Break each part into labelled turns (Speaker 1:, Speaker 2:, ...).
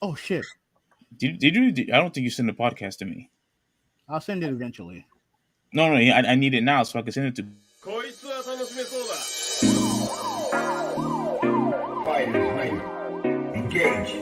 Speaker 1: Oh shit!
Speaker 2: Did you? I don't think you sent the podcast to me.
Speaker 1: I'll send it eventually.
Speaker 2: No, I need it now so I can send it to.
Speaker 3: Fighters ready. Engage.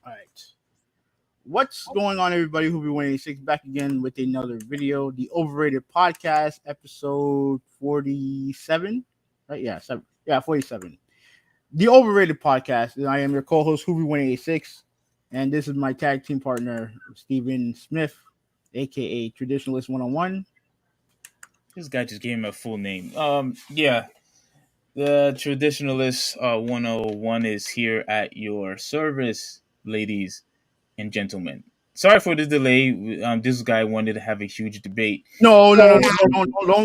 Speaker 1: All right. What's going on, everybody? Who be winning six back again with another video, the Overrated Podcast, episode 47. Right? Yeah, 47. The Overrated Podcast. And I am your co-host, Who be winning 86, and this is my tag team partner, Stephen Smith, aka Traditionalist 101.
Speaker 2: This guy just gave him a full name. Yeah. The Traditionalist 101 is here at your service, ladies and gentlemen. Sorry for the delay. This guy wanted to have a huge debate.
Speaker 1: No, don't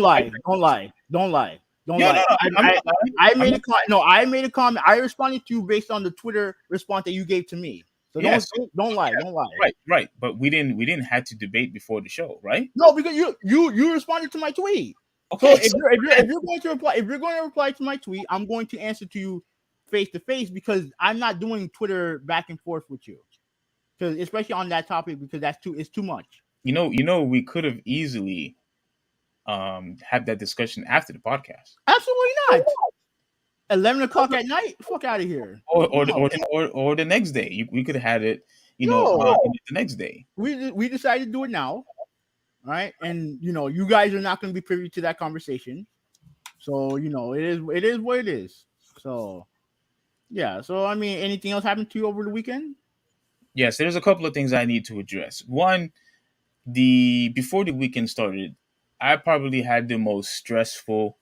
Speaker 1: lie. Don't lie. Don't lie. Don't
Speaker 2: Yeah,
Speaker 1: lie.
Speaker 2: no,
Speaker 1: I made a comment. No, I made a comment. I responded to you based on the Twitter response that you gave to me. So
Speaker 2: Yes.
Speaker 1: don't lie. Don't lie.
Speaker 2: Right. But we didn't have to debate before the show, right?
Speaker 1: No, because you responded to my tweet. So
Speaker 2: Okay.
Speaker 1: if you're going to reply to my tweet, I'm going to answer to you face to face because I'm not doing Twitter back and forth with you. Because especially on that topic, because it's too much.
Speaker 2: You know, we could have easily had that discussion after the podcast.
Speaker 1: Absolutely not. 11 o'clock at night? Fuck out of here.
Speaker 2: Or the next day. We could have had it, the next day.
Speaker 1: We decided to do it now. All right. And you guys are not going to be privy to that conversation. So, it is what it is. So yeah. So I mean, anything else happened to you over the weekend?
Speaker 2: Yes, there's a couple of things I need to address. One, before the weekend started, I probably had the most stressful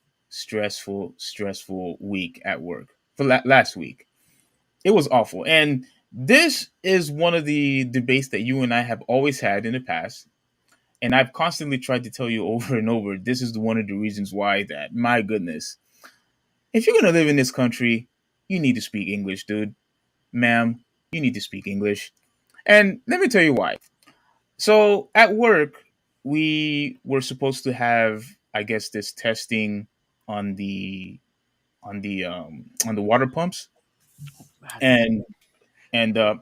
Speaker 2: week at work for last week. It was awful. And this is one of the debates that you and I have always had in the past. And I've constantly tried to tell you over and over, this is one of the reasons why that, my goodness, if you're going to live in this country, you need to speak English, dude. Ma'am, you need to speak English. And let me tell you why. So at work, we were supposed to have, I guess, this testing on the water pumps. And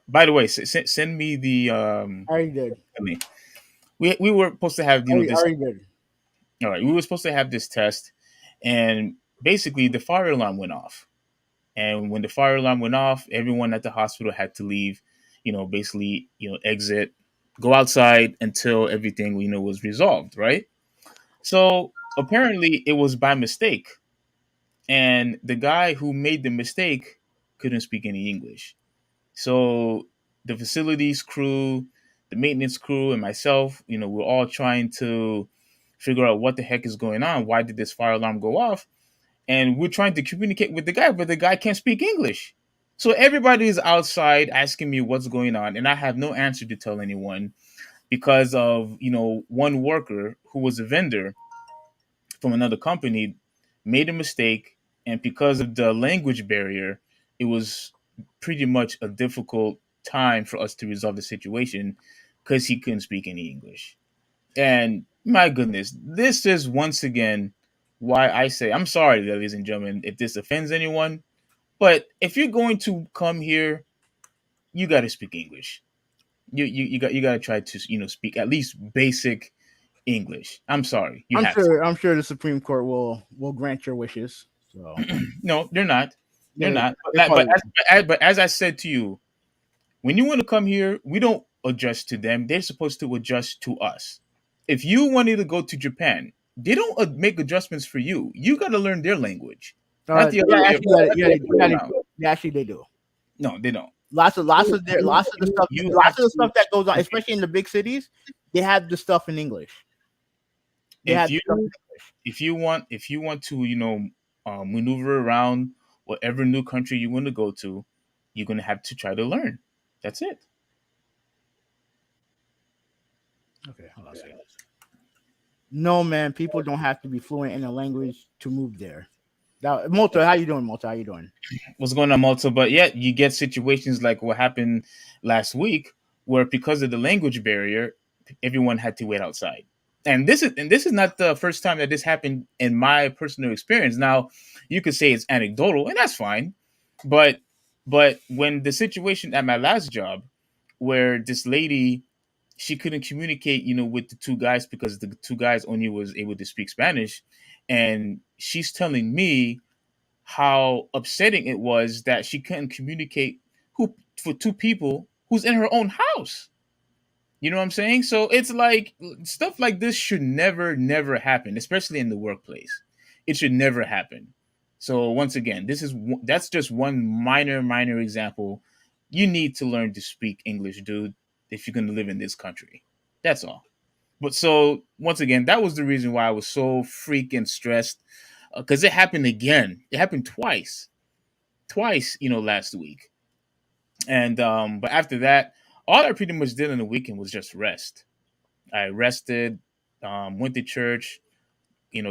Speaker 2: by the way, send me the.
Speaker 1: I already did.
Speaker 2: We were supposed to have this.
Speaker 1: Already did.
Speaker 2: All right, we were supposed to have this test, and basically the fire alarm went off. And when the fire alarm went off, everyone at the hospital had to leave. Basically, exit, go outside until everything was resolved, right? So apparently it was by mistake, and the guy who made the mistake couldn't speak any English. So the facilities crew, the maintenance crew, and myself, we're all trying to figure out what the heck is going on. Why did this fire alarm go off? And we're trying to communicate with the guy, but the guy can't speak English. So everybody is outside asking me what's going on, and I have no answer to tell anyone because of, one worker who was a vendor from another company made a mistake, and because of the language barrier, it was pretty much a difficult time for us to resolve the situation because he couldn't speak any English. And my goodness, this is once again why I say, I'm sorry, ladies and gentlemen, if this offends anyone, but if you're going to come here, you got to speak English. You got to try to speak at least basic English. I'm sorry,
Speaker 1: I'm sure the Supreme Court will grant your wishes. So
Speaker 2: no, they're not. They're not. But as I said to you, when you want to come here, we don't adjust to them. They're supposed to adjust to us. If you wanted to go to Japan, they don't make adjustments for you. You got to learn their language. Not the other way around.
Speaker 1: Actually, they do.
Speaker 2: No, they don't.
Speaker 1: Lots of the stuff that goes on, especially in the big cities, they have the stuff in English.
Speaker 2: If you want to, maneuver around whatever new country you want to go to, you're going to have to try to learn. That's it.
Speaker 1: Okay, hold on a second. No, man, people don't have to be fluent in a language to move there. Now, Malta, how you doing, Malta? How you doing?
Speaker 2: What's going on, Malta? But yeah, you get situations like what happened last week, where because of the language barrier, everyone had to wait outside. And this is not the first time that this happened in my personal experience. Now, you could say it's anecdotal, and that's fine. But when the situation at my last job, where this lady, she couldn't communicate, with the two guys because the two guys only was able to speak Spanish, and she's telling me how upsetting it was that she couldn't communicate who for two people who's in her own house. You know what I'm saying? So it's like stuff like this should never happen, especially in the workplace. It should never happen. So once again, that's just one minor example. You need to learn to speak English, dude, if you're going to live in this country. That's all. But so once again, that was the reason why I was so freaking stressed, because it happened again. It happened twice, last week. And but after that, all I pretty much did on the weekend was just rest. I rested, went to church,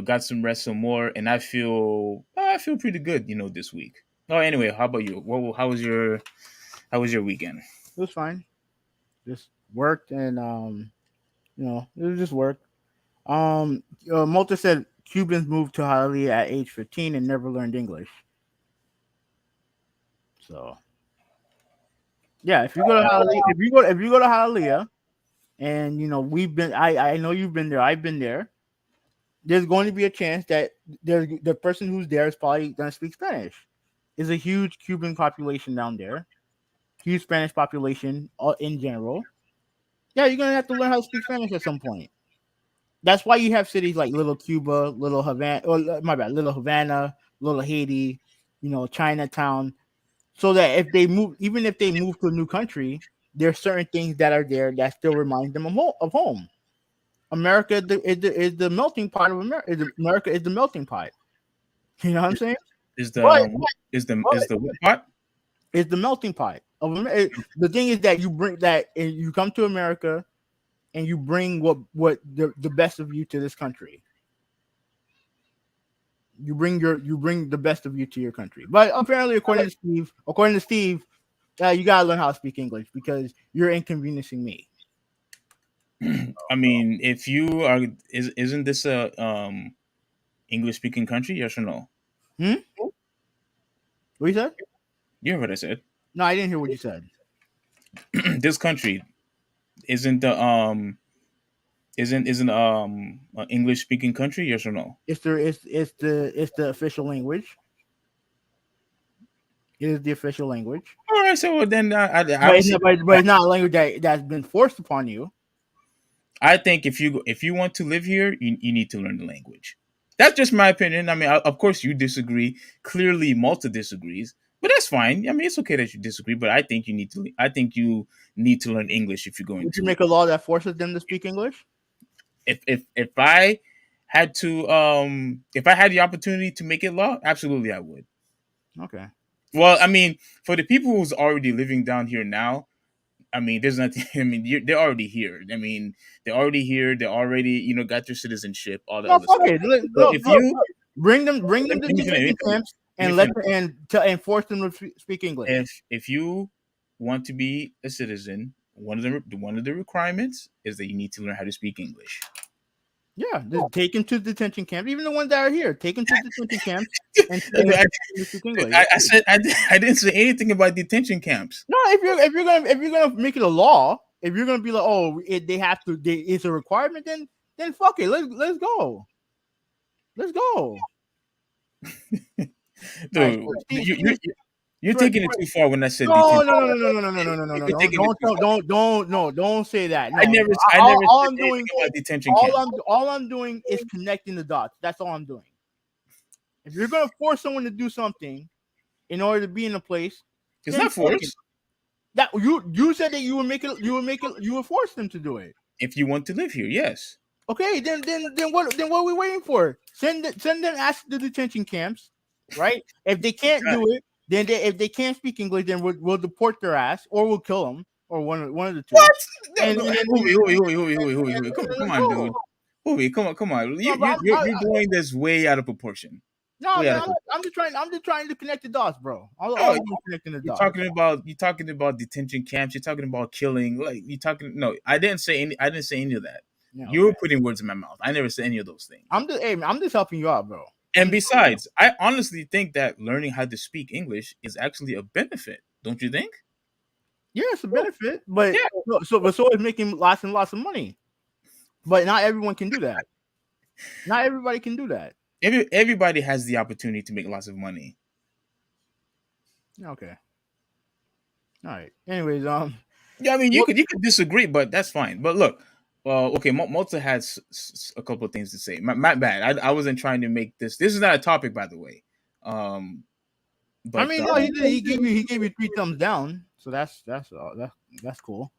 Speaker 2: got some rest some more, and I feel pretty good, this week. Oh, anyway, how about you? How was your weekend?
Speaker 1: It was fine. Just worked and it was just work. Malta said Cubans moved to Hialeah at age 15 and never learned English. So yeah, if you go to Hialeah, if you go to Hialeah, and we've been, I know you've been there. I've been there. There's going to be a chance that the person who's there is probably going to speak Spanish. There's a huge Cuban population down there, huge Spanish population in general. Yeah, you're gonna have to learn how to speak Spanish at some point. That's why you have cities like Little Cuba, Little Havana, or my bad, Little Havana, Little Haiti, Chinatown, so that if they move, even if they move to a new country, there's certain things that are there that still remind them of home. America is the melting pot of America. America is the melting pot. You know what I'm saying?
Speaker 2: Is the
Speaker 1: But,
Speaker 2: is the what part?
Speaker 1: it's the melting pot of America. The thing is that you bring that, and you come to America, and you bring what the best of you to this country. You bring the best of you to your country. But apparently, according to Steve, you gotta learn how to speak English because you're inconveniencing me.
Speaker 2: I mean, if you are, isn't this a English speaking country? Yes or no?
Speaker 1: What you said?
Speaker 2: You heard what I said.
Speaker 1: No, I didn't hear what you said.
Speaker 2: This country isn't the isn't an English speaking country? Yes or no?
Speaker 1: It's the official language. It is the official language.
Speaker 2: All right, so then I
Speaker 1: But
Speaker 2: would say,
Speaker 1: it's not a language that's been forced upon you.
Speaker 2: I think if you want to live here, you need to learn the language. That's just my opinion. I mean, of course you disagree. Clearly, Malta disagrees, but that's fine. I mean, it's okay that you disagree, but I think you need to learn English if you're going
Speaker 1: Would
Speaker 2: to.
Speaker 1: you make a law that forces them to speak English?
Speaker 2: If I had to if I had the opportunity to make it law, absolutely I would.
Speaker 1: Okay.
Speaker 2: Well, I mean, for the people who's already living down here now, I mean, there's nothing. I mean, they're already here. I mean, they're already here. They already, got their citizenship, all the
Speaker 1: No,
Speaker 2: other
Speaker 1: fuck
Speaker 2: stuff.
Speaker 1: it.
Speaker 2: So if you
Speaker 1: Bring them to
Speaker 2: let me finish,
Speaker 1: detention camps and
Speaker 2: let me
Speaker 1: and force them to speak English.
Speaker 2: if you want to be a citizen, one of the requirements is that you need to learn how to speak English.
Speaker 1: Yeah, just take them to detention camps. Even the ones that are here, take them to detention camps and speak English.
Speaker 2: I said I didn't say anything about detention camps.
Speaker 1: No, if you're gonna make it a law, if you're gonna be like, they have to, it's a requirement, then fuck it, let's go.
Speaker 2: Dude,
Speaker 1: Right,
Speaker 2: you're taking it too far when I said
Speaker 1: No,
Speaker 2: detention.
Speaker 1: don't say that. No,
Speaker 2: I never
Speaker 1: all
Speaker 2: said
Speaker 1: I'm doing,
Speaker 2: anything about detention camps.
Speaker 1: all I'm doing is connecting the dots. That's all I'm doing. If you're gonna force someone to do something in order to be in a place,
Speaker 2: It's
Speaker 1: then
Speaker 2: not forced.
Speaker 1: That you said that you would force them to do it.
Speaker 2: If you want to live here, yes.
Speaker 1: Okay, then what are we waiting for? Send them ask the detention camps, right? If they can't do it, then if they can't speak English, then we'll deport their ass or we'll kill them or one of the two.
Speaker 2: What?
Speaker 1: And
Speaker 2: Come on, dude. Movie, come on.
Speaker 1: No, but
Speaker 2: You're doing this way out of proportion.
Speaker 1: no,
Speaker 2: Way out
Speaker 1: man,
Speaker 2: of proportion.
Speaker 1: I'm just trying to connect the dots, bro. All
Speaker 2: Oh,
Speaker 1: I'm connecting the
Speaker 2: you're
Speaker 1: dots.
Speaker 2: talking about detention camps. You're talking about killing. Like you talking. No, I didn't say any of that.
Speaker 1: Yeah,
Speaker 2: You were
Speaker 1: okay.
Speaker 2: putting words in my mouth. I never said any of those things.
Speaker 1: I'm just helping you out, bro.
Speaker 2: And besides, I honestly think that learning how to speak English is actually a benefit. Don't you think?
Speaker 1: Yeah, it's a benefit, but
Speaker 2: Yeah.
Speaker 1: so is making lots and lots of money. But not everyone can do that. Not everybody can do that.
Speaker 2: Everybody has the opportunity to make lots of money.
Speaker 1: Okay. All right. Anyways,
Speaker 2: Yeah, I mean, you could disagree, but that's fine. But look, okay, Malta has a couple of things to say. My bad. I wasn't trying to make this. This is not a topic, by the way. But
Speaker 1: I mean, no, he gave you 3 thumbs down, so that's cool.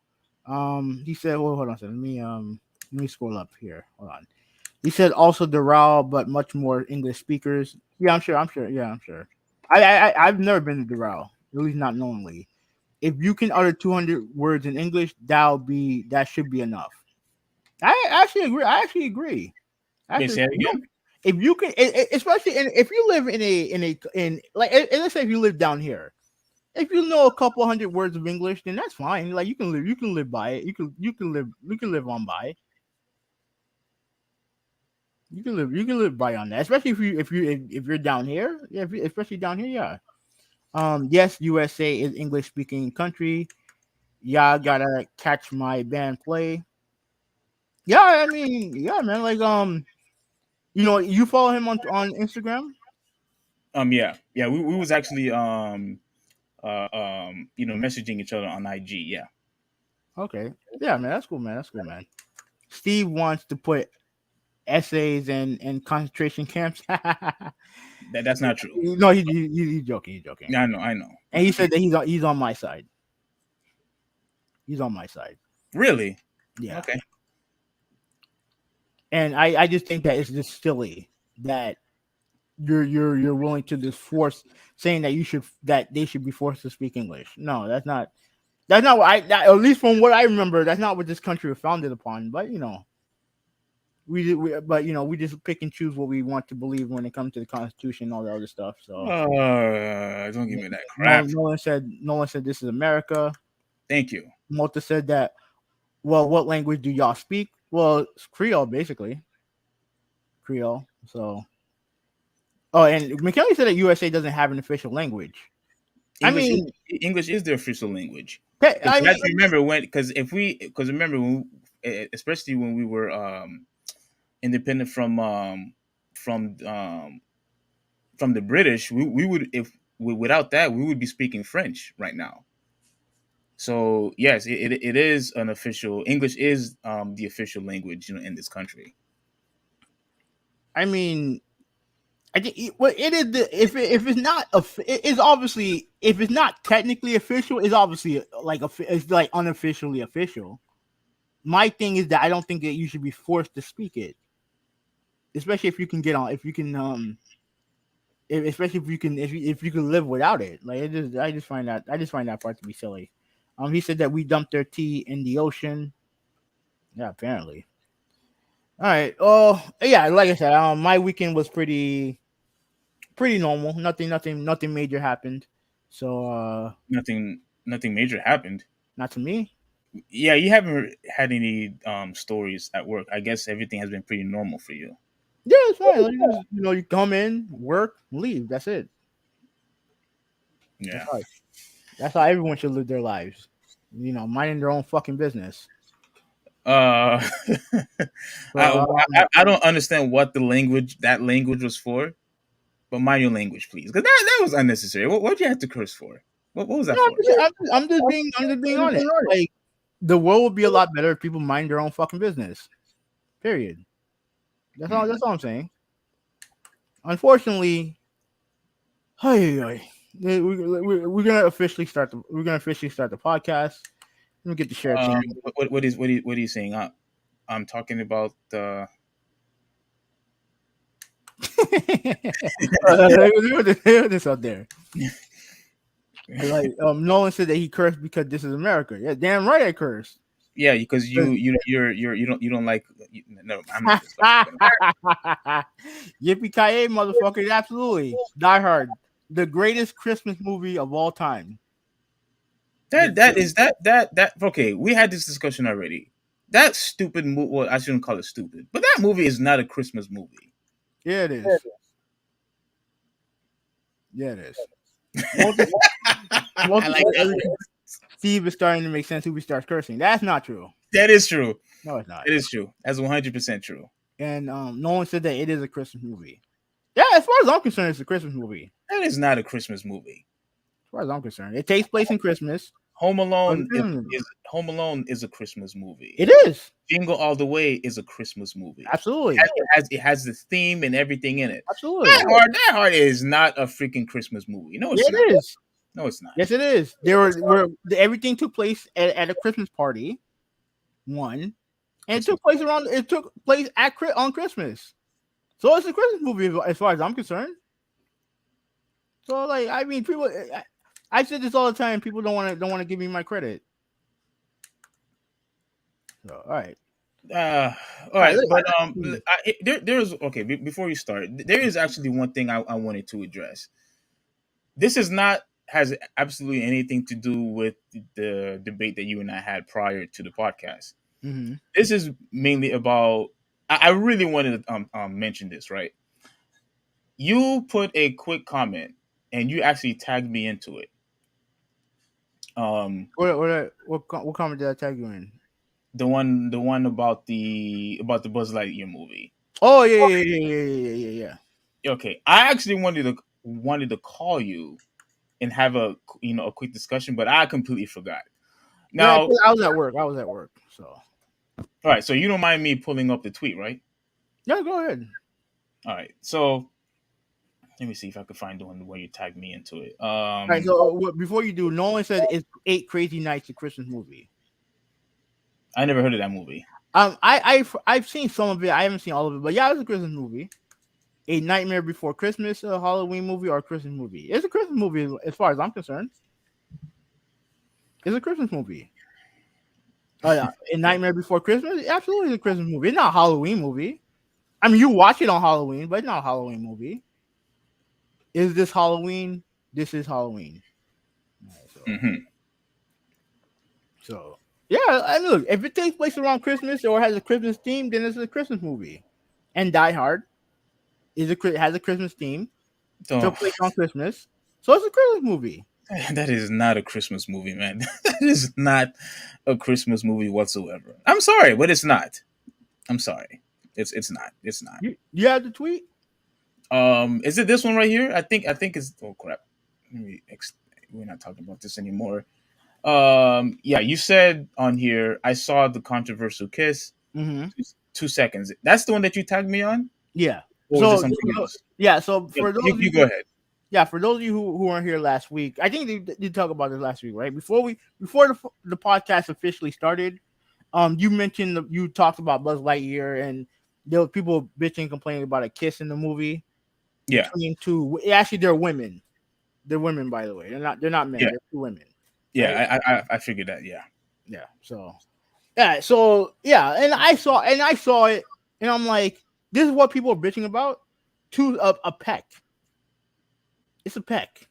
Speaker 1: He said, well, hold on a second. Let me scroll up here. Hold on. He said also Doral, but much more English speakers. Yeah, I'm sure. Yeah, I'm sure. I've never been to Doral, at least not knowingly. If you can utter 200 words in English, that should be enough. I actually agree.
Speaker 2: say it again?
Speaker 1: If you can, especially if you live in like, let's say if you live down here, if you know a couple hundred words of English, then that's fine. Like you can live by it. You can live on by it. You can live by on that, especially if you're down here. Yeah, especially down here. Yeah. Yes, USA is English speaking country. Y'all gotta catch my band play. Yeah, I mean, yeah, man. Like, you follow him on Instagram.
Speaker 2: Yeah. We was actually messaging each other on IG. Yeah.
Speaker 1: Okay. Yeah, man. That's cool, man. Steve wants to put essays and concentration camps.
Speaker 2: That's not true.
Speaker 1: No, he's joking. He's joking.
Speaker 2: Yeah, I know.
Speaker 1: And he said that he's on my side. He's on my side.
Speaker 2: Really?
Speaker 1: Yeah.
Speaker 2: Okay.
Speaker 1: And I just think that it's just silly that you're willing to just force saying that they should be forced to speak English. No, that's not what at least from what I remember, that's not what this country was founded upon. But we just pick and choose what we want to believe when it comes to the Constitution and all the other stuff. So
Speaker 2: don't give me that crap.
Speaker 1: Nolan said this is America.
Speaker 2: Thank you.
Speaker 1: Malta said that. Well, what language do y'all speak? Well, it's Creole, basically. Creole. So. Oh, and McKelly said that USA doesn't have an official language.
Speaker 2: English is the official language. Especially when we were independent from the British, we would, without that, we would be speaking French right now. So yes, it is an official. English is the official language, in this country.
Speaker 1: I mean, I think it is if it's not it's obviously, if it's not technically official, it's obviously it's like unofficially official. My thing is that I don't think that you should be forced to speak it, especially if you can if you can live without it. Like I just find that part to be silly. He said that we dumped their tea in the ocean. Yeah, apparently. All right. Oh, yeah. Like I said, my weekend was pretty normal. Nothing major happened. So
Speaker 2: nothing major happened.
Speaker 1: Not to me.
Speaker 2: Yeah, you haven't had any stories at work. I guess everything has been pretty normal for you.
Speaker 1: Yeah, it's fine. Like, you come in, work, leave. That's it.
Speaker 2: Yeah.
Speaker 1: That's how everyone should live their lives. Minding their own fucking business.
Speaker 2: I don't understand what that language was for, but mind your language, please, because that was unnecessary. What did you have to curse for? What was that for?
Speaker 1: I'm just being honest. Like, the world would be a lot better if people mind their own fucking business. Period. That's all I'm saying. Unfortunately, we're gonna officially start the podcast. Let me get the share.
Speaker 2: What are you saying? I'm talking about the.
Speaker 1: This out there. Like Nolan said that he cursed because this is America. Yeah, damn right I cursed.
Speaker 2: Yeah, because you don't like. No, I'm not discussing.
Speaker 1: Yippee-ki-yay, motherfuckers! Absolutely, Die Hard, the greatest Christmas movie of all time.
Speaker 2: That okay. We had this discussion already. That stupid movie. Well, I shouldn't call it stupid, but that movie is not a Christmas movie.
Speaker 1: Yeah, it is. Yeah, it is. Once
Speaker 2: I like that.
Speaker 1: Steve is starting to make sense. Who starts cursing? That's not true.
Speaker 2: That is true.
Speaker 1: No, it's not.
Speaker 2: It is true. That's 100% true.
Speaker 1: And no one said that it is a Christmas movie. Yeah, as far as I'm concerned, it's a Christmas movie.
Speaker 2: That is not a Christmas movie.
Speaker 1: As far as I'm concerned, it takes place in Christmas.
Speaker 2: Home Alone is a Christmas movie.
Speaker 1: It is.
Speaker 2: Jingle All the Way is a Christmas movie.
Speaker 1: Absolutely.
Speaker 2: It has the theme and everything in it.
Speaker 1: Absolutely.
Speaker 2: That Hard is not a freaking Christmas movie. No, it's not.
Speaker 1: It is.
Speaker 2: No, it's not.
Speaker 1: Yes, it is. Everything took place at a Christmas party. One, and it took place on Christmas. So it's a Christmas movie as far as I'm concerned. So like, I mean, people. I said this all the time. People don't want to give me my credit. So, all right.
Speaker 2: All right, but there's okay. Before you start, there is actually one thing I wanted to address. This has absolutely anything to do with the debate that you and I had prior to the podcast.
Speaker 1: Mm-hmm.
Speaker 2: This is mainly about. I really wanted to mention this, right? You put a quick comment and you actually tagged me into it.
Speaker 1: What comment did I tag you in?
Speaker 2: The one about the Buzz Lightyear movie.
Speaker 1: Oh yeah.
Speaker 2: Okay, I actually wanted to call you and have a quick discussion, but I completely forgot. Now
Speaker 1: I was at work. So
Speaker 2: all right, so you don't mind me pulling up the tweet, right?
Speaker 1: Yeah, go ahead.
Speaker 2: All right, so let me see if I could find the one where you tagged me into it.
Speaker 1: All right, so before you do, Nolan said it's 8 Crazy Nights, a Christmas movie.
Speaker 2: I never heard of that movie.
Speaker 1: I've seen some of it. I haven't seen all of it, but yeah, it's a Christmas movie. A Nightmare Before Christmas, a Halloween movie, or a Christmas movie. It's a Christmas movie as far as I'm concerned. It's a Christmas movie. Oh yeah, A Nightmare Before Christmas, absolutely is a Christmas movie. It's not a Halloween movie. I mean, you watch it on Halloween, but it's not a Halloween movie. Is this Halloween? This is Halloween. So yeah, and look, if it takes place around Christmas or has a Christmas theme, then it's a Christmas movie. And Die Hard has a Christmas theme. Took place on Christmas, so it's a Christmas movie.
Speaker 2: That is not a Christmas movie, man. That is not a Christmas movie whatsoever. I'm sorry, but it's not. I'm sorry. It's not. It's not.
Speaker 1: You have the tweet?
Speaker 2: Is it this one right here? I think it's. Oh crap! We're not talking about this anymore. Yeah, you said on here. I saw the controversial kiss.
Speaker 1: Mm-hmm.
Speaker 2: 2 seconds. That's the one that you tagged me on.
Speaker 1: Yeah.
Speaker 2: Or was it something else?
Speaker 1: Yeah. So for those
Speaker 2: you go ahead.
Speaker 1: Yeah, for those of you who weren't here last week, I think they talked about this last week, right? Before the podcast officially started, you talked about Buzz Lightyear, and there were people bitching, complaining about a kiss in the movie.
Speaker 2: Yeah.
Speaker 1: Actually, they're women. They're women, by the way. They're not men.
Speaker 2: Yeah.
Speaker 1: They're 2 women.
Speaker 2: Yeah, right? I figured that. Yeah.
Speaker 1: Yeah. So and I saw it, and I'm like, this is what people are bitching about. A peck. It's a peck.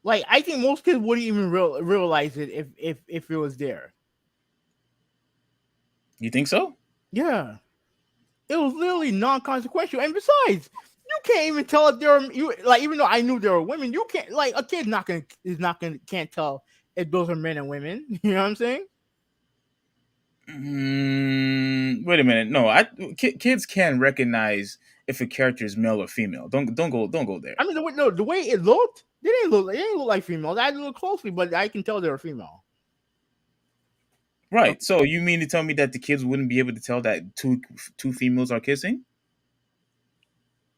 Speaker 1: Like, I think most kids wouldn't even realize it if it was there.
Speaker 2: You think so?
Speaker 1: Yeah. It was literally non-consequential. And besides, you can't even tell if they're even though I knew there were women, you can't, like, a kid can't tell if those are men and women. You know what I'm saying?
Speaker 2: Wait a minute. No, kids can recognize if a character is male or female. Don't go there.
Speaker 1: I mean, the way it looked, they didn't look like females. I had to look closely, but I can tell they were female.
Speaker 2: Right. So you mean to tell me that the kids wouldn't be able to tell that two females are kissing?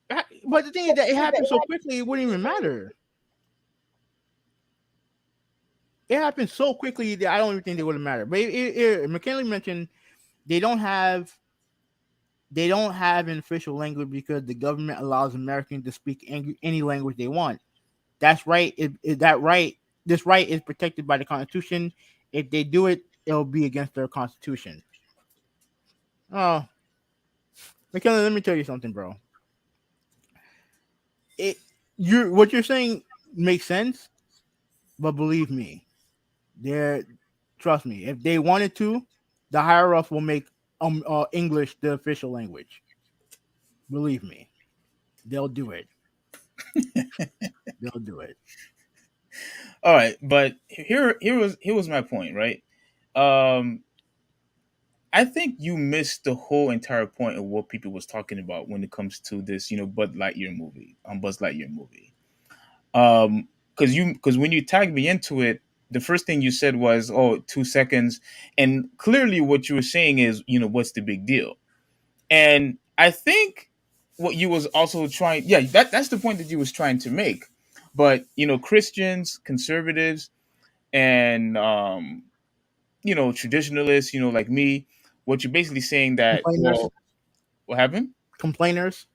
Speaker 1: But the thing is that it happened so quickly, it wouldn't even matter. It happened so quickly that I don't even think it would have mattered. But McKinley mentioned they don't have an official language because the government allows Americans to speak any language they want. That's right. This right is protected by the Constitution. If they do it it'll be against their constitution. Oh, McKenna, let me tell you something, bro. It you what you're saying makes sense, but believe me, they're trust me. If they wanted to, the higher ups will make English the official language. Believe me, they'll do it. They'll do it.
Speaker 2: All right, but here was my point, right? Um, I think you missed the whole entire point of what people was talking about when it comes to this, Buzz Lightyear movie. Because when you tagged me into it, the first thing you said was, "Oh, 2 seconds," and clearly what you were saying is, what's the big deal? And I think what you was also trying, yeah, that's the point that you was trying to make. But Christians, conservatives, and traditionalists, like me, what you're basically saying that,
Speaker 1: Complainers,
Speaker 2: well, what happened?
Speaker 1: complainers,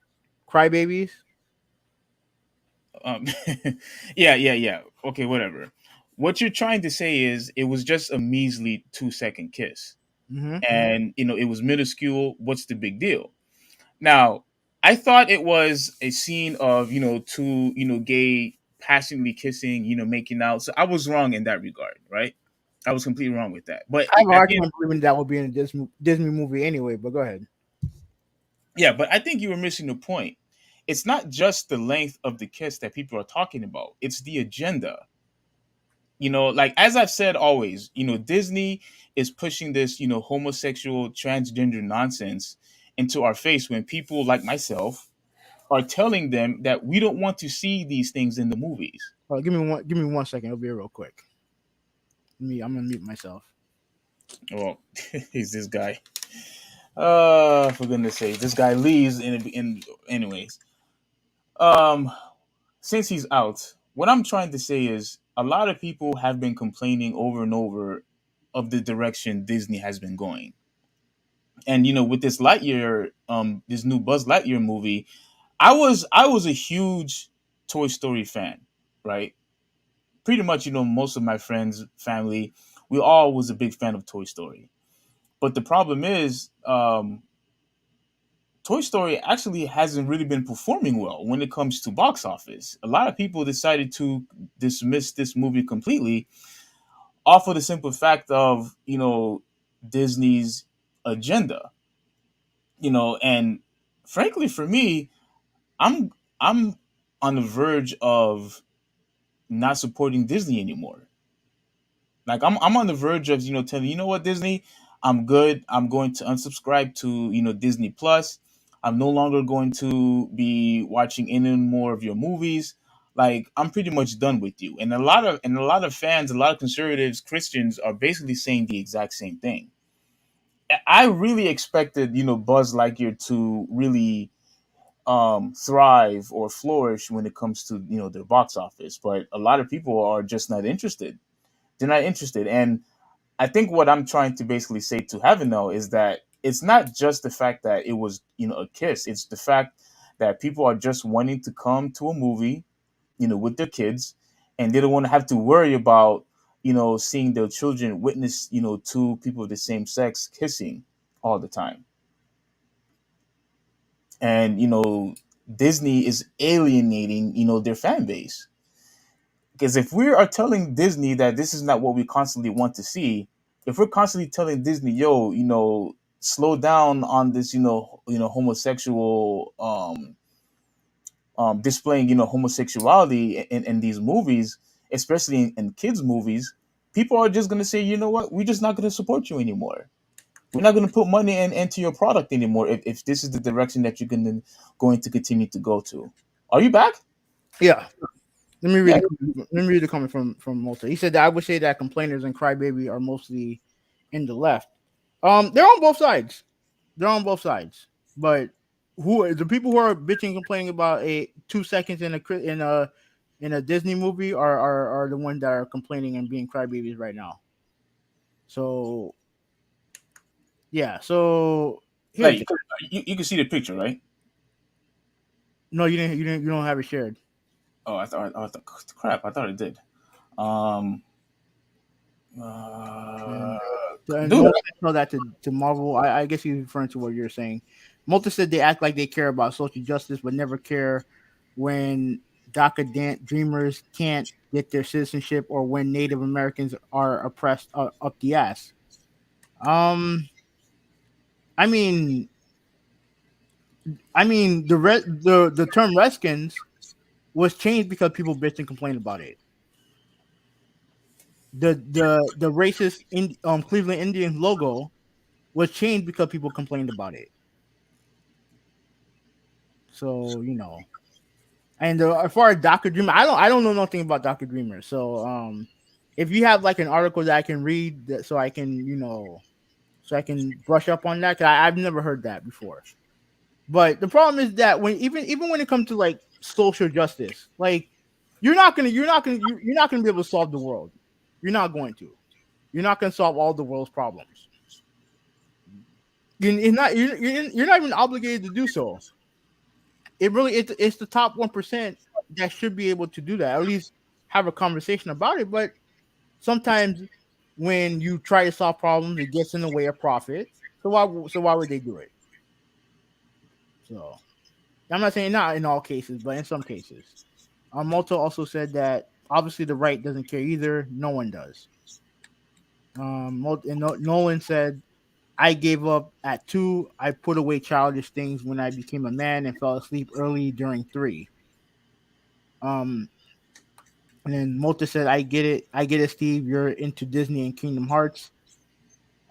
Speaker 1: crybabies.
Speaker 2: Um, yeah. Okay, whatever. What you're trying to say is it was just a measly 2 second kiss,
Speaker 1: Mm-hmm.
Speaker 2: and it was minuscule. What's the big deal? Now, I thought it was a scene of two gay passionately kissing, making out. So I was wrong in that regard, right? I was completely wrong with that. But
Speaker 1: I have a
Speaker 2: at
Speaker 1: hard
Speaker 2: the end,
Speaker 1: time believing that would be in a Disney movie anyway. But go ahead.
Speaker 2: yeah, but I think you were missing the point. It's not just the length of the kiss that people are talking about. It's the agenda. Like as I've said always, Disney is pushing this, homosexual transgender nonsense into our face when people like myself are telling them that we don't want to see these things in the movies.
Speaker 1: Give me 1 second. It'll be real quick. I'm gonna mute myself.
Speaker 2: Well, he's this guy. For goodness sake, this guy leaves in anyways. Um, since he's out, what I'm trying to say is a lot of people have been complaining over and over of the direction Disney has been going. And with this Lightyear, this new Buzz Lightyear movie, I was a huge Toy Story fan, right? Pretty much, most of my friends, family, we all was a big fan of Toy Story. But the problem is, Toy Story actually hasn't really been performing well when it comes to box office. A lot of people decided to dismiss this movie completely off of the simple fact of, Disney's agenda. And frankly for me, I'm I'm on the verge of not supporting Disney anymore. Like I'm on the verge of telling what, Disney, I'm good. I'm going to unsubscribe to Disney Plus. I'm no longer going to be watching any more of your movies. Like I'm pretty much done with you. And a lot of fans, a lot of conservatives, Christians are basically saying the exact same thing. I really expected Buzz Lightyear to really thrive or flourish when it comes to their box office, but a lot of people are just not interested. They're not interested. And I think what I'm trying to basically say to Heaven though is that it's not just the fact that it was a kiss. It's the fact that people are just wanting to come to a movie, with their kids, and they don't want to have to worry about seeing their children witness two people of the same sex kissing all the time. And Disney is alienating their fan base. Because if we are telling Disney that this is not what we constantly want to see, if we're constantly telling Disney, yo, slow down on this, homosexual, displaying, homosexuality in these movies, especially in kids' movies, people are just going to say, you know what, we're just not going to support you anymore. We're not going to put money into your product anymore if this is the direction that you're going to continue to go to. Are you back?
Speaker 1: Yeah. Let me
Speaker 2: Yeah.
Speaker 1: read the comment from Malta. He said that I would say that complainers and crybaby are mostly in the left. They're on both sides. They're on both sides. But who are the people who are bitching complaining about a 2 seconds in a Disney movie are the ones that are complaining and being crybabies right now. So yeah. So here's
Speaker 2: Like you can see the picture, right?
Speaker 1: no, you don't have it shared.
Speaker 2: Oh, I thought crap. I thought it did. Um, uh,
Speaker 1: And
Speaker 2: Do
Speaker 1: no one
Speaker 2: that.
Speaker 1: tell that to Marvel. I guess he's referring to what you're saying. Multa said they act like they care about social justice, but never care when DACA dreamers can't get their citizenship or when Native Americans are oppressed up the ass. Um, I mean, the term Redskins was changed because people bitched and complained about it. The racist Cleveland Indians logo was changed because people complained about it. So and as far as Dr. Dreamer, I don't know nothing about Dr. Dreamer. So if you have like an article that I can read, so I can so I can brush up on that, 'cause I've never heard that before. But the problem is that when even when it comes to like social justice, like you're not gonna be able to solve the world. You're not going to. You're not gonna solve all the world's problems. You're not even obligated to do so. It's the top 1% that should be able to do that. At least have a conversation about it. But sometimes when you try to solve problems, it gets in the way of profit. So why would they do it? So I'm not saying not in all cases, but in some cases. Malta also said that obviously the right doesn't care either. No one does. Nolan said, I gave up at 2. I put away childish things when I became a man and fell asleep early during 3. And then Malta said, I get it, Steve. You're into Disney and Kingdom Hearts.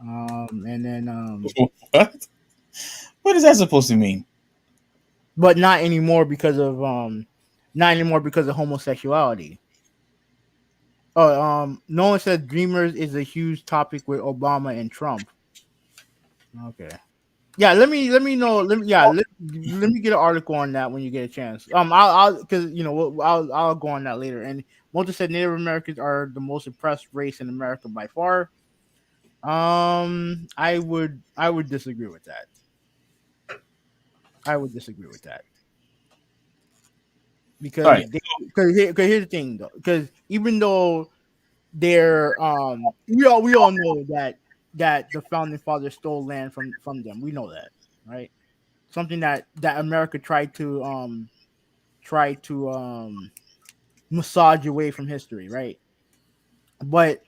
Speaker 1: And then
Speaker 2: What? What is that supposed to mean?
Speaker 1: but not anymore because of homosexuality. Oh, Nolan said Dreamers is a huge topic with Obama and Trump. Okay. Yeah, let me know. Let me get an article on that when you get a chance. I'll because I'll go on that later. And Walter said Native Americans are the most oppressed race in America by far. I would disagree with that. I would disagree with that
Speaker 2: All
Speaker 1: because
Speaker 2: right.
Speaker 1: here's the thing though, because even though they're we all know that the founding fathers stole land from them. We know that, right? Something that America tried to massage away from history, right? But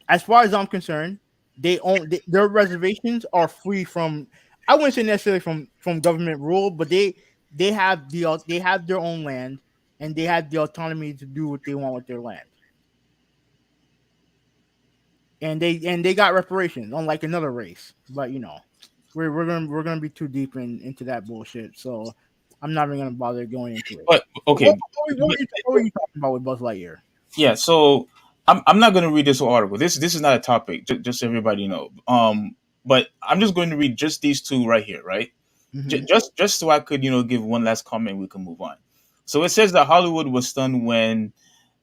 Speaker 1: as far as I'm concerned, their reservations are free from. I wouldn't say necessarily from government rule, but they have their own land and they have the autonomy to do what they want with their land. And they got reparations, unlike another race. But we're gonna be too deep into that bullshit. So I'm not even gonna bother going into it.
Speaker 2: But
Speaker 1: What,
Speaker 2: okay.
Speaker 1: what were you talking about with Buzz Lightyear?
Speaker 2: Yeah. So I'm not going to read this whole article. This is not a topic. Just so everybody know. But I'm just going to read just these two right here. Right.
Speaker 1: Mm-hmm.
Speaker 2: Just so I could give one last comment. We can move on. So it says that Hollywood was stunned when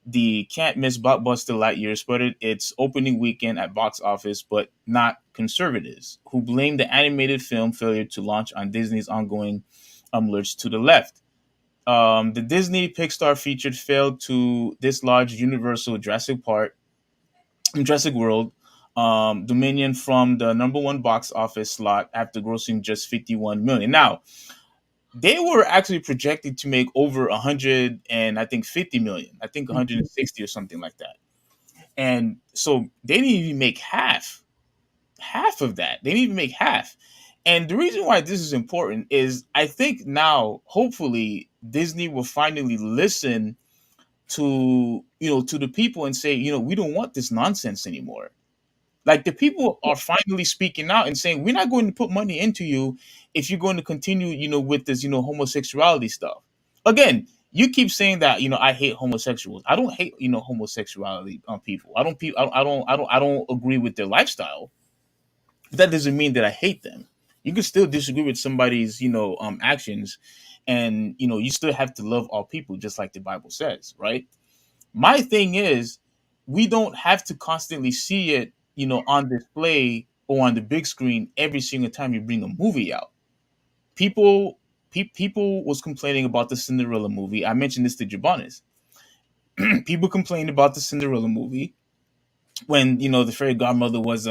Speaker 2: the can't miss blockbuster Lightyear sputtered its opening weekend at box office, but not conservatives, who blamed the animated film failure to launch on Disney's ongoing lurch to the left. The Disney Pixar featured failed to dislodge Universal Jurassic World Dominion from the number one box office slot after grossing just 51 million. Now, they were actually projected to make over 100 and I think 50 million. I think 160 or something like that. And so they didn't even make half of that. They didn't even make half. And the reason why this is important is I think now, hopefully, Disney will finally listen to the people and say, we don't want this nonsense anymore. Like the people are finally speaking out and saying, we're not going to put money into you if you're going to continue, with this, homosexuality stuff. Again, you keep saying that, I hate homosexuals. I don't hate, homosexuality on people. I don't agree with their lifestyle. But that doesn't mean that I hate them. You can still disagree with somebody's, actions, and you still have to love all people, just like the Bible says, right? My thing is, we don't have to constantly see it, on display or on the big screen every single time you bring a movie out. People was complaining about the Cinderella movie. I mentioned this to Jabonis. People complained about the Cinderella movie when the fairy godmother was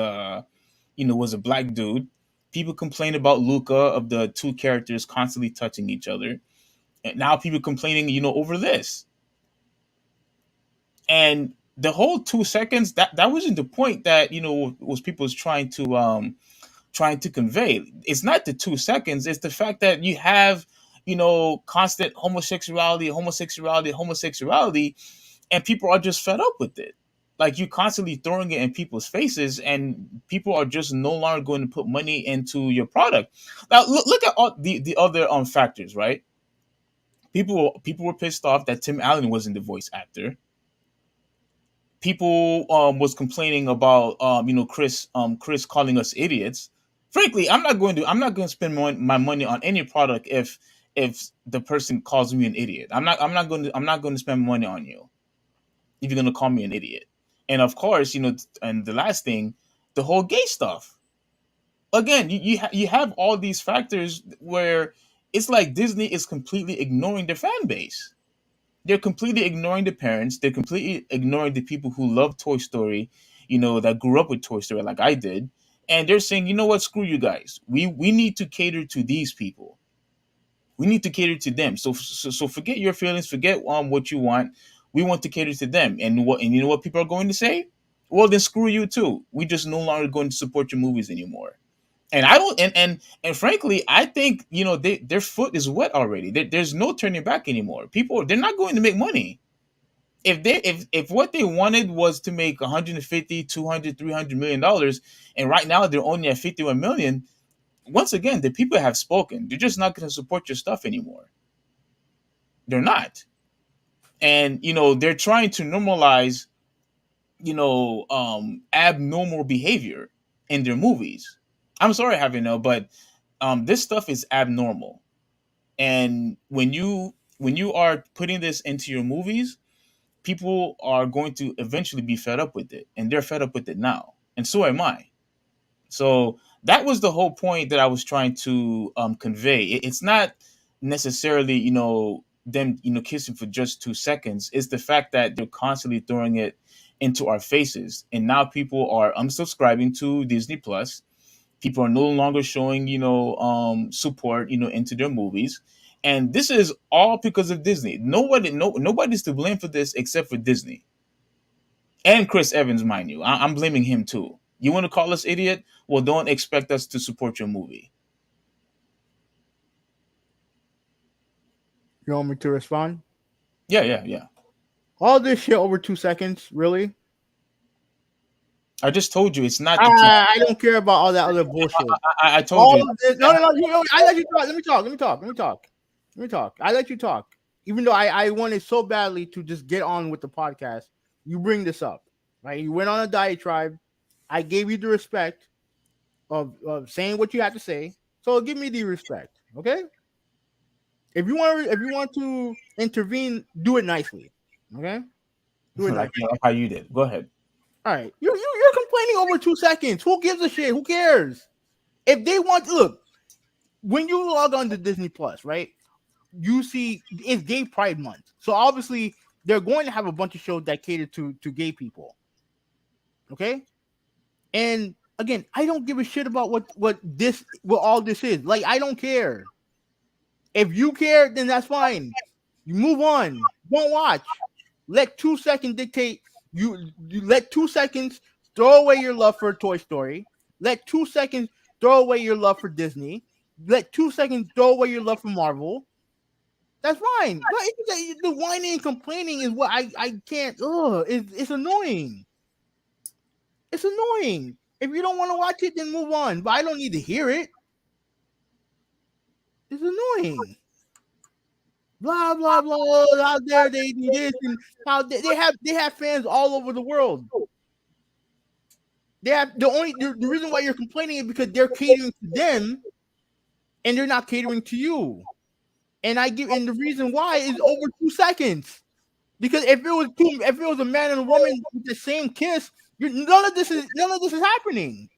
Speaker 2: was a black dude. People complained about Luca, of the two characters constantly touching each other, and now people complaining, over this. And the whole 2 seconds, that wasn't the point that was people's trying to convey. It's not the 2 seconds. It's the fact that you have constant homosexuality, and people are just fed up with it. Like, you constantly throwing it in people's faces, and people are just no longer going to put money into your product. Now look at all the other factors, right? People were pissed off that Tim Allen wasn't the voice actor. People was complaining about Chris calling us idiots. Frankly, I'm not going to spend my money on any product if the person calls me an idiot. I'm not going to spend money on you if you're going to call me an idiot. And of course, and the last thing, the whole gay stuff. Again, you have all these factors where it's like Disney is completely ignoring their fan base. They're completely ignoring the parents. They're completely ignoring the people who love Toy Story, that grew up with Toy Story like I did. And they're saying, you know what, screw you guys. We need to cater to these people. We need to cater to them. So forget your feelings, forget what you want. We want to cater to them. And you know what people are going to say? Well, then screw you too. We just no longer going to support your movies anymore. And I don't, and frankly, I think their foot is wet already. There's no turning back anymore. They're not going to make money. If what they wanted was to make 150, 200, 300 million dollars, and right now they're only at 51 million. Once again, the people have spoken. They're just not going to support your stuff anymore. They're not, and they're trying to normalize, abnormal behavior in their movies. I'm sorry, Havino, but this stuff is abnormal. And when you are putting this into your movies, people are going to eventually be fed up with it, and they're fed up with it now, and so am I. So that was the whole point that I was trying to convey. It's not necessarily them kissing for just 2 seconds. It's the fact that they're constantly throwing it into our faces, and now people are unsubscribing to Disney Plus. People are no longer showing, support, into their movies. And this is all because of Disney. Nobody's to blame for this except for Disney. And Chris Evans, mind you. I'm blaming him too. You want to call us idiot? Well, don't expect us to support your movie.
Speaker 1: You want me to respond?
Speaker 2: Yeah.
Speaker 1: All this shit over 2 seconds, really?
Speaker 2: I just told you it's not.
Speaker 1: I don't care about all that other bullshit.
Speaker 2: I told you.
Speaker 1: No. I let you talk. Let me talk. I let you talk. Even though I wanted so badly to just get on with the podcast, you bring this up, right? You went on a diatribe. I gave you the respect of saying what you had to say. So give me the respect, okay? If you want to intervene, do it nicely, okay? Do it nicely.
Speaker 2: Like how you did. Go ahead.
Speaker 1: All right, you're complaining over 2 seconds. Who gives a shit? Who cares? If they want, look, when you log on to Disney Plus, right? You see it's Gay Pride Month, so obviously they're going to have a bunch of shows that cater to gay people. Okay, and again, I don't give a shit about what all this is. Like, I don't care. If you care, then that's fine. You move on. Don't watch. Let 2 seconds dictate. You let 2 seconds throw away your love for Toy Story. Let 2 seconds throw away your love for Disney. Let 2 seconds throw away your love for Marvel. That's fine. But the whining and complaining is what I can't. It's annoying. It's annoying. If you don't want to watch it, then move on. But I don't need to hear it. It's annoying. Blah blah blah. How dare they do this? And how they have fans all over the world. They have the reason why you're complaining is because they're catering to them, and they're not catering to you. And the reason why is over 2 seconds. Because if it was a man and a woman with the same kiss, none of this is happening.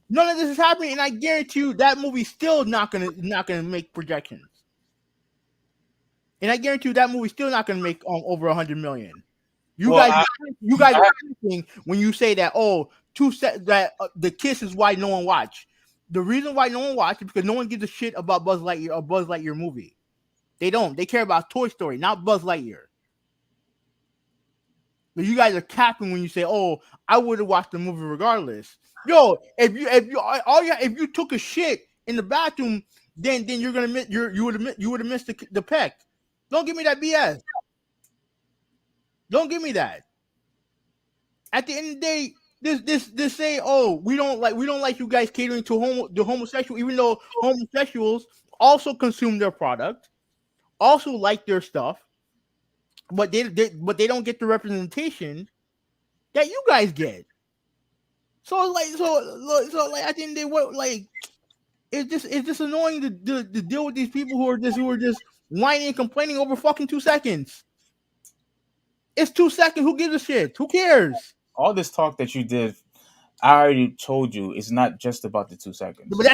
Speaker 1: None of this is happening, and I guarantee you that movie's still not gonna make projections. And I guarantee you that movie's still not gonna make over 100 million. You guys are thinking when you say that, the kiss is why no one watch. The reason why no one watch is because no one gives a shit about Buzz Lightyear movie. They don't. They care about Toy Story, not Buzz Lightyear. But you guys are capping when you say, "Oh, I would have watched the movie regardless." Yo, if you took a shit in the bathroom, then you're gonna miss you would have missed the peck. Don't give me that BS. Don't give me that. At the end of the day, this say, "Oh, we don't like you guys catering to the homosexual," even though homosexuals also consume their product, also like their stuff, but they don't get the representation that you guys get. So at the end of the day, what it's just annoying to deal with these people who are just whining and complaining over fucking 2 seconds. It's 2 seconds. Who gives a shit? Who cares?
Speaker 2: All this talk that you did, I already told you, it's not just about the 2 seconds.
Speaker 1: But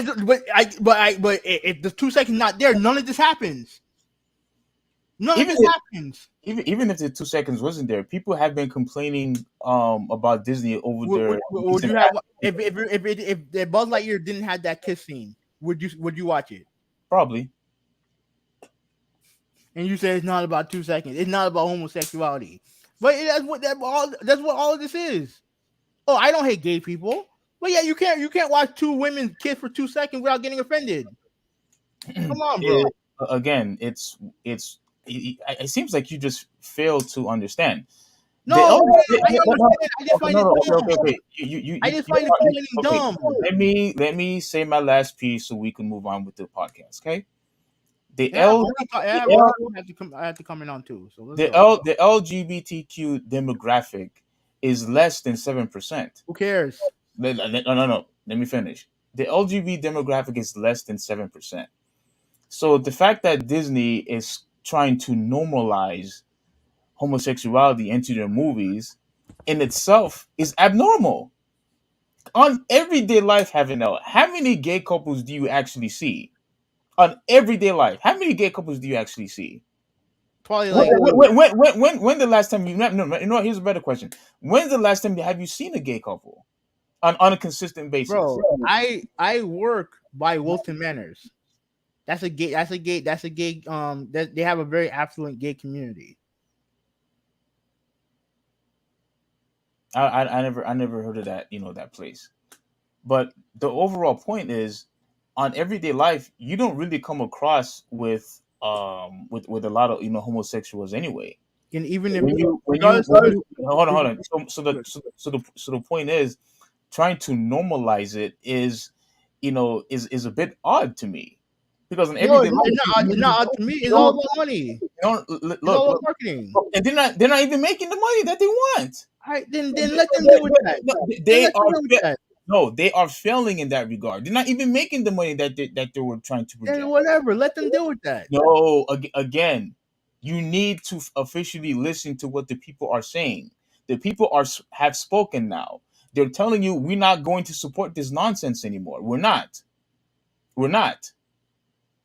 Speaker 1: if the 2 seconds not there, none of this happens. None of this happens.
Speaker 2: Even if the 2 seconds wasn't there, people have been complaining about Disney over their.
Speaker 1: Would you have if Buzz Lightyear didn't have that kiss scene? Would you watch it?
Speaker 2: Probably.
Speaker 1: And you say it's not about 2 seconds. It's not about homosexuality. But that's what all of this is. Oh, I don't hate gay people. But yeah, you can't watch two women kiss for 2 seconds without getting offended. Come on, bro.
Speaker 2: Again, it seems like you just fail to understand.
Speaker 1: No, I just find it dumb.
Speaker 2: Let me say my last piece so we can move on with the podcast. Okay. I
Speaker 1: have to come in on too. So
Speaker 2: the LGBTQ demographic is less than 7%.
Speaker 1: Who cares?
Speaker 2: No. Let me finish. The LGBT demographic is less than 7%. So the fact that Disney is trying to normalize homosexuality into their movies in itself is abnormal. On everyday life, how many gay couples do you actually see? On everyday life, how many gay couples do you actually see?
Speaker 1: Probably like
Speaker 2: when the last time here's a better question. When's the last time have you seen a gay couple on a consistent basis?
Speaker 1: Bro, I work by Wilton Manors. That's a gay they have a very affluent gay community.
Speaker 2: I never heard of that, that place. But the overall point is, on everyday life, you don't really come across with a lot of homosexuals anyway.
Speaker 1: And even if
Speaker 2: hold on. So the point is, trying to normalize it is a bit odd to me, because in everyday life,
Speaker 1: it's not odd to me. It's all about money. It's all about marketing.
Speaker 2: And they're not even making the money that they want.
Speaker 1: All right, then let them deal with that.
Speaker 2: They are failing in that regard. They're not even making the money that they were trying to project.
Speaker 1: Then whatever, let them deal with that.
Speaker 2: No, again, you need to officially listen to what the people are saying. The people have spoken now. They're telling you, we're not going to support this nonsense anymore. We're not.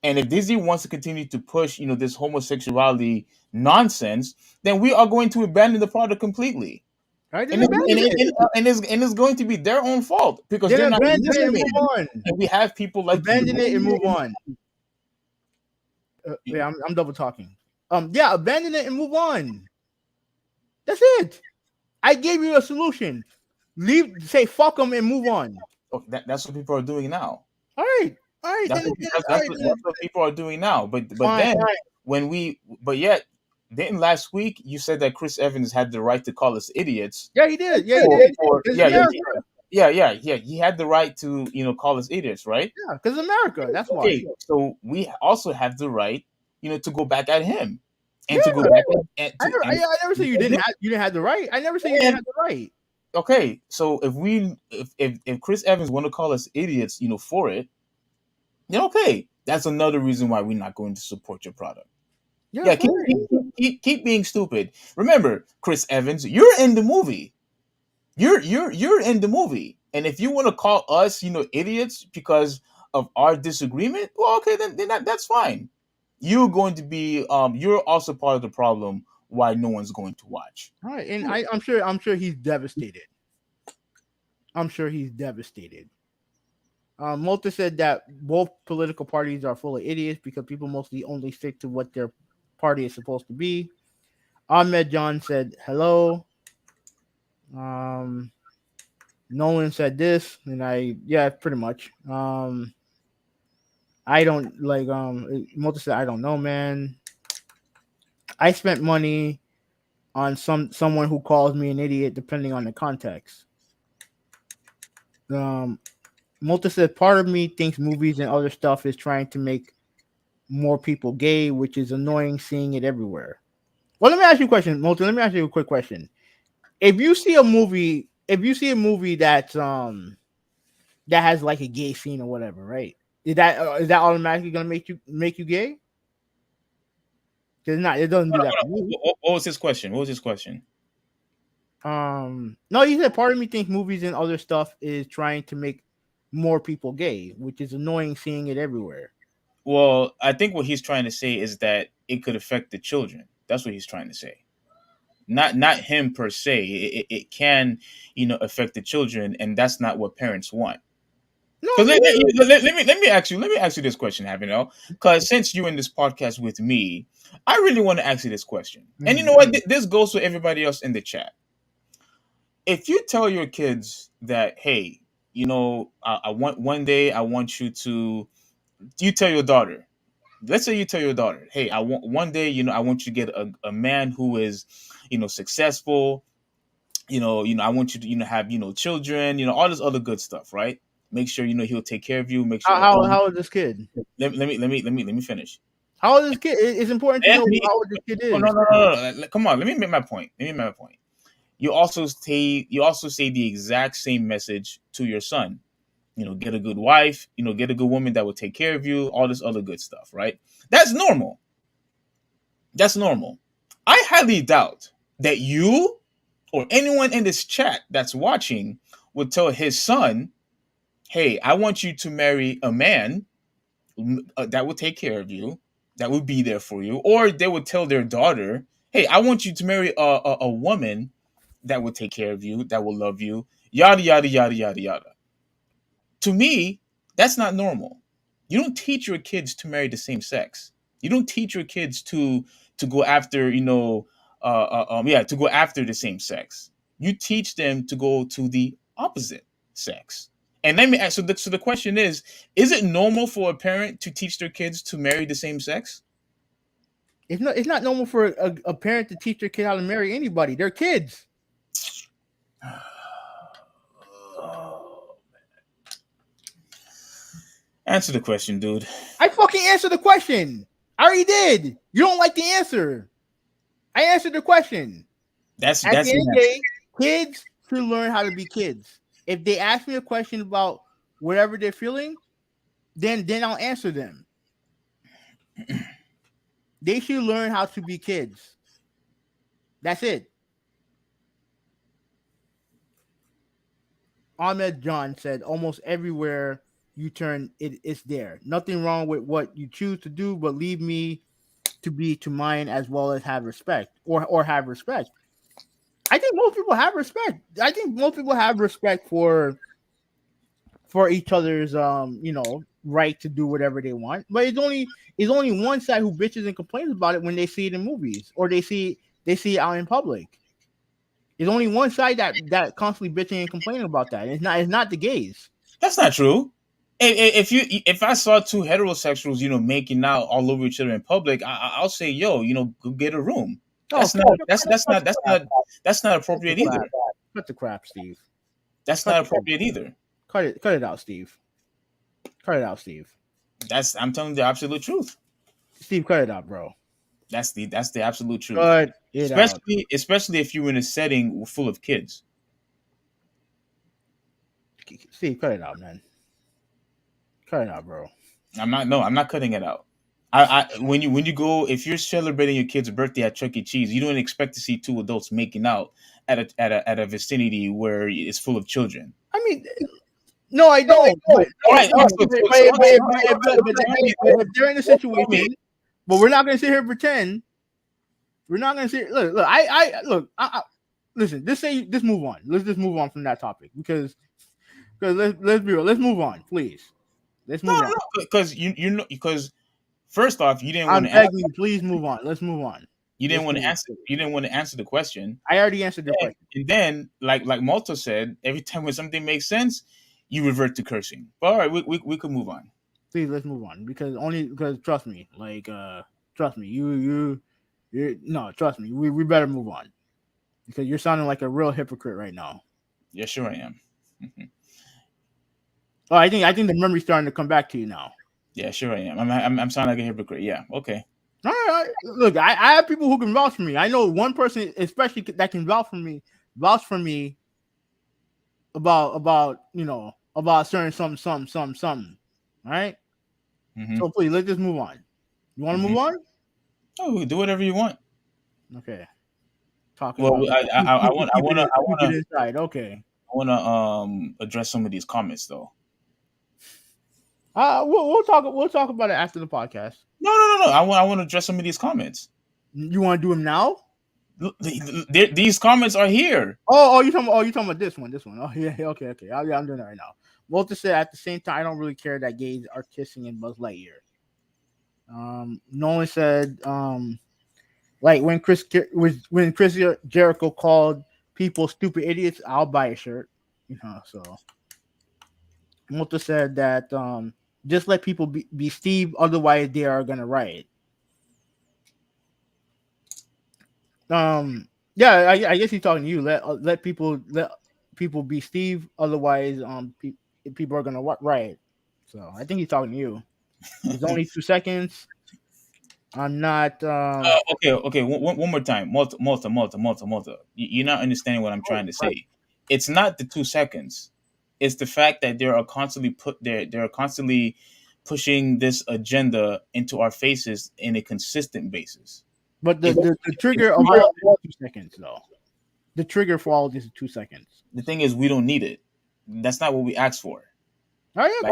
Speaker 2: And if Disney wants to continue to push, this homosexuality nonsense, then we are going to abandon the product completely.
Speaker 1: Right?
Speaker 2: And it's going to be their own fault, because they're not listening. And we have people like
Speaker 1: abandon it and move on. I'm double talking. Abandon it and move on. That's it. I gave you a solution. Say fuck them and move on.
Speaker 2: Okay, that's what people are doing now.
Speaker 1: All right.
Speaker 2: That's what people are doing now. But yet. Didn't last week you said that Chris Evans had the right to call us idiots?
Speaker 1: Yeah, he did.
Speaker 2: He had the right to call us idiots, right?
Speaker 1: Yeah, because America. That's why.
Speaker 2: Okay, so we also have the right, to go back at him and to go back at.
Speaker 1: I never said you didn't have the right. I never said you didn't have the right.
Speaker 2: Okay, so if Chris Evans want to call us idiots, for it, then okay, that's another reason why we're not going to support your product. Yeah, keep being stupid. Remember, Chris Evans, you're in the movie. You're in the movie, and if you want to call us, idiots because of our disagreement, well, okay, then that's fine. You're going to be, you're also part of the problem why no one's going to watch.
Speaker 1: All right, and I'm sure he's devastated. I'm sure he's devastated. Malta said that both political parties are full of idiots because people mostly only stick to what their party is supposed to be. Ahmed John said hello. Um, Nolan said this, and yeah, pretty much. I don't like Malta said I don't know, man. I spent money on someone who calls me an idiot depending on the context. Um, Malta said part of me thinks movies and other stuff is trying to make more people gay, which is annoying seeing it everywhere. Well, let me ask you a question, Malta. Let me ask you a quick question. If you see a movie that's that has like a gay scene or whatever, right? Is that automatically gonna make you gay? Because not, it doesn't do that for me.
Speaker 2: What was his question? What was his question?
Speaker 1: No, you said part of me thinks movies and other stuff is trying to make more people gay, which is annoying seeing it everywhere.
Speaker 2: Well, I think what he's trying to say is that it could affect the children. That's what he's trying to say. Not him per se. It can, affect the children, and that's not what parents want.
Speaker 1: No,
Speaker 2: Because let me ask you this question, because since you're in this podcast with me, I really want to ask you this question. And you know what? This goes to everybody else in the chat. If you tell your kids that, hey, I want one day, I want you tell your daughter. Let's say you tell your daughter, hey, I want one day, I want you to get a man who is, successful. I want you to, have, children, all this other good stuff, right? Make sure he'll take care of you. Make sure.
Speaker 1: How old is this kid?
Speaker 2: Let me finish.
Speaker 1: How old is this kid? It's important to know how old this kid is.
Speaker 2: No. Come on. Let me make my point. You also say the exact same message to your son. Get a good wife. Get a good woman that will take care of you. All this other good stuff, right? That's normal. I highly doubt that you or anyone in this chat that's watching would tell his son, hey, I want you to marry a man that will take care of you, that will be there for you. Or they would tell their daughter, hey, I want you to marry a woman that will take care of you, that will love you, yada, yada, yada, yada, yada. To me, that's not normal. You don't teach your kids to marry the same sex. You don't teach your kids to go after, to go after the same sex. You teach them to go to the opposite sex. And let me ask, so the question is it normal for a parent to teach their kids to marry the same sex?
Speaker 1: It's not normal for a parent to teach their kid how to marry anybody. They're kids.
Speaker 2: Answer the question, dude.
Speaker 1: I fucking answered the question. I already did. You don't like the answer. I answered the question. At the end of the day, kids should learn how to be kids. If they ask me a question about whatever they're feeling, then I'll answer them. They should learn how to be kids. That's it. Ahmed John said, almost everywhere you turn, it's there. Nothing wrong with what you choose to do, but leave me to be to mine as well as have respect or have respect. I think most people have respect. I think most people have respect for each other's right to do whatever they want. But it's only one side who bitches and complains about it when they see it in movies or they see it out in public. There's only one side that constantly bitching and complaining about that. It's not the gays.
Speaker 2: That's not true. If I saw two heterosexuals, making out all over each other in public, I'll say, yo, go get a room. That's not appropriate either.
Speaker 1: Cut the crap, Steve.
Speaker 2: That's not appropriate either.
Speaker 1: Cut it out, Steve. Cut it out, Steve.
Speaker 2: I'm telling the absolute truth.
Speaker 1: Steve, cut it out, bro.
Speaker 2: That's the absolute truth.
Speaker 1: Cut it out.
Speaker 2: Especially if you're in a setting full of kids.
Speaker 1: Steve, cut it out, man. Cut it out, bro.
Speaker 2: I'm not cutting it out. When you go, if you're celebrating your kid's birthday at Chuck E. Cheese, you don't expect to see two adults making out at a vicinity where it's full of children.
Speaker 1: I mean, no, I don't. But they're in a situation, but we're not going to sit here and pretend. We're not going to sit. Look. Listen. Just move on. Let's just move on from that topic because let's be real. Let's move on, please. Let's move on.
Speaker 2: Because you know, because first off, you didn't
Speaker 1: I'm
Speaker 2: want to answer.
Speaker 1: begging you, please move on. Let's move on.
Speaker 2: You didn't want to
Speaker 1: Let's
Speaker 2: answer. You didn't want to answer the question.
Speaker 1: I already answered the question.
Speaker 2: And then, like Malta said, every time when something makes sense, you revert to cursing. But all right, we could move on.
Speaker 1: Please, let's move on because trust me, trust me, you no, trust me, we better move on because you're sounding like a real hypocrite right now.
Speaker 2: Yeah, sure I am.
Speaker 1: Oh, I think the memory's starting to come back to you now.
Speaker 2: Yeah, sure I am. I'm sounding like a hypocrite. Yeah, okay.
Speaker 1: All right. Look, I have people who can vouch for me. I know one person, especially that can vouch for me about certain something. All right.
Speaker 2: Mm-hmm.
Speaker 1: So please, let's just move on. You want to move on?
Speaker 2: Oh, do whatever you want.
Speaker 1: Okay. Talking.
Speaker 2: Well, I want to
Speaker 1: inside. Okay.
Speaker 2: I want to address some of these comments though.
Speaker 1: We'll talk about it after the podcast.
Speaker 2: No. I want to address some of these comments.
Speaker 1: You want to do them now?
Speaker 2: These comments are here.
Speaker 1: Oh, you talking about this one? Oh, yeah. Okay. I'm doing that right now. Walter said, at the same time, I don't really care that gays are kissing in Buzz Lightyear. Nolan said, like when Chris Jericho called people stupid idiots, I'll buy a shirt. So Walter said that just let people be Steve, otherwise they are gonna riot. Yeah, I guess he's talking to you. Let people be Steve, otherwise people are gonna riot. So I think he's talking to you. It's only 2 seconds. I'm not.
Speaker 2: Okay. One more time. Malta. You're not understanding what I'm trying to say. It's not the 2 seconds. It's the fact that they're constantly pushing this agenda into our faces in a consistent basis.
Speaker 1: But the trigger of all is 2 seconds, though. The trigger for all this is 2 seconds.
Speaker 2: The thing is, we don't need it. That's not what we asked for.
Speaker 1: Oh, yeah,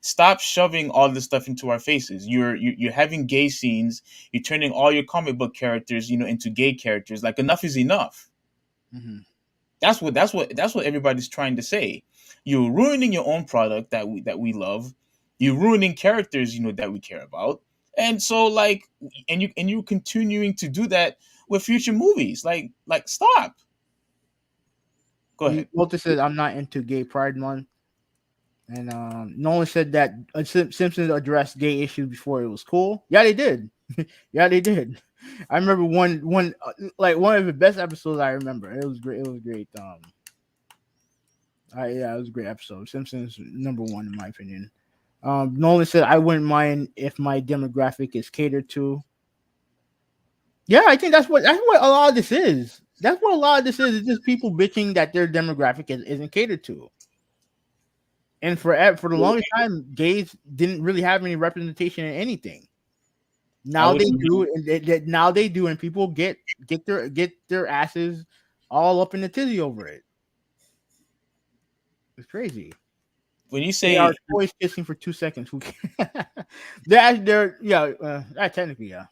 Speaker 2: Stop shoving all this stuff into our faces. You're having gay scenes. You're turning all your comic book characters, into gay characters. Like, enough is enough.
Speaker 1: Mm-hmm.
Speaker 2: That's what everybody's trying to say. You're ruining your own product that we love. You're ruining characters, that we care about. And so, and you're continuing to do that with future movies. Like stop. Go ahead.
Speaker 1: Walter said, I'm not into Gay Pride Month. And Nolan said that Simpsons addressed gay issues before it was cool. Yeah, they did. I remember one of the best episodes I remember. It was great. It was great. It was a great episode. Simpsons #1 in my opinion. Nolan said, I wouldn't mind if my demographic is catered to. Yeah, I think that's what a lot of this is. That's what a lot of this is. It's just people bitching that their demographic isn't catered to. And for the longest time, gays didn't really have any representation in anything. Now they do, and people get their asses all up in the tizzy over it. It's crazy.
Speaker 2: When you say
Speaker 1: they are always kissing for 2 seconds, who they're technically yeah.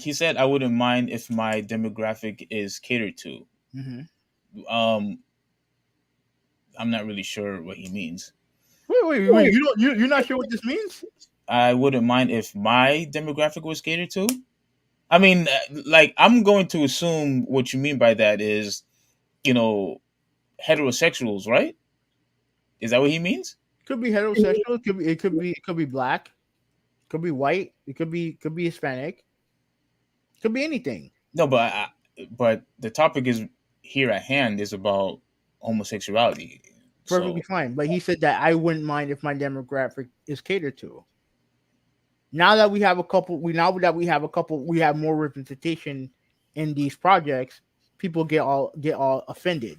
Speaker 2: He said, "I wouldn't mind if my demographic is catered to."
Speaker 1: Mm-hmm.
Speaker 2: I'm not really sure what he means.
Speaker 1: Wait! You're not sure what this means?
Speaker 2: I wouldn't mind if my demographic was catered to. I mean, I'm going to assume what you mean by that is, heterosexuals, right? Is that what he means?
Speaker 1: Could be heterosexual. It could be black. Could be white. It could be Hispanic. Could be anything.
Speaker 2: No, but the topic is here at hand is about homosexuality.
Speaker 1: Perfectly fine. But he said that I wouldn't mind if my demographic is catered to. Now that we have we have more representation in these projects, people get all offended.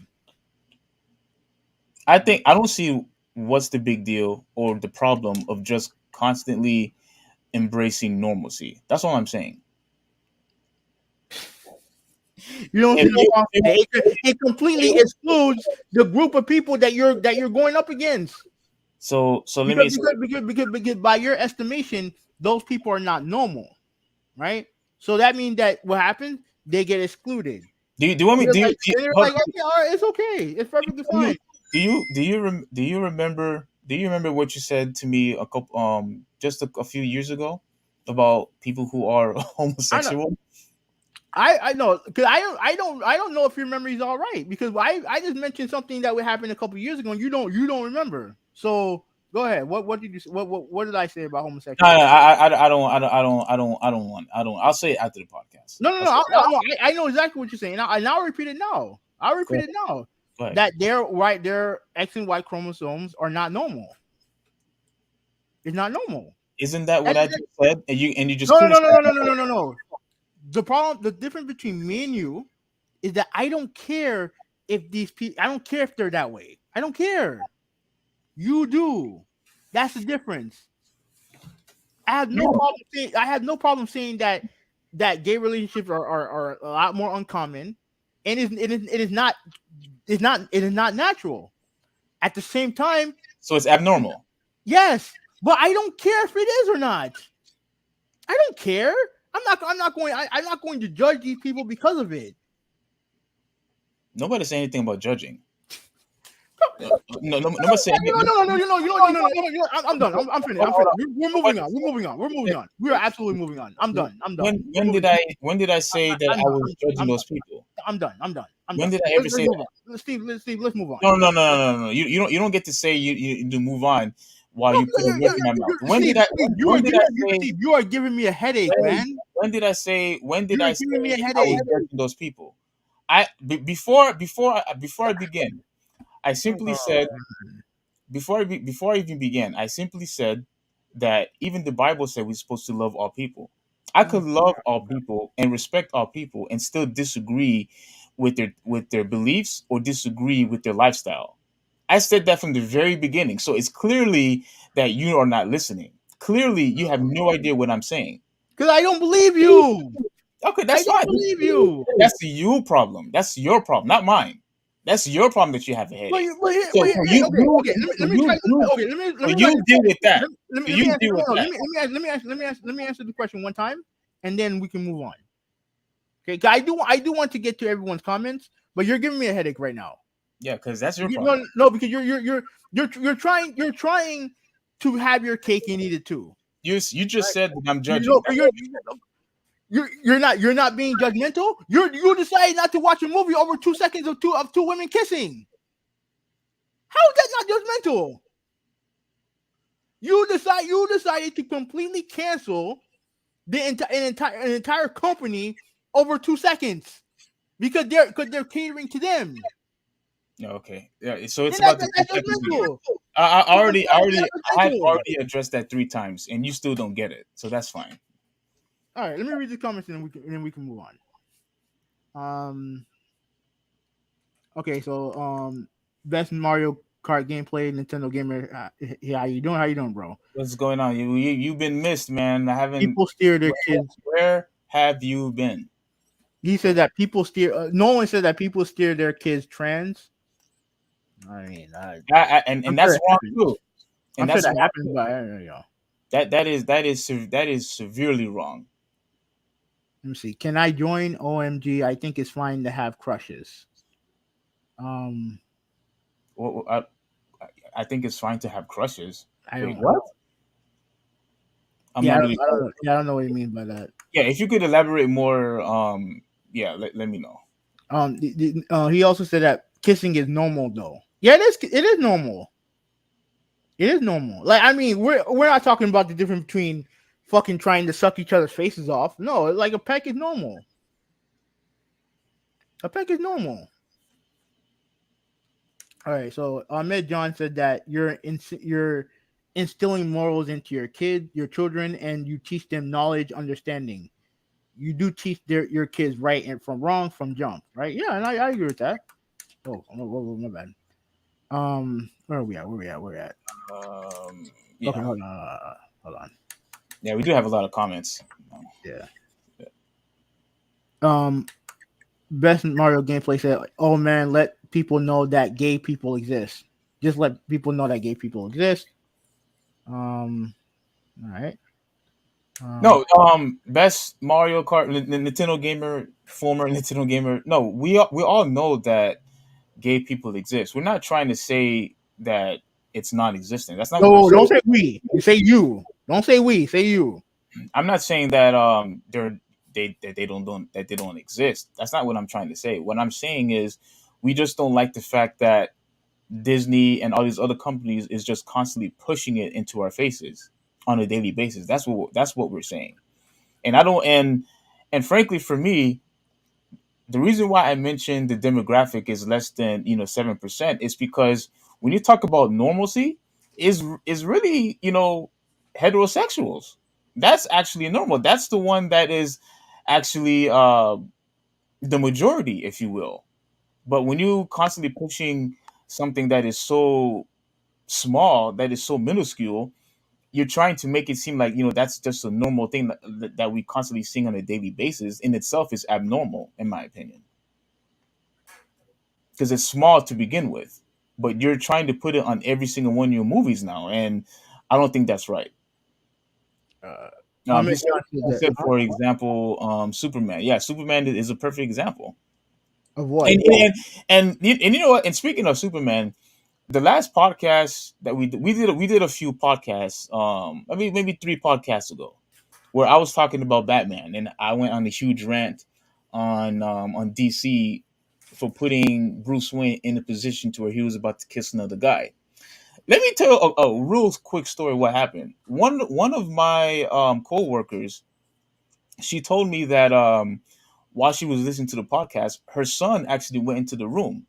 Speaker 2: I don't see what's the big deal or the problem of just constantly embracing normalcy. That's all I'm saying.
Speaker 1: You don't see it completely excludes the group of people that you're going up against.
Speaker 2: So
Speaker 1: because by your estimation, those people are not normal, right? So that means that what happens? They get excluded.
Speaker 2: Do you want me?
Speaker 1: All right, it's okay. It's perfectly fine.
Speaker 2: do you remember what you said to me a couple just a few years ago about people who are
Speaker 1: I know.
Speaker 2: homosexual?
Speaker 1: I know because I don't know if your memory's all right because I just mentioned something that would happen a couple years ago and you don't remember. So go ahead. What did you what did I say about
Speaker 2: No,
Speaker 1: homosexuality?
Speaker 2: I don't. I'll say it after the podcast.
Speaker 1: No, no,
Speaker 2: I'll
Speaker 1: no.
Speaker 2: say it.
Speaker 1: I know exactly what you're saying. I'll repeat it now. I'll
Speaker 2: Go
Speaker 1: repeat
Speaker 2: ahead.
Speaker 1: it now.
Speaker 2: Go ahead.
Speaker 1: That their X and Y chromosomes are not normal. It's not normal.
Speaker 2: Isn't that what
Speaker 1: And,
Speaker 2: I just said? And you just
Speaker 1: no, no, no,
Speaker 2: criticized.
Speaker 1: no, no, no, no, no, no. The difference between me and you is that I don't care if these people. I don't care if they're that way. I don't care. You do. That's the difference. I have no
Speaker 2: No.
Speaker 1: problem saying. I have no problem saying that gay relationships are a lot more uncommon, and it is not natural. At the same time,
Speaker 2: So it's abnormal.
Speaker 1: yes, but I don't care if it is or not. I don't care. I'm not going to judge these people because of it.
Speaker 2: Nobody say anything about judging. Nobody say
Speaker 1: No. I'm done. I'm finished. I'm finished. We're moving on. We're moving on. We are absolutely moving on. I'm done.
Speaker 2: when did I say that I was judging those people?
Speaker 1: I'm done.
Speaker 2: When did I ever say that?
Speaker 1: Steve, let's move on.
Speaker 2: No. You don't get to say you to move on while you put a word in my mouth. When did I say?
Speaker 1: You are giving me a headache, man.
Speaker 2: When did I say? When did
Speaker 1: You are
Speaker 2: I say
Speaker 1: giving me a
Speaker 2: I was
Speaker 1: headache.
Speaker 2: judging those people? Before I begin, I simply said before I even began, I simply said that even the Bible said we're supposed to love all people. I could love all people and respect all people and still disagree with their beliefs or disagree with their lifestyle. I said that from the very beginning. So it's clearly that you are not listening. Clearly you have no idea what I'm saying.
Speaker 1: Because I don't believe you.
Speaker 2: Okay,
Speaker 1: I
Speaker 2: that's
Speaker 1: don't
Speaker 2: fine.
Speaker 1: believe you.
Speaker 2: That's your problem. That's your problem, not mine. That's your problem that you have a headache. So for you,
Speaker 1: Okay. Let me try. Okay, let me
Speaker 2: you deal with that.
Speaker 1: Let
Speaker 2: So
Speaker 1: me
Speaker 2: you
Speaker 1: answer.
Speaker 2: deal with
Speaker 1: No,
Speaker 2: that.
Speaker 1: let me answer the question one time, and then we can move on. Okay, 'cause I do want to get to everyone's comments, but you're giving me a headache right now.
Speaker 2: Yeah, because that's your problem.
Speaker 1: No, because you're trying to have your cake and eat it too.
Speaker 2: You just said that I'm
Speaker 1: You
Speaker 2: judging.
Speaker 1: know, you're not being judgmental. You decide not to watch a movie over 2 seconds of two women kissing. How is that not judgmental? You decided to completely cancel an entire company over 2 seconds because they're catering to them.
Speaker 2: Okay. Yeah. So it's
Speaker 1: And
Speaker 2: about the
Speaker 1: that's
Speaker 2: 2 seconds again.
Speaker 1: judgmental.
Speaker 2: I have already addressed that 3 times, and you still don't get it. So that's fine.
Speaker 1: All right, let me read the comments and then we can move on. Okay, so best Mario Kart gameplay, Nintendo gamer. How you doing? How you doing, bro?
Speaker 2: What's going on? You've been missed, man. I haven't.
Speaker 1: People steer their kids.
Speaker 2: Where have you been?
Speaker 1: He said that people steer. Nolan said that people steer their kids trans. I mean,
Speaker 2: and that's wrong too. And
Speaker 1: I'm sure
Speaker 2: that's
Speaker 1: that happens, but I don't know.
Speaker 2: that is severely wrong.
Speaker 1: Let me see. Can I join OMG? I think it's fine to have crushes.
Speaker 2: Well, I think it's fine to have crushes.
Speaker 1: I don't
Speaker 2: what?
Speaker 1: know.
Speaker 2: I
Speaker 1: don't know what you mean by that.
Speaker 2: Yeah, if you could elaborate more, yeah, let me know.
Speaker 1: He also said that kissing is normal, though. Yeah, it is. It is normal. It is normal. Like, I mean, we're not talking about the difference between fucking trying to suck each other's faces off. No, like a peck is normal. A peck is normal. All right. So Ahmed John said that you're instilling morals into your children, and you teach them knowledge, understanding. You do teach your kids right and from wrong from jump, right? Yeah, and I agree with that. Oh, my bad. Where are we at?
Speaker 2: Yeah.
Speaker 1: Okay, hold on.
Speaker 2: Yeah, we do have a lot of comments.
Speaker 1: Yeah. Best Mario gameplay said, "Oh man, let people know that gay people exist. Just let people know that gay people exist." All right.
Speaker 2: No, best Mario Kart Nintendo gamer, former Nintendo gamer. No, we all know that gay people exist. We're not trying to say that it's non-existent. That's not what
Speaker 1: No,
Speaker 2: we're
Speaker 1: don't
Speaker 2: saying.
Speaker 1: say we. You say you. Don't say we. Say you.
Speaker 2: I'm not saying that they don't exist. That's not what I'm trying to say. What I'm saying is we just don't like the fact that Disney and all these other companies is just constantly pushing it into our faces on a daily basis. That's what we're saying. And I don't and frankly for me, the reason why I mentioned the demographic is less than 7% is because when you talk about normalcy, is really heterosexuals. That's actually normal. That's the one that is actually the majority, if you will. But when you constantly pushing something that is so small, that is so minuscule, you're trying to make it seem like that's just a normal thing that we constantly seeing on a daily basis. In itself is abnormal, in my opinion, because it's small to begin with, but you're trying to put it on every single one of your movies now, and I don't think that's right.
Speaker 1: Uh, let me
Speaker 2: He said, for example, Superman. Yeah, Superman is a perfect example.
Speaker 1: Of what?
Speaker 2: And you know what? And speaking of Superman, the last podcast that we did a few podcasts. I mean, maybe 3 podcasts ago, where I was talking about Batman, and I went on a huge rant on DC for putting Bruce Wayne in a position to where he was about to kiss another guy. Let me tell a real quick story. What happened? One of my co-workers, she told me that while she was listening to the podcast, her son actually went into the room,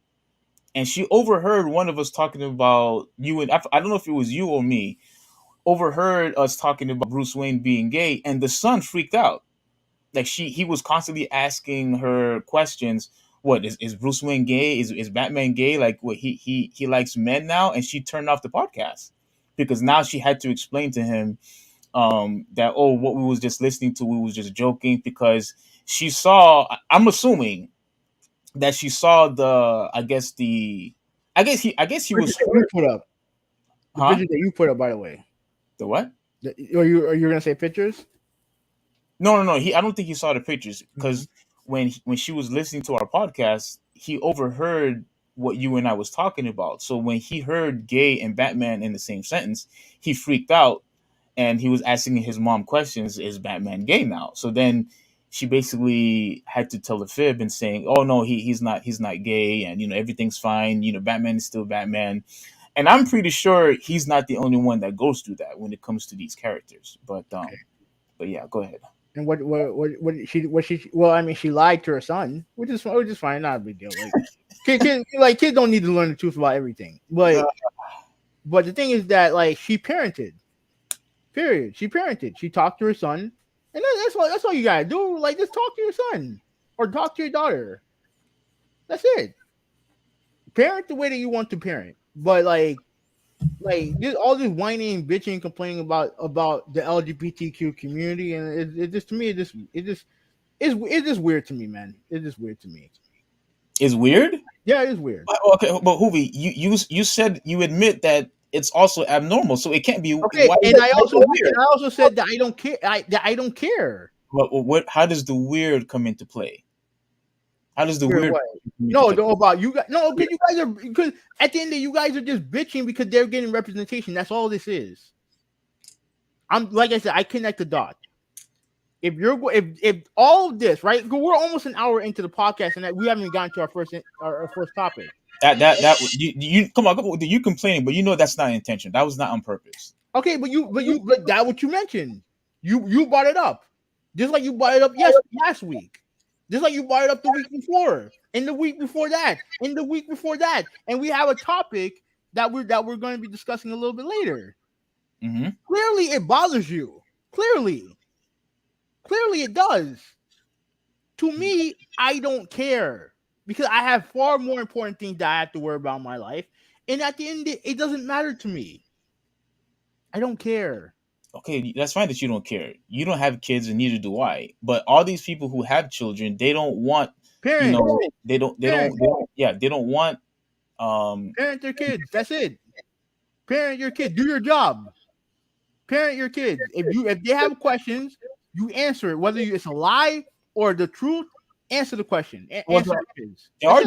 Speaker 2: and she overheard one of us talking about you, and I don't know if it was you or me, overheard us talking about Bruce Wayne being gay, and the son freaked out. Like he was constantly asking her questions. What is Bruce Wayne gay? Is Batman gay? Like what he likes men now? And she turned off the podcast because now she had to explain to him that what we was just listening to, we was just joking, because she saw. I'm assuming that she saw I guess he was
Speaker 1: You put up the
Speaker 2: huh?
Speaker 1: picture that you put up, by the way.
Speaker 2: The what?
Speaker 1: Are you gonna say pictures?
Speaker 2: No. I don't think he saw the pictures because when she was listening to our podcast, he overheard what you and I was talking about. So when he heard gay and Batman in the same sentence, he freaked out and he was asking his mom questions: Is Batman gay now? So then she basically had to tell a fib and saying, "Oh no, he's not gay, and everything's fine. Batman is still Batman." And I'm pretty sure he's not the only one that goes through that when it comes to these characters. But yeah, go ahead.
Speaker 1: And what she well, I mean, she lied to her son, which is fine, not a big deal. Like kids don't need to learn the truth about everything. But the thing is that like she parented. Period. She parented. She talked to her son, and that's all you gotta do. Like just talk to your son or talk to your daughter. That's it. Parent the way that you want to parent. But all this whining and bitching and complaining about the LGBTQ community, and it just to me it's just weird to me, man. It's just weird to me.
Speaker 2: It's weird.
Speaker 1: Yeah, it is weird.
Speaker 2: Okay, but Hoovy, you said you admit that it's also abnormal, so it can't be
Speaker 1: okay. And I also said that I don't care. I don't care.
Speaker 2: What? How does the weird come into play? How does the weird?
Speaker 1: No, about you guys. No, because at the end of the day, you guys are just bitching because they're getting representation. That's all this is. I'm like I said, I connect the dots. If all of this, right? We're almost an hour into the podcast, and we haven't even gotten to our first topic.
Speaker 2: That you come on, you complaining, but that's not intention. That was not on purpose.
Speaker 1: Okay, but that what you mentioned. You brought it up, just like you brought it up last week. Just like you brought it up the week before, and the week before that, and the week before that, and we have a topic that we're going to be discussing a little bit later.
Speaker 2: Mm-hmm.
Speaker 1: Clearly, it bothers you. Clearly, it does. To me, I don't care because I have far more important things that I have to worry about in my life, and at the end, it doesn't matter to me. I don't care.
Speaker 2: Okay, that's fine that you don't care. You don't have kids, and neither do I. But all these people who have children, they don't want
Speaker 1: parents.
Speaker 2: They don't want
Speaker 1: parent their kids. That's it. Parent your kids. Do your job. Parent your kids. If they have questions, you answer it. Whether it's a lie or the truth, Answer the question.
Speaker 2: Well,
Speaker 1: Answer the kids.
Speaker 2: they are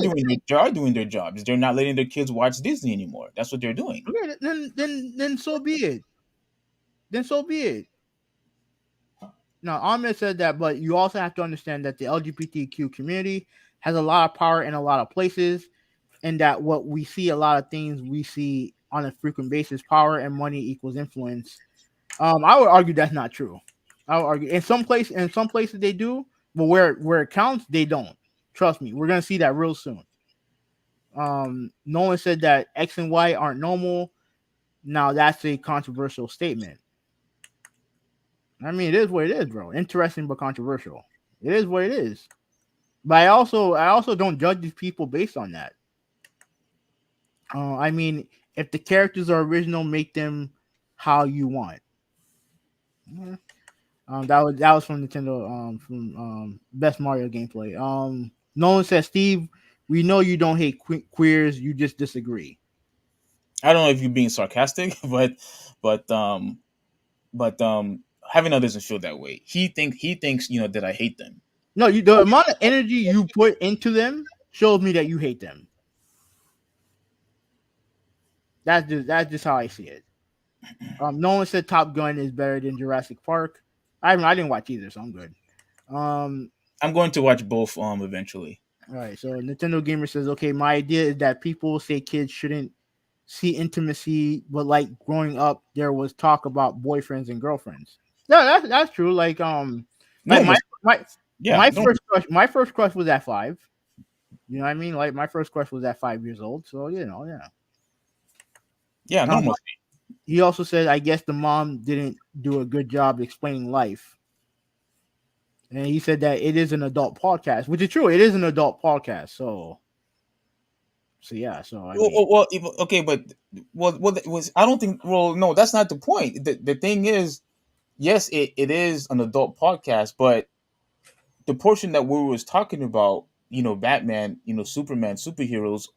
Speaker 2: doing their jobs. They're not letting their kids watch Disney anymore. That's what they're doing.
Speaker 1: Okay, then so be it. Then so be it. Now, Ahmed said that, but you also have to understand that the LGBTQ community has a lot of power in a lot of places, and that what we see, a lot of things we see on a frequent basis, power and money equals influence. I would argue that's not true. I would argue in some places they do, but where it counts, they don't. Trust me, we're gonna see that real soon. Nolan said that X and Y aren't normal. Now that's a controversial statement. I mean, it is what it is, bro. Interesting but controversial. It is what it is. But I also don't judge these people based on that. I mean, if the characters are original, make them how you want. That was from Nintendo. From Best Mario gameplay. Nolan says, Steve, we know you don't hate queers. You just disagree.
Speaker 2: I don't know if you're being sarcastic, but having others doesn't feel that way. He thinks that I hate them.
Speaker 1: No, the amount of energy you put into them shows me that you hate them. That's just how I see it. No one said Top Gun is better than Jurassic Park. I didn't watch either, so I'm good.
Speaker 2: I'm going to watch both eventually.
Speaker 1: All right, so Nintendo Gamer says, okay, my idea is that people say kids shouldn't see intimacy, but like growing up, there was talk about boyfriends and girlfriends. No, that's true. Like my first crush was at 5. You know what I mean? Like my first crush was at 5 years old. So yeah.
Speaker 2: Yeah, normal.
Speaker 1: He also said, I guess the mom didn't do a good job explaining life. And he said that it is an adult podcast, which is true. It is an adult podcast. So yeah. So I mean,
Speaker 2: okay, but I don't think. Well, no, that's not the point. The thing is, yes, it is an adult podcast, but the portion that we was talking about, Batman, Superman, superheroes,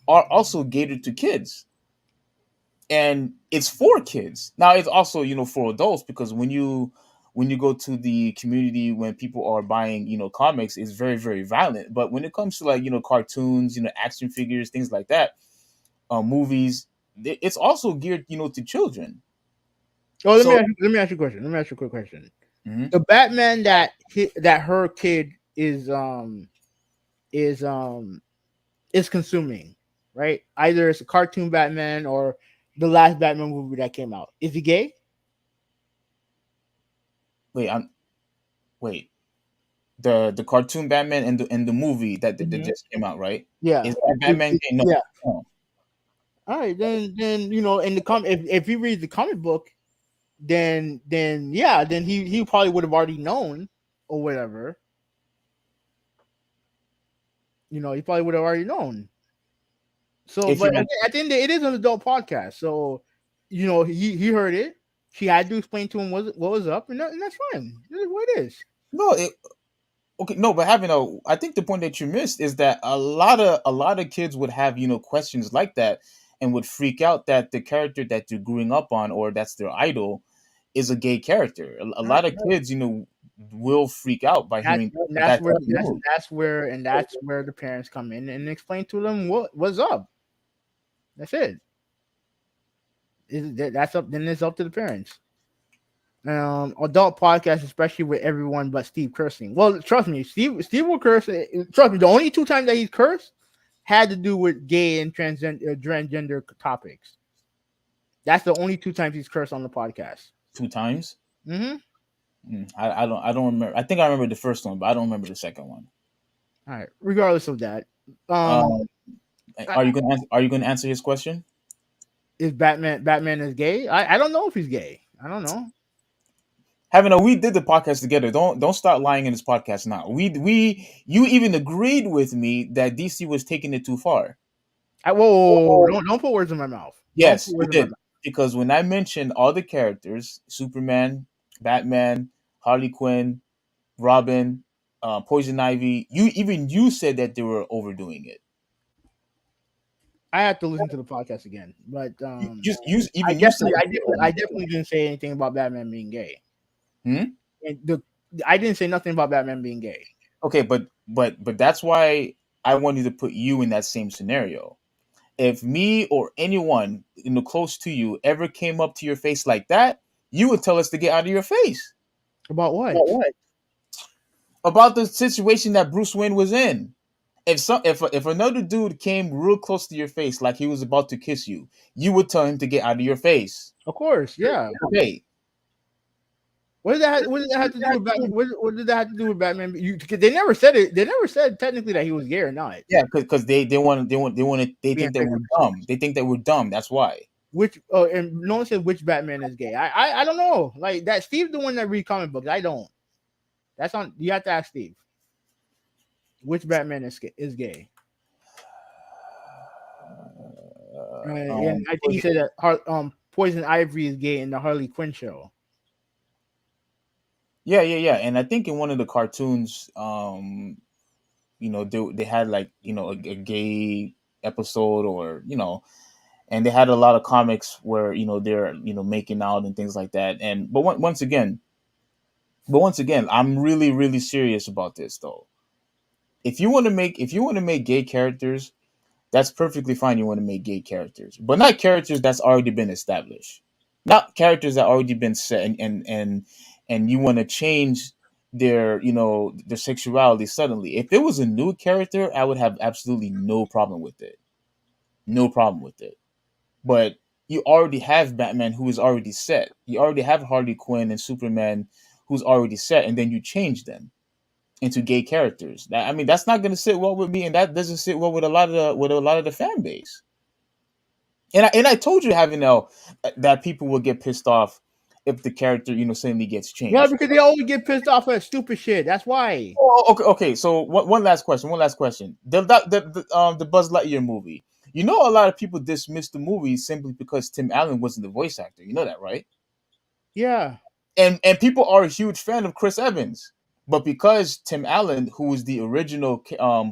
Speaker 2: are also catered to kids. And it's for kids. Now it's also, for adults, because when you go to the community, when people are buying, comics, it's very, very violent. But when it comes to like, cartoons, action figures, things like that, movies, it's also geared, to children.
Speaker 1: Oh, let me ask you a question. Let me ask you a quick question.
Speaker 2: Mm-hmm.
Speaker 1: The Batman that her kid is consuming, right? Either it's a cartoon Batman or the last Batman movie that came out. Is he gay?
Speaker 2: Wait. The cartoon Batman and the movie that just came out, right?
Speaker 1: Yeah.
Speaker 2: Is that Batman gay? No.
Speaker 1: Yeah. All right, then in the if he reads the comic book, then he probably would have already known or whatever. He probably would have already known. So, but at the end, it is an adult podcast. So, he heard it. She had to explain to him what was up, and that's fine. This is what it is.
Speaker 2: No, but I think the point that you missed is that a lot of kids would have questions like that and would freak out that the character that they're growing up on, or that's their idol, is a gay character. A lot of kids, will freak out by hearing
Speaker 1: that's where the parents come in and explain to them what's up. That's it. That's up. Then it's up to the parents. Adult podcast, especially with everyone but Steve cursing. Well, trust me, Steve will curse. Trust me, the only 2 times that he's cursed had to do with gay and transgender topics. That's the only 2 times he's cursed on the podcast.
Speaker 2: 2 times?
Speaker 1: Mm-hmm.
Speaker 2: I don't remember. I think I remember the first one, but I don't remember the second one.
Speaker 1: All right. Regardless of that,
Speaker 2: are you going to answer his question?
Speaker 1: Is Batman is gay? I don't know if he's gay. I don't know.
Speaker 2: We did the podcast together. Don't start lying in this podcast now. You even agreed with me that DC was taking it too far.
Speaker 1: Whoa. Don't put words in my mouth.
Speaker 2: Yes, we did. Because when I mentioned all the characters, Superman, Batman, Harley Quinn, Robin, Poison Ivy, you said that they were overdoing it.
Speaker 1: I have to listen to the podcast again, but I definitely didn't say anything about Batman being gay.
Speaker 2: And
Speaker 1: I didn't say nothing about Batman being gay.
Speaker 2: Okay, but that's why I wanted to put you in that same scenario. If me or anyone close to you ever came up to your face like that, you would tell us to get out of your face.
Speaker 1: About what?
Speaker 2: About what? About the situation that Bruce Wayne was in. If another dude came real close to your face like he was about to kiss you, you would tell him to get out of your face.
Speaker 1: Of course, yeah.
Speaker 2: Okay.
Speaker 1: What did that? What did that have to do with Batman? What did that have to do with Batman? They never said it. They never said technically that he was gay or not.
Speaker 2: Yeah, because they think that we're dumb. They think that we're dumb. That's why.
Speaker 1: Which and no one said which Batman is gay. I don't know. Like that Steve's the one that read comic books. I don't. That's on. You have to ask Steve. Which Batman is gay? And I think he said that Poison Ivy is gay in the Harley Quinn show.
Speaker 2: Yeah. And I think in one of the cartoons, they had like a gay episode, or and they had a lot of comics where they're making out and things like that. And once again, I'm really really serious about this though. If you want to make gay characters, that's perfectly fine. You want to make gay characters, but not characters that's already been established, not characters that already been set, and you want to change their their sexuality suddenly. If it was a new character, I would have absolutely no problem with it. No problem with it. But you already have Batman who is already set. You already have Harley Quinn and Superman who's already set, and then you change them into gay characters. That's not going to sit well with me, and that doesn't sit well with a lot of the fan base. And I told you, having that people will get pissed off if the character suddenly gets changed.
Speaker 1: Yeah, because they always get pissed off at stupid shit. That's why.
Speaker 2: Oh, okay. So one last question. The Buzz Lightyear movie. A lot of people dismissed the movie simply because Tim Allen wasn't the voice actor. You know that, right?
Speaker 1: Yeah.
Speaker 2: And people are a huge fan of Chris Evans. But because Tim Allen, who was the original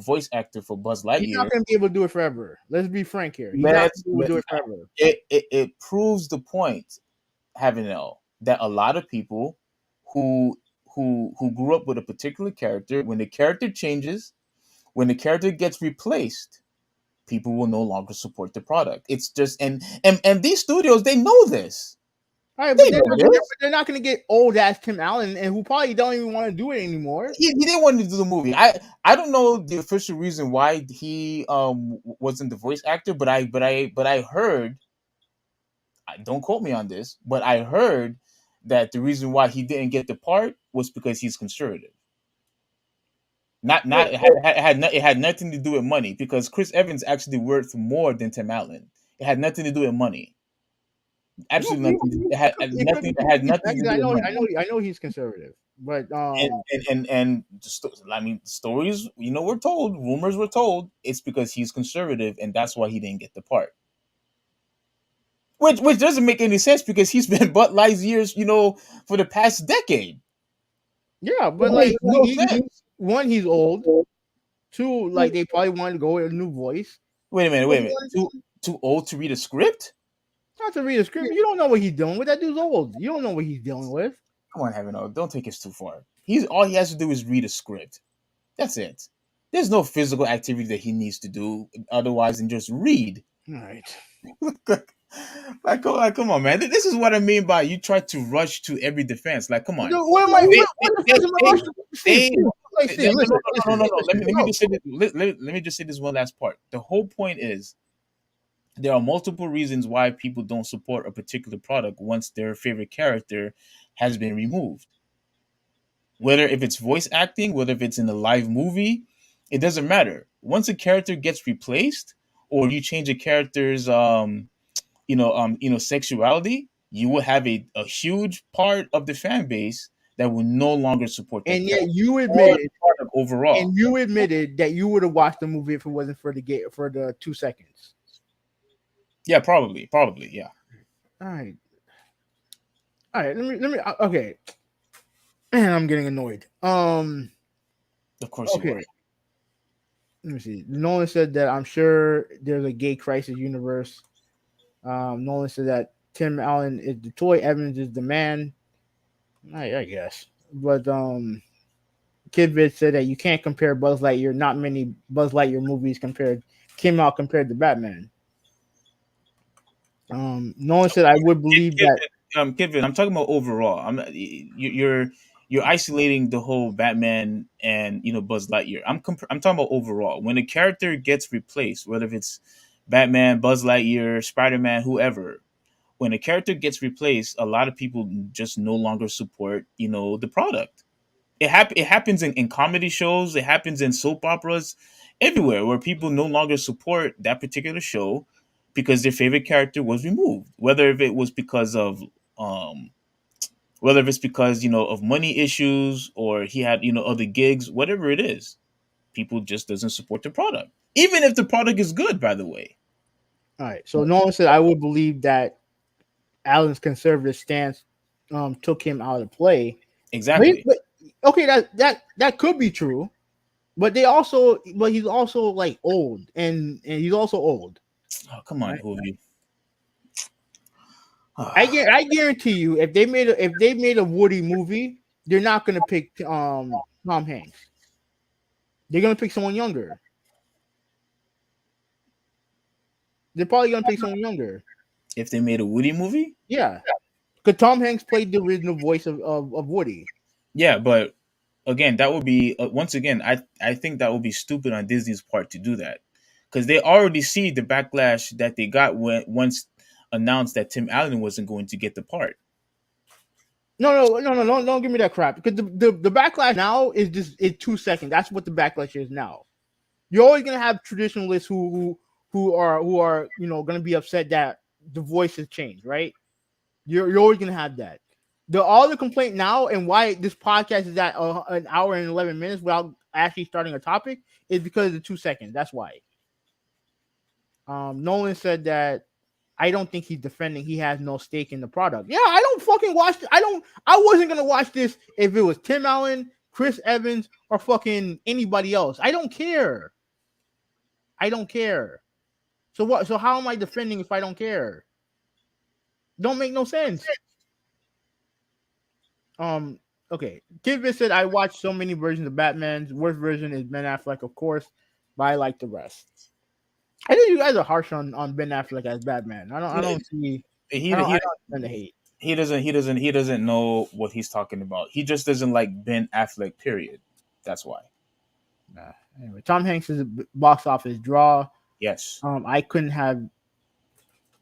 Speaker 2: voice actor for Buzz Lightyear,
Speaker 1: he's not going to be able to do it forever. Let's be frank here. He's not going to be able to do it forever.
Speaker 2: It proves the point, that a lot of people who grew up with a particular character, when the character changes, when the character gets replaced, people will no longer support the product. It's just and these studios, they know this.
Speaker 1: All right, but they're not going to get old ass Tim Allen, and who probably don't even want to do it anymore.
Speaker 2: He didn't want to do the movie. I don't know the official reason why he wasn't the voice actor, but I heard. Don't quote me on this, but I heard that the reason why he didn't get the part was because he's conservative. It had nothing to do with money, because Chris Evans actually worth more than Tim Allen. It had nothing to do with money. Absolutely nothing. It had nothing to do with money.
Speaker 1: I know he's conservative, but
Speaker 2: stories we're told, rumors were told, it's because he's conservative and that's why he didn't get the part. Which doesn't make any sense, because he's been Bud Lightyear's for the past decade.
Speaker 1: Yeah, but one, he's old. Two, like they probably wanted to go with a new voice.
Speaker 2: Wait a minute. Too old to read a script?
Speaker 1: Not to read a script. You don't know what he's doing with. That dude's old. You don't know what he's dealing with.
Speaker 2: Come on, Heaven, don't take us too far. All he has to do is read a script. That's it. There's no physical activity that he needs to do otherwise than just read.
Speaker 1: All right.
Speaker 2: Come on, man. This is what I mean by you try to rush to every defense. Like, come on.
Speaker 1: No.
Speaker 2: Let me just say this one last part. The whole point is, there are multiple reasons why people don't support a particular product once their favorite character has been removed. Whether if it's voice acting, whether if it's in a live movie, it doesn't matter. Once a character gets replaced, or you change a character's sexuality, you will have a huge part of the fan base that will no longer support that.
Speaker 1: And yet you admitted
Speaker 2: overall.
Speaker 1: And you admitted that you would have watched the movie if it wasn't for the 2 seconds.
Speaker 2: Yeah, probably, yeah.
Speaker 1: All right. Let me. Okay. Man, I'm getting annoyed.
Speaker 2: Of course,
Speaker 1: okay.
Speaker 2: You were.
Speaker 1: Let me see. Nolan said that I'm sure there's a gay crisis universe. Nolan said that Tim Allen is the toy, Evans is the man. I guess, but Kidvid said that you can't compare Buzz Lightyear. Not many Buzz Lightyear movies came out compared to Batman. Nolan said I would believe that.
Speaker 2: Kevin, I'm talking about overall. I'm not, you're isolating the whole Batman and Buzz Lightyear. I'm talking about overall. When a character gets replaced, whether it's Batman, Buzz Lightyear, Spider Man, whoever, when a character gets replaced, a lot of people just no longer support the product. It happens in comedy shows. It happens in soap operas, everywhere where people no longer support that particular show because their favorite character was removed. Whether if it was because of um, whether if it's because of money issues or he had other gigs, whatever it is, people just doesn't support the product, even if the product is good. By the way,
Speaker 1: All right. So Nolan said I would believe that Allen's conservative stance took him out of play.
Speaker 2: exactly.
Speaker 1: But okay, that could be true. But he's also like old, and he's also old.
Speaker 2: Oh, come on,
Speaker 1: Right?
Speaker 2: Hoovy.
Speaker 1: I guarantee you, if they made a Woody movie, they're not gonna pick Tom Hanks. They're gonna pick someone younger. They're probably gonna pick someone younger.
Speaker 2: If they made a Woody movie,
Speaker 1: Yeah, because Tom Hanks played the original voice of Woody.
Speaker 2: yeah, but again, that would be once again. I think that would be stupid on Disney's part to do that because they already see the backlash that they got once announced that Tim Allen wasn't going to get the part.
Speaker 1: No, don't give me that crap. Because the backlash now is just it's 2 seconds. That's what the backlash is now. You're always gonna have traditionalists who are gonna be upset that the voice has changed, right? You're always gonna have that. All the complaint now and why this podcast is at an hour and 11 minutes without actually starting a topic is because of the 2 seconds. That's why. Nolan said that I don't think he's defending. He has no stake in the product. Yeah, I don't fucking watch. I wasn't gonna watch this if it was Tim Allen, Chris Evans, or fucking anybody else. I don't care. I don't care. So what? So how am I defending if I don't care? Don't make no sense. Okay. Kidman said I watched so many versions of Batman's. Worst version is Ben Affleck, of course, but I like the rest. I think you guys are harsh on Ben Affleck as Batman. I don't see.
Speaker 2: He
Speaker 1: I don't
Speaker 2: he,
Speaker 1: understand the hate.
Speaker 2: he doesn't know what he's talking about. He just doesn't like Ben Affleck. Period. That's why.
Speaker 1: Nah. Anyway, Tom Hanks is a box office draw.
Speaker 2: Yes.
Speaker 1: I couldn't have.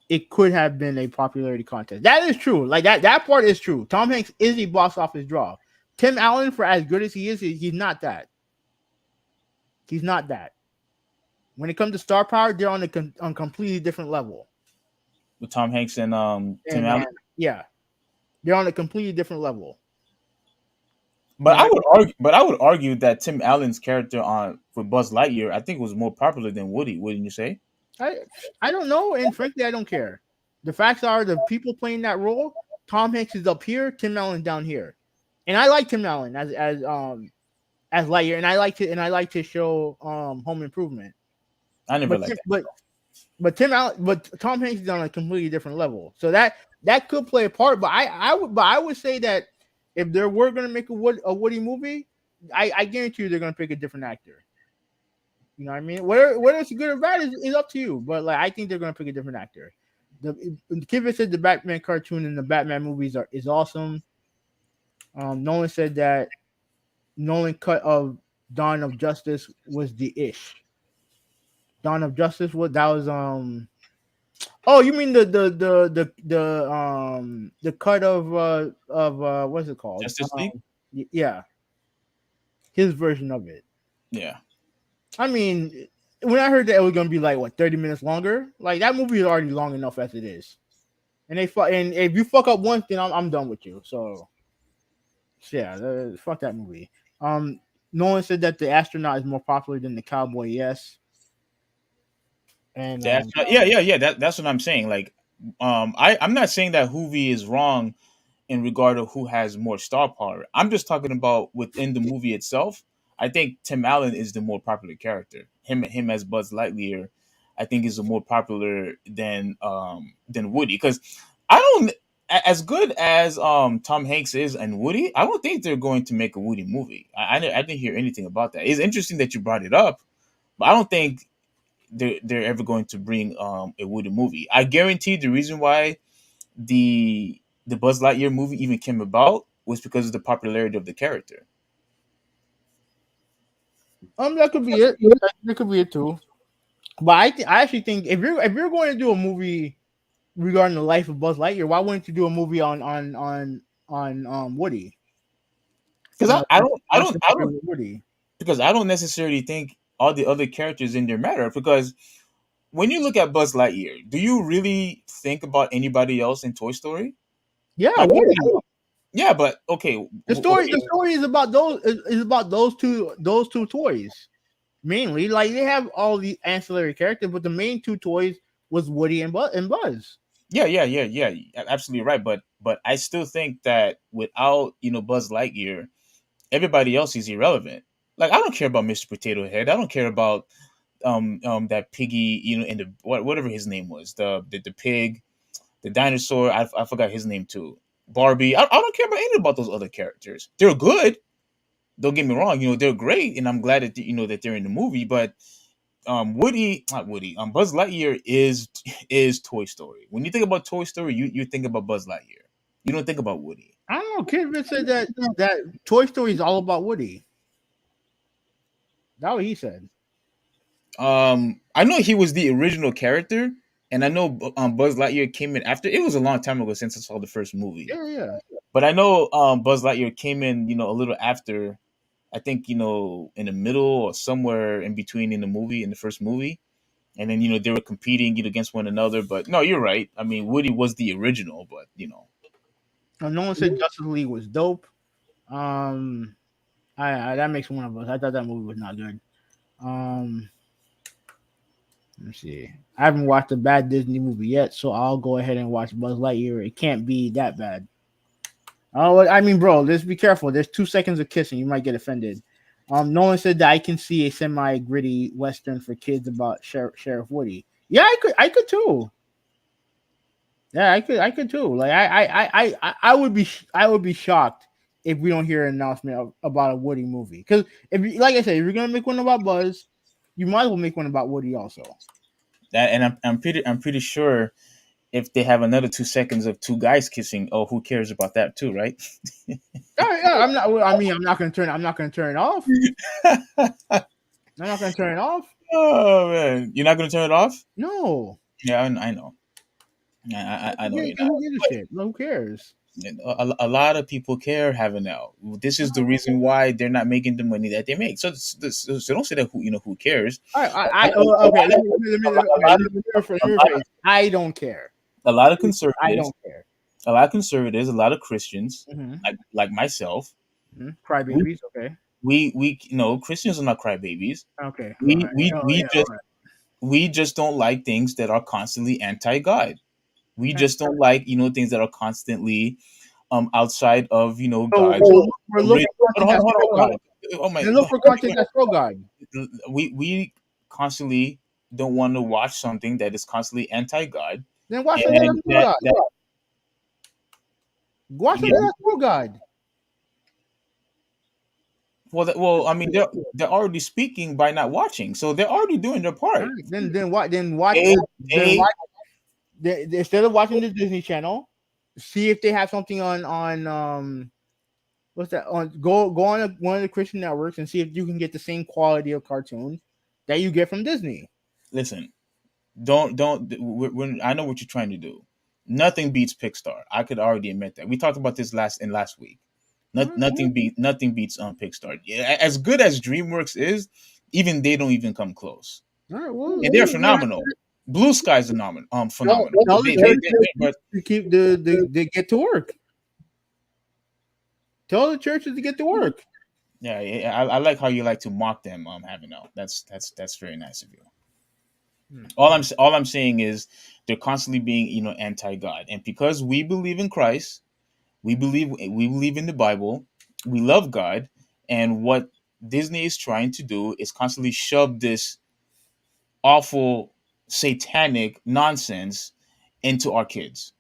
Speaker 1: It could have been a popularity contest. That is true. Like that part is true. Tom Hanks is a box office draw. Tim Allen, for as good as he is, he's not that. He's not that. When it comes to star power, they're on a completely different level.
Speaker 2: With Tom Hanks and Tim Allen.
Speaker 1: Yeah, they're on a completely different level.
Speaker 2: But I would argue that Tim Allen's character for Buzz Lightyear, I think, was more popular than Woody. Wouldn't you say?
Speaker 1: I don't know, and frankly, I don't care. The facts are the people playing that role. Tom Hanks is up here, Tim Allen's down here, and I like Tim Allen as Lightyear, and I like to show Home Improvement.
Speaker 2: I never liked that.
Speaker 1: But Tom Hanks is on a completely different level, so that could play a part. But I would say that if they were going to make a Woody movie, I guarantee you they're going to pick a different actor. You know what I mean? Whether it's good or bad is up to you. But like I think they're going to pick a different actor. The kid said the Batman cartoon and the Batman movies is awesome. Nolan said that Nolan cut of Dawn of Justice was the ish. Dawn of Justice was Oh, you mean the cut of what's it called?
Speaker 2: Justice League?
Speaker 1: Yeah. His version of it.
Speaker 2: Yeah.
Speaker 1: I mean, when I heard that it was gonna be like 30 minutes longer, like that movie is already long enough as it is. And if you fuck up once, then I'm done with you. So yeah, fuck that movie. Nolan said that the astronaut is more popular than the cowboy. Yes. And
Speaker 2: that's what I'm saying. Like, I'm not saying that Hoovy is wrong in regard to who has more star power. I'm just talking about within the movie itself. I think Tim Allen is the more popular character. Him as Buzz Lightyear, I think is more popular than Woody. Because as good as Tom Hanks is and Woody, I don't think they're going to make a Woody movie. I didn't hear anything about that. It's interesting that you brought it up, but I don't think they're ever going to bring a Woody movie. I guarantee the reason why the Buzz Lightyear movie even came about was because of the popularity of the character.
Speaker 1: That could be it. That could be it too. But I actually think if you're going to do a movie regarding the life of Buzz Lightyear, why wouldn't you do a movie on Woody?
Speaker 2: Because
Speaker 1: You know, what's the
Speaker 2: I
Speaker 1: story
Speaker 2: don't
Speaker 1: with Woody?
Speaker 2: because I don't necessarily think all the other characters in there matter. Because when you look at Buzz Lightyear, do you really think about anybody else in Toy Story?
Speaker 1: Yeah,
Speaker 2: Like,
Speaker 1: Woody.
Speaker 2: yeah, but okay,
Speaker 1: The story is about is about those two toys mainly. Like they have all the ancillary characters, but the main two toys was Woody and Buzz.
Speaker 2: yeah, absolutely right. But I still think that without Buzz Lightyear, everybody else is irrelevant. Like I don't care about Mr. Potato Head. I don't care about that piggy, and the whatever his name was, the pig, the dinosaur. I forgot his name too. Barbie. I don't care about any about those other characters. They're good. Don't get me wrong. They're great, and I'm glad that that they're in the movie. But Woody, not Woody. Buzz Lightyear is Toy Story. When you think about Toy Story, you think about Buzz Lightyear. You don't think about Woody.
Speaker 1: I don't know. Kid Vince said that Toy Story is all about Woody. That's what he said.
Speaker 2: I know he was the original character, and I know Buzz Lightyear came in after. It was a long time ago since I saw the first movie,
Speaker 1: Yeah.
Speaker 2: but I know Buzz Lightyear came in, a little after. I think in the middle or somewhere in between in the first movie, and then they were competing against one another. But no, you're right. I mean, Woody was the original, but
Speaker 1: No one said Justice League was dope. I that makes one of us. I thought that movie was not good. Um, let me see. I haven't watched a bad Disney movie yet, so I'll go ahead and watch Buzz Lightyear. It can't be that bad. Oh, I mean, bro, let's be careful. There's 2 seconds of kissing. You might get offended. Nolan said that I can see a semi-gritty western for kids about Sheriff Woody. Yeah, I could too. Yeah, I could too. Like I would be shocked if we don't hear an announcement about a Woody movie. Because like I said, if you're gonna make one about Buzz, you might as well make one about Woody also.
Speaker 2: that, and I'm pretty sure if they have another 2 seconds of two guys kissing, oh, who cares about that too, right?
Speaker 1: Yeah, I'm not. I mean, I'm not gonna turn it off. I'm not gonna turn it off.
Speaker 2: Oh man, you're not gonna turn it off?
Speaker 1: No.
Speaker 2: Yeah, I know. I know you're not.
Speaker 1: Who gives a shit? Who cares?
Speaker 2: A lot of people care, having now. This is the reason why they're not making the money that they make. So don't say that who cares.
Speaker 1: All right, okay. Let me rephrase. I don't care.
Speaker 2: A lot of
Speaker 1: I
Speaker 2: conservatives,
Speaker 1: don't care.
Speaker 2: a lot of conservatives, a lot of Christians,
Speaker 1: Mm-hmm.
Speaker 2: like myself,
Speaker 1: Crybabies. Okay.
Speaker 2: we Christians are not crybabies.
Speaker 1: Okay.
Speaker 2: We
Speaker 1: All right.
Speaker 2: we
Speaker 1: Oh,
Speaker 2: we
Speaker 1: yeah,
Speaker 2: just
Speaker 1: all right.
Speaker 2: we just don't like things that are constantly anti-God. We
Speaker 1: Okay.
Speaker 2: just don't like things that are constantly outside of
Speaker 1: So
Speaker 2: God's.
Speaker 1: we're looking for content that's pro God.
Speaker 2: Oh my!
Speaker 1: Then look for content that's pro God.
Speaker 2: We constantly don't want to watch something that is constantly anti-God,
Speaker 1: Then watch something
Speaker 2: and
Speaker 1: that's pro God. Watch
Speaker 2: yeah.
Speaker 1: something that's pro God.
Speaker 2: Well, I mean, they're already speaking by not watching, so they're already doing their
Speaker 1: All
Speaker 2: part.
Speaker 1: right. Then watch. Then watch.
Speaker 2: They,
Speaker 1: Then
Speaker 2: they,
Speaker 1: watch. Instead of watching the Disney Channel, see if they have something on what's that on go on one of the Christian networks and see if you can get the same quality of cartoons that you get from Disney.
Speaker 2: listen. Don't. I know what you're trying to do. Nothing beats Pixar. I could already admit that. We talked about this last week. Nothing beats Pixar. Yeah, as good as DreamWorks is, even they don't even come close.
Speaker 1: All right, well,
Speaker 2: And they're phenomenal. Blue Sky's phenomenal.
Speaker 1: Tell
Speaker 2: They,
Speaker 1: the
Speaker 2: they,
Speaker 1: church
Speaker 2: they, but
Speaker 1: to keep they get to work. Tell the churches to get to work.
Speaker 2: yeah, I like how you like to mock them. Having out. That's very nice of you. All I'm saying is they're constantly being anti-God, and because we believe in Christ, we believe in the Bible, we love God, and what Disney is trying to do is constantly shove this awful satanic nonsense into our kids.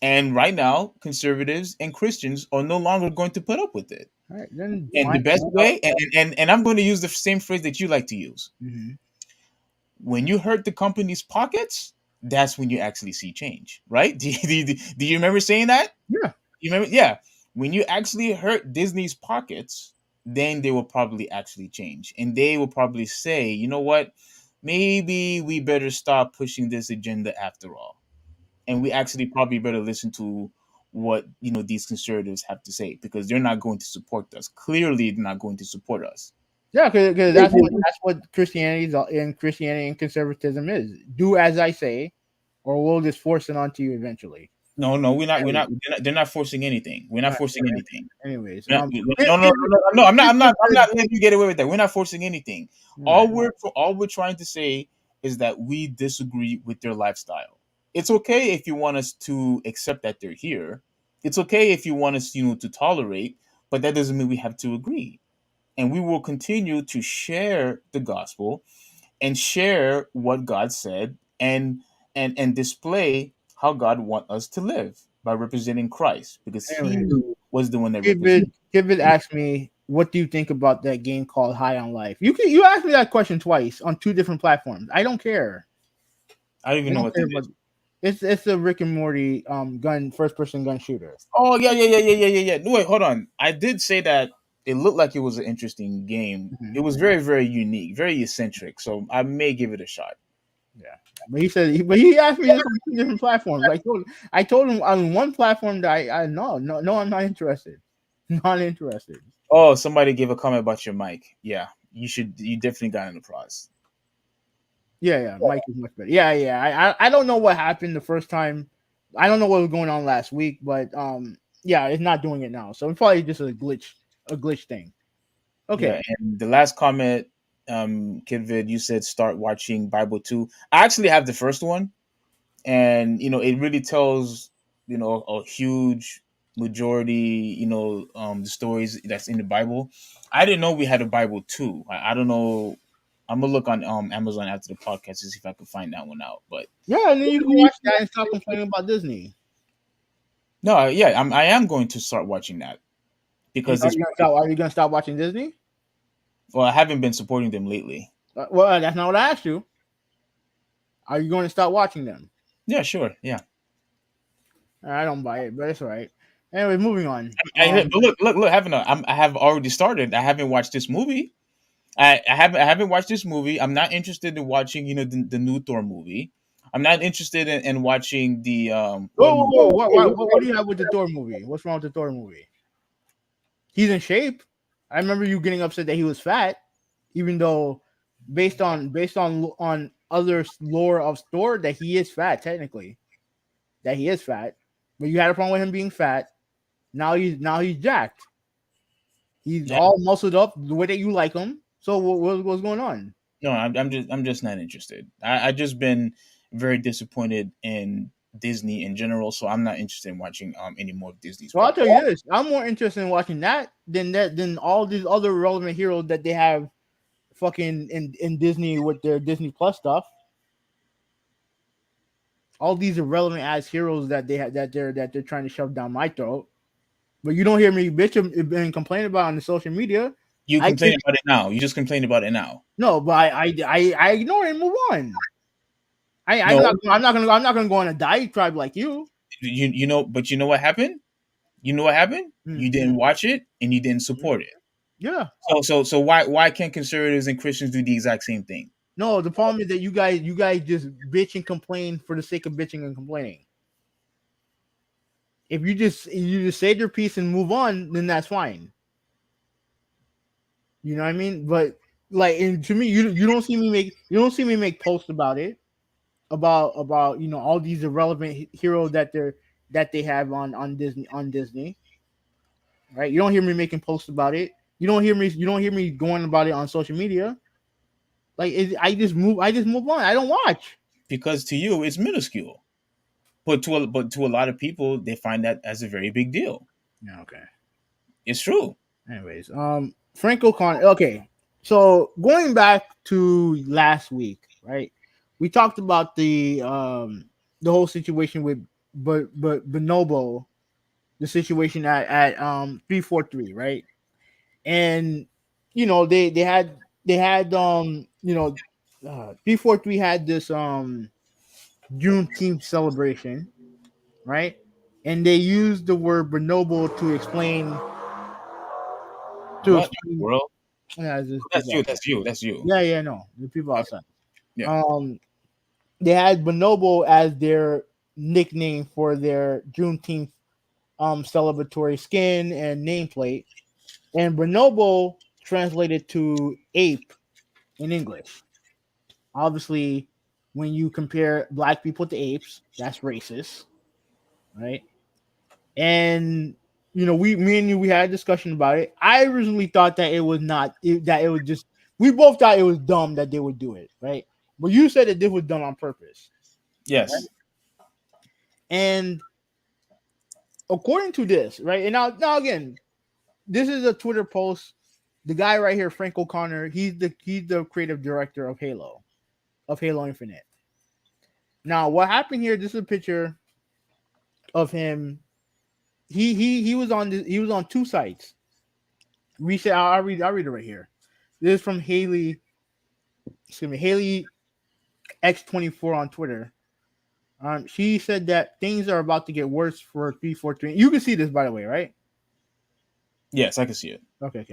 Speaker 2: And right now, conservatives and Christians are no longer going to put up with it.
Speaker 1: All right, then
Speaker 2: And the
Speaker 1: fine.
Speaker 2: best way, and I'm going to use the same phrase that you like to use.
Speaker 1: Mhm.
Speaker 2: When you hurt the company's pockets, that's when you actually see change, right? Do you remember saying that?
Speaker 1: Yeah.
Speaker 2: You remember? Yeah. When you actually hurt Disney's pockets, then they will probably actually change. And they will probably say, you know what? Maybe we better stop pushing this agenda after all. And we actually probably better listen to what these conservatives have to say, because they're not going to support us. Clearly, they're not going to support us.
Speaker 1: Yeah, because that's what Christianity and conservatism is. Do as I say, or we'll just force it onto you eventually.
Speaker 2: No, they're not forcing anything. We're not forcing anything.
Speaker 1: Anyways,
Speaker 2: No, no, I'm not letting you get away with that. We're not forcing anything. All we're trying to say is that we disagree with their lifestyle. It's okay if you want us to accept that they're here. It's okay if you want us, to tolerate, but that doesn't mean we have to agree. And we will continue to share the gospel and share what God said, and display how God wants us to live by representing Christ, because He was the one that represented.
Speaker 1: Kivit asked me, "What do you think about that game called High on Life?" You asked me that question twice on 2 different platforms. I don't care.
Speaker 2: I don't even know what that is.
Speaker 1: It's a Rick and Morty first person gun shooter.
Speaker 2: Oh yeah. No, wait, hold on. I did say that it looked like it was an interesting game.
Speaker 1: Mm-hmm.
Speaker 2: It was very, very unique, very eccentric. So I may give it a shot.
Speaker 1: Yeah, but he asked me this on 2 different platforms. I told him on one platform that I'm not interested. Not interested.
Speaker 2: Oh, somebody gave a comment about your mic. Yeah, you definitely got an applause.
Speaker 1: Yeah, mic is much better. Yeah. I don't know what happened the first time. I don't know what was going on last week, but yeah, it's not doing it now. So it's probably just a glitch thing. Okay.
Speaker 2: Yeah, and the last comment, Kidvid, you said start watching Bible 2. I actually have the first one, and it really tells a huge majority the stories that's in the Bible. I didn't know we had a Bible 2. I don't know. I'm gonna look on Amazon after the podcast to see if I can find that one out. But
Speaker 1: yeah, and then you can watch that and stop complaining about Disney.
Speaker 2: No, yeah, I am going to start watching that, because
Speaker 1: are you gonna stop watching Disney?
Speaker 2: Well, I haven't been supporting them lately.
Speaker 1: Well, that's not what I asked you. Are you going to start watching them?
Speaker 2: Yeah, sure. Yeah.
Speaker 1: I don't buy it, but it's all right. Anyway, moving on.
Speaker 2: But look, I have already started. I haven't watched this movie. I haven't watched this movie. I'm not interested in watching, the new Thor movie. I'm not interested in watching the.
Speaker 1: What do you have with the Thor movie? What's wrong with the Thor movie? He's in shape. I remember you getting upset that he was fat, even though based on other lore of Thor that he is fat technically. That he is fat, but you had a problem with him being fat. Now he's jacked. He's all muscled up the way that you like him. So what's going on?
Speaker 2: No, I'm just not interested. I just been very disappointed in Disney in general, so I'm not interested in watching any more of Disney's.
Speaker 1: Well, I'll tell you this: I'm more interested in watching that than all these other relevant heroes that they have, fucking in Disney with their Disney Plus stuff. All these irrelevant ass heroes that they have that they're trying to shove down my throat. But you don't hear me bitch and complain about on the social media.
Speaker 2: You complain about it now. You just complain about it now.
Speaker 1: No, but I ignore it and move on. I'm not gonna go on a diatribe like you.
Speaker 2: But you know what happened? You know what happened? You didn't watch it and you didn't support it.
Speaker 1: Yeah.
Speaker 2: So why can't conservatives and Christians do the exact same thing?
Speaker 1: No, the problem is that you guys just bitch and complain for the sake of bitching and complaining. If you just say your piece and move on, then that's fine. You know what I mean? But like, and to me, you don't see me make posts about it, about all these irrelevant heroes that they have on Disney. Right? You don't hear me making posts about it. You don't hear me going about it on social media. Like I just move on. I don't watch.
Speaker 2: Because to you it's minuscule. But to a lot of people, they find that as a very big deal.
Speaker 1: Yeah, okay.
Speaker 2: It's true.
Speaker 1: Anyways, Frank O'Connor. Okay, so going back to last week, right? We talked about the whole situation with Bonobo, the situation at 343, right? And they had 343 had this Juneteenth celebration, right? And they used the word bonobo to
Speaker 2: What in the
Speaker 1: explain.
Speaker 2: world?
Speaker 1: Yeah, there's
Speaker 2: That's
Speaker 1: people
Speaker 2: you.
Speaker 1: outside.
Speaker 2: That's you. That's you.
Speaker 1: Yeah, no, the people
Speaker 2: Okay.
Speaker 1: outside.
Speaker 2: Yeah.
Speaker 1: They had bonobo as their nickname for their Juneteenth celebratory skin and nameplate, and bonobo translated to ape in English. Obviously, when you compare black people to apes, that's racist, right? And me and you, we had a discussion about it. I originally thought that it was not that it was just we both thought it was dumb that they would do it, right? But you said that this was done on purpose, right?
Speaker 2: Yes.
Speaker 1: And according to this, right? And now again, this is a Twitter post. The guy right here, Frank O'Connor, he's the creative director of Halo Infinite. Now, what happened here? This is a picture of him. He was on two sites. Reset. I'll read it right here. This is from Haley. Excuse me, Haley X24 on Twitter. She said that things are about to get worse for 343. You can see this, by the way, right?
Speaker 2: Yes, I can see it.
Speaker 1: Okay.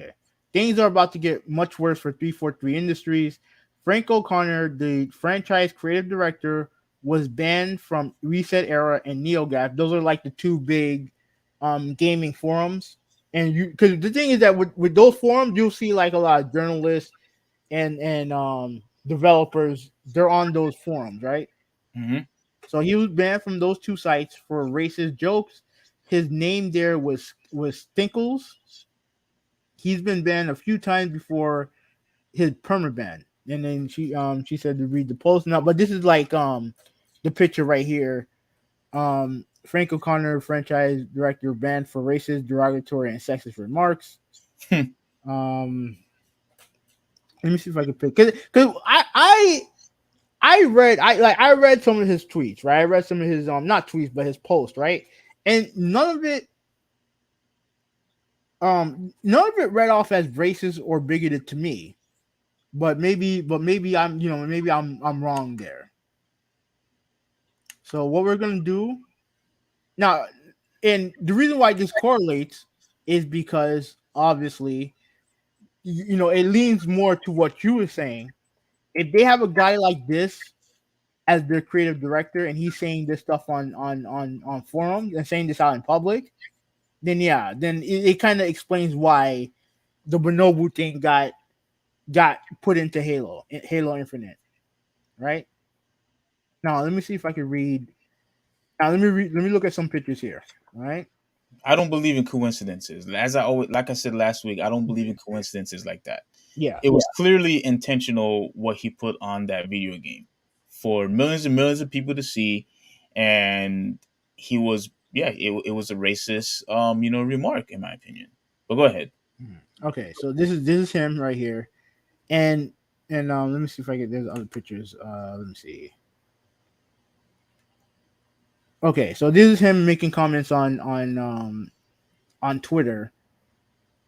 Speaker 1: Things are about to get much worse for 343 Industries. Frank O'Connor, the franchise creative director, was banned from ResetEra and NeoGaf. Those are like the two big gaming forums. And because the thing is that with those forums, you'll see like a lot of journalists and developers. They're on those forums, right?
Speaker 2: Mm-hmm.
Speaker 1: So he was banned from those two sites for racist jokes. His name there was Stinkles. He's been banned a few times before his permaban. And then she said to read the post now, but this is like the picture right here. Frank O'Connor, franchise director, banned for racist, derogatory, and sexist remarks. um Let me see if I can pick because I read some of his tweets, right? I read some of his not tweets but his posts, right? And none of it read off as racist or bigoted to me. But maybe I'm wrong there. So what we're gonna do now, and the reason why this correlates is because obviously it leans more to what you were saying. If they have a guy like this as their creative director and he's saying this stuff on forums and saying this out in public, then it kind of explains why the Bonobo thing got put into Halo Infinite, right? Now let me see if I can read. Now let me look at some pictures here. All right.
Speaker 2: I don't believe in coincidences. As I always, like I said last week, I don't believe in coincidences like that.
Speaker 1: Yeah.
Speaker 2: It was clearly intentional what he put on that video game for millions and millions of people to see, and he was it was a racist remark in my opinion. But go ahead.
Speaker 1: Okay. So this is him right here, and let me see if I get there's other pictures. Let me see. Okay, so this is him making comments on Twitter.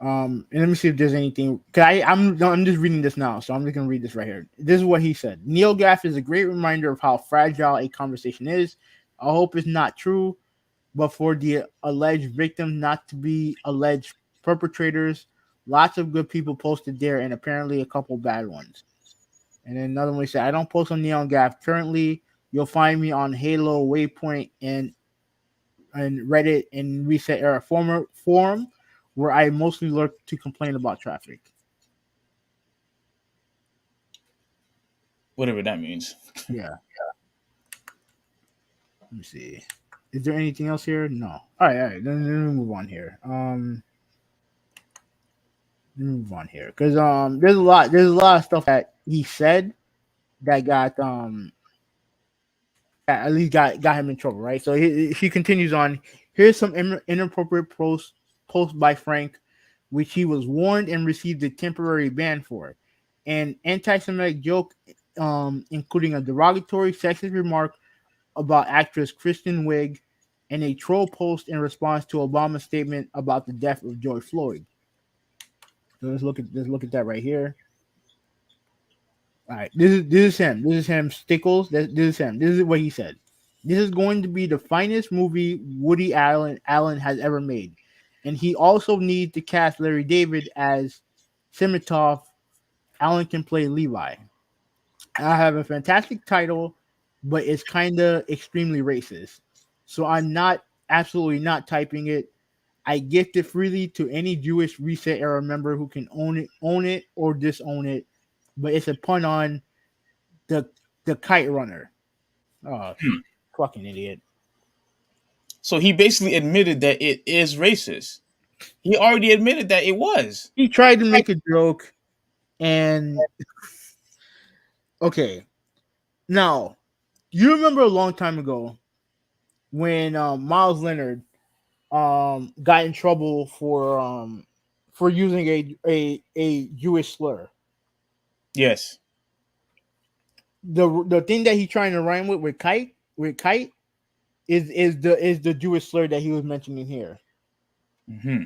Speaker 1: And let me see if there's anything. Cause I'm just reading this now, so I'm just gonna read this right here. This is what he said. NeoGaf is a great reminder of how fragile a conversation is. I hope it's not true, but for the alleged victims not to be alleged perpetrators, lots of good people posted there, and apparently a couple bad ones. And then another one he said, I don't post on NeoGaf currently. You'll find me on Halo, Waypoint, and Reddit and ResetEra forum where I mostly lurk to complain about traffic.
Speaker 2: Whatever that means.
Speaker 1: Yeah. Let me see. Is there anything else here? No. All right. Then let me move on here. Because there's a lot of stuff that he said that got at least got him in trouble, right? So she continues on. Here's some inappropriate post by Frank, which he was warned and received a temporary ban for. An anti-Semitic joke, including a derogatory sexist remark about actress Kristen Wiig, and a troll post in response to Obama's statement about the death of George Floyd. So let's look at that right here. All right, this is him. This is him. Stickles. This is him. This is what he said. This is going to be the finest movie Woody Allen has ever made, and he also needs to cast Larry David as Simitov. Allen can play Levi. I have a fantastic title, but it's kind of extremely racist. So I'm not absolutely not typing it. I gift it freely to any Jewish Reset Era member who can own it or disown it. But it's a pun on the kite runner. Oh, fucking idiot!
Speaker 2: So he basically admitted that it is racist. He already admitted that it was.
Speaker 1: He tried to make a joke, and okay, now you remember a long time ago when Miles Leonard got in trouble for using a Jewish slur.
Speaker 2: Yes.
Speaker 1: The thing that he's trying to rhyme with kite is the Jewish slur that he was mentioning here.
Speaker 2: Mm-hmm.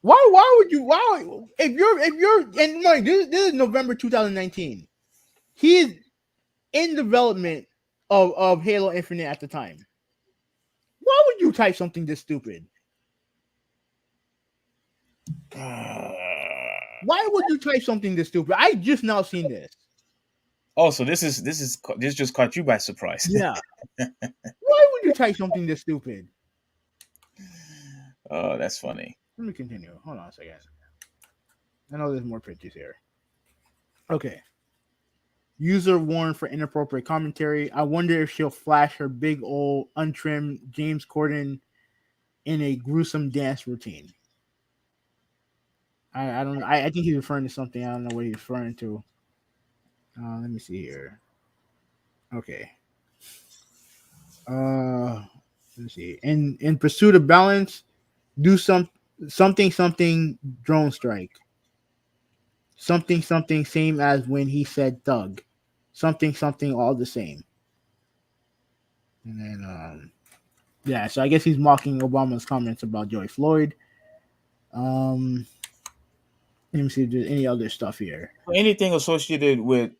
Speaker 1: Why would you if you're and Mike, this is November 2019. He is in development of Halo Infinite at the time. Why would you type something this stupid? Why would you type something this stupid? I just now seen this.
Speaker 2: Oh, so this just caught you by surprise.
Speaker 1: Yeah. Why would you type something this stupid?
Speaker 2: Oh, that's funny.
Speaker 1: Let me continue. Hold on a second. I know there's more pictures here. Okay. User warned for inappropriate commentary. I wonder if she'll flash her big old untrimmed James Corden in a gruesome dance routine. I don't know. I think he's referring to something. I don't know what he's referring to. Let me see here. Okay. Let's see. In pursuit of balance, do something drone strike. Something same as when he said thug. Something all the same. And then yeah, so I guess he's mocking Obama's comments about George Floyd. Let me see if there's any other stuff here.
Speaker 2: Anything associated with,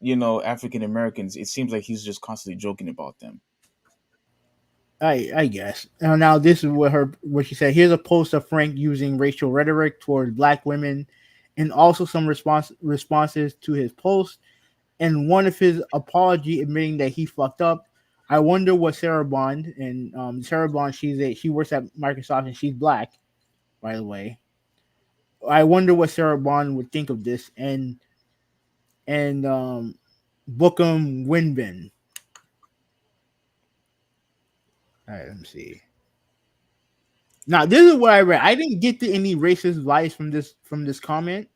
Speaker 2: African Americans, it seems like he's just constantly joking about them.
Speaker 1: I guess. Now this is what she said. Here's a post of Frank using racial rhetoric towards black women, and also some responses to his post, and one of his apology admitting that he fucked up. I wonder what Sarah Bond, and Sarah Bond, she works at Microsoft and she's black, by the way. I wonder what Sarah Bond would think of this, and Bookham Winbin. All right, let me see. Now, this is what I read. I didn't get to any racist vibes from this comment.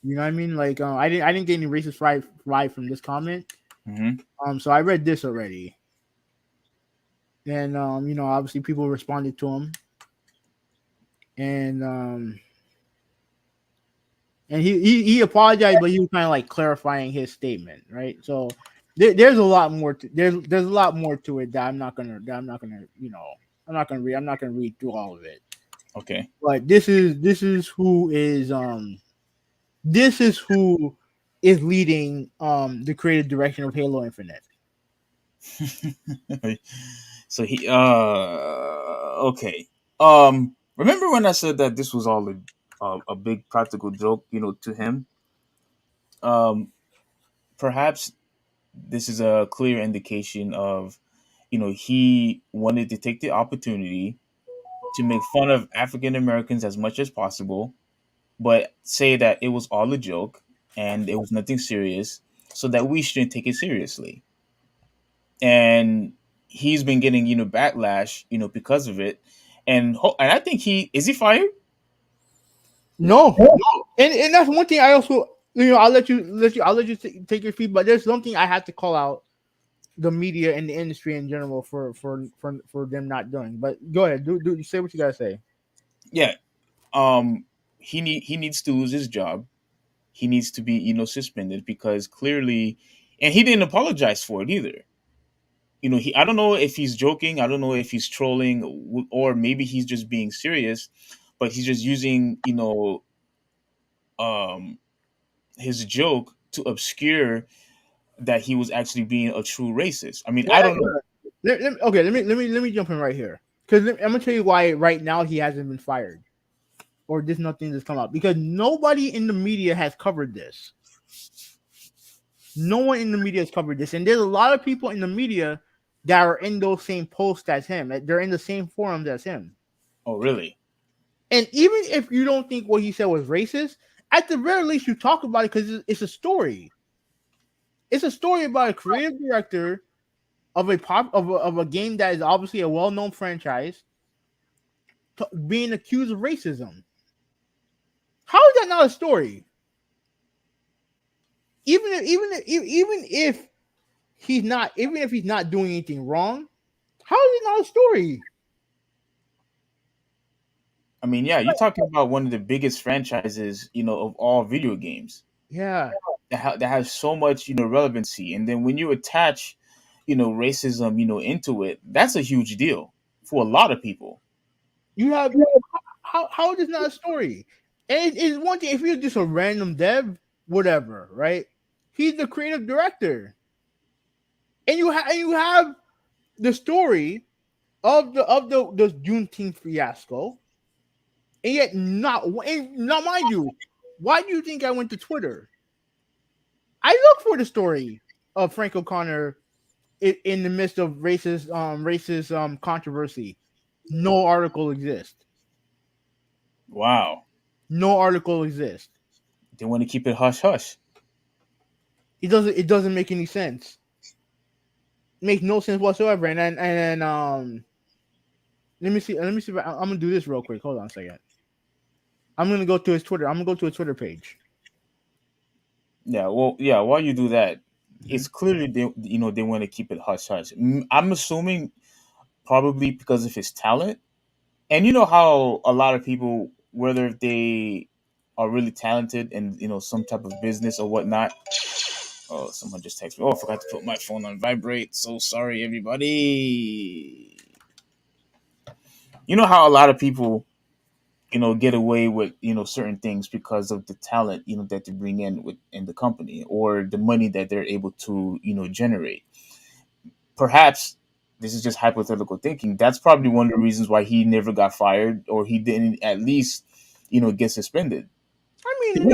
Speaker 1: You know what I mean? Like, I didn't get any racist vibe from this comment.
Speaker 2: Mm-hmm.
Speaker 1: So I read this already, and obviously people responded to him, and he apologized, but he was kind of like clarifying his statement, right? So there's a lot more. There's a lot more to it that I'm not gonna read. I'm not gonna read through all of it.
Speaker 2: Okay.
Speaker 1: But this is who is leading the creative direction of Halo Infinite.
Speaker 2: So he okay. Remember when I said that this was all a big practical joke, to him? Perhaps this is a clear indication of, he wanted to take the opportunity to make fun of African Americans as much as possible, but say that it was all a joke and it was nothing serious, so that we shouldn't take it seriously. And he's been getting, backlash, because of it. And I think is he fired?
Speaker 1: No. And that's one thing I also, I'll let you take your feed, but there's something I have to call out the media and the industry in general for them not doing. But go ahead, do say what you gotta say.
Speaker 2: Yeah. He needs to lose his job. He needs to be, suspended, because clearly, and he didn't apologize for it either. I don't know if he's joking, I don't know if he's trolling, or maybe he's just being serious, but he's just using, um, his joke to obscure that he was actually being a true racist. I mean, I don't know.
Speaker 1: Okay, let me jump in right here because I'm gonna tell you why right now he hasn't been fired or there's nothing that's come out because nobody in the media has covered this. No one in the media has covered this, and there's a lot of people in the media that are in those same posts as him. They're in the same forums as him.
Speaker 2: Oh, really?
Speaker 1: And even if you don't think what he said was racist, at the very least you talk about it because it's a story. It's a story about a creative director of a game that is obviously a well-known franchise being accused of racism. How is that not a story? Even if he's not doing anything wrong, how is it not a story?
Speaker 2: I mean, yeah, you're talking about one of the biggest franchises, of all video games.
Speaker 1: Yeah,
Speaker 2: That has so much, relevancy, and then when you attach, racism, into it, that's a huge deal for a lot of people.
Speaker 1: you have how is this not a story? And it's one thing if you're just a random dev, whatever, right? He's the creative director, and you have the story of the Juneteenth fiasco, and yet not mind you. Why do you think I went to Twitter? I looked for the story of Frank O'Connor in the midst of racist controversy. No article exists.
Speaker 2: Wow.
Speaker 1: No article exists.
Speaker 2: They want to keep it hush hush.
Speaker 1: It doesn't make any sense. It makes no sense whatsoever. And let me see if I'm gonna do this real quick. Hold on a second. I'm gonna go to his Twitter. I'm gonna go to a Twitter page.
Speaker 2: Yeah, well, yeah. While you do that, it's clearly they want to keep it hush hush. I'm assuming probably because of his talent, and you know how a lot of people, whether they are really talented in some type of business or whatnot. Oh, someone just texted me. Oh, I forgot to put my phone on vibrate. So sorry, everybody. You know how a lot of people get away with certain things because of the talent that they bring in the company or the money that they're able to generate. Perhaps this is just hypothetical thinking. That's probably one of the reasons why he never got fired or he didn't at least get suspended.
Speaker 1: I mean,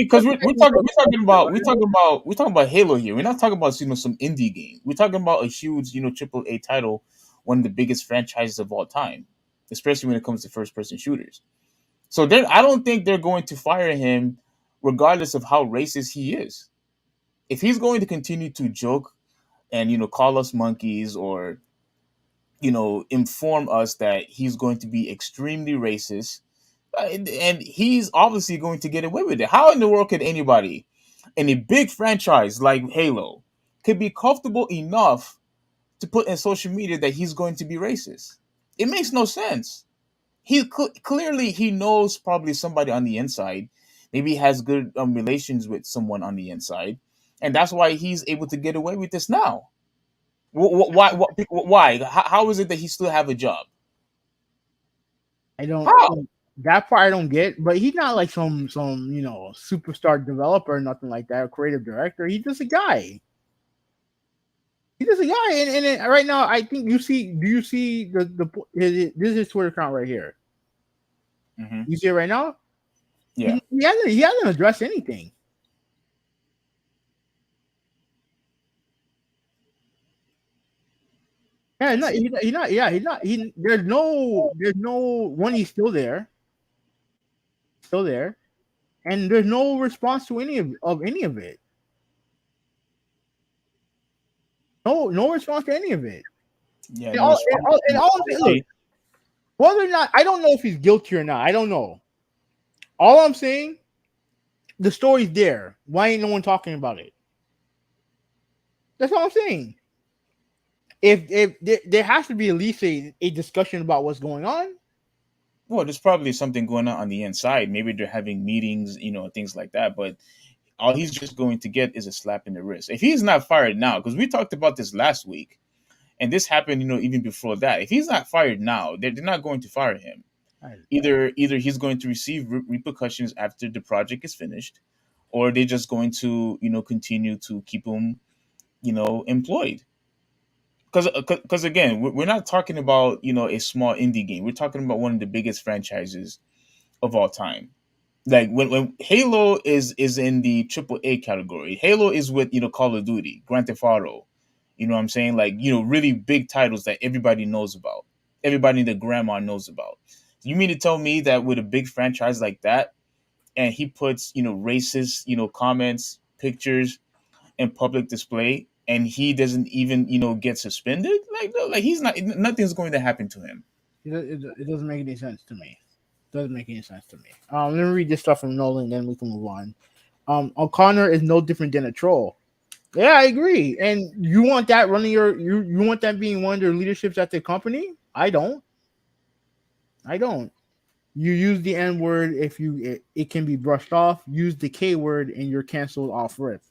Speaker 2: Because we're talking about Halo here. We're not talking about some indie game. We're talking about a huge AAA title, one of the biggest franchises of all time, especially when it comes to first person shooters. So I don't think they're going to fire him, regardless of how racist he is. If he's going to continue to joke and call us monkeys or inform us that he's going to be extremely racist, and he's obviously going to get away with it. How in the world could anybody in a big franchise like Halo could be comfortable enough to put in social media that he's going to be racist? It makes no sense. He clearly he knows probably somebody on the inside. Maybe he has good relations with someone on the inside, and that's why he's able to get away with this now. Why? Why? How is it that he still have a job?
Speaker 1: I don't.
Speaker 2: How?
Speaker 1: That part I don't get. But he's not like some superstar developer or nothing like that. Or creative director. He's just a guy. He's just a guy. And right now, I think you see. Do you see this is his Twitter account right here?
Speaker 2: Mm-hmm.
Speaker 1: You see it right now?
Speaker 2: Yeah.
Speaker 1: He hasn't addressed anything. Yeah, he's not. Yeah, he's not. There's no one. He's still there, and there's no response to any of any of it. No response to any of it.
Speaker 2: Yeah.
Speaker 1: And all I'm saying, look, whether or not I don't know if he's guilty or not. I don't know. All I'm saying, the story's there. Why ain't no one talking about it? That's all I'm saying. If there has to be at least a discussion about what's going on.
Speaker 2: Well, there's probably something going on the inside. Maybe they're having meetings, things like that. But all he's just going to get is a slap in the wrist. If he's not fired now, because we talked about this last week, And this happened, even before that. If he's not fired now, they're not going to fire him.
Speaker 1: I,
Speaker 2: Either he's going to receive repercussions after the project is finished, or they're just going to continue to keep him employed. Because again, we're not talking about a small indie game. We're talking about one of the biggest franchises of all time. Like when Halo is in the AAA category, Halo is with Call of Duty, Grand Theft Auto. You know what I'm saying? Like really big titles that everybody knows about, everybody and their grandma knows about. You mean to tell me that with a big franchise like that, and he puts racist comments, pictures in public display, and he doesn't even get suspended? Like no, like he's not. Nothing's going to happen to him.
Speaker 1: it doesn't make any sense to me. Doesn't make any sense to me. Let me read this stuff from Nolan, then we can move on. O'Connor is no different than a troll. Yeah, I agree. And you want that running you want that being one of your leaderships at the company? I don't. You use the N word if it can be brushed off. Use the K word and you're canceled off rip.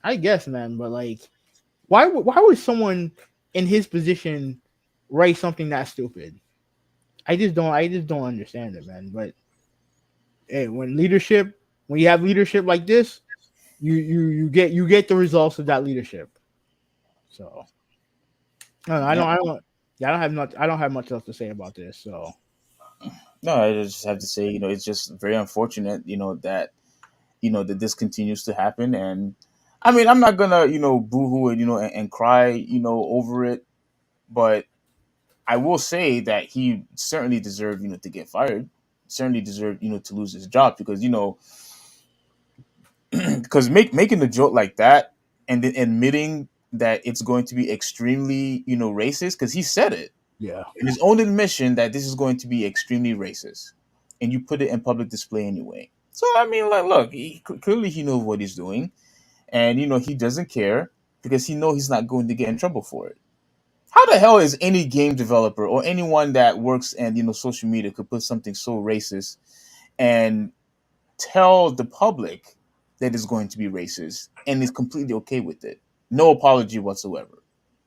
Speaker 1: I guess, man, but like, why would someone in his position write something that stupid? I just don't understand it, man. But hey, when you have leadership like this, you get the results of that leadership. So I don't have much else to say about this. So
Speaker 2: No, I just have to say, it's just very unfortunate, that this continues to happen. And I mean, I'm not gonna, boo-hoo it, and cry, over it. But I will say that he certainly deserved, to get fired. Certainly deserved, to lose his job because, because making a joke like that and then admitting that it's going to be extremely, racist, because he said it
Speaker 1: yeah,
Speaker 2: in his own admission that this is going to be extremely racist, and you put it in public display anyway. So I mean, like, look, clearly he knows what he's doing, and he doesn't care because he knows he's not going to get in trouble for it. How the hell is any game developer or anyone that works in social media could put something so racist and tell the public that it's going to be racist and is completely okay with it, no apology whatsoever?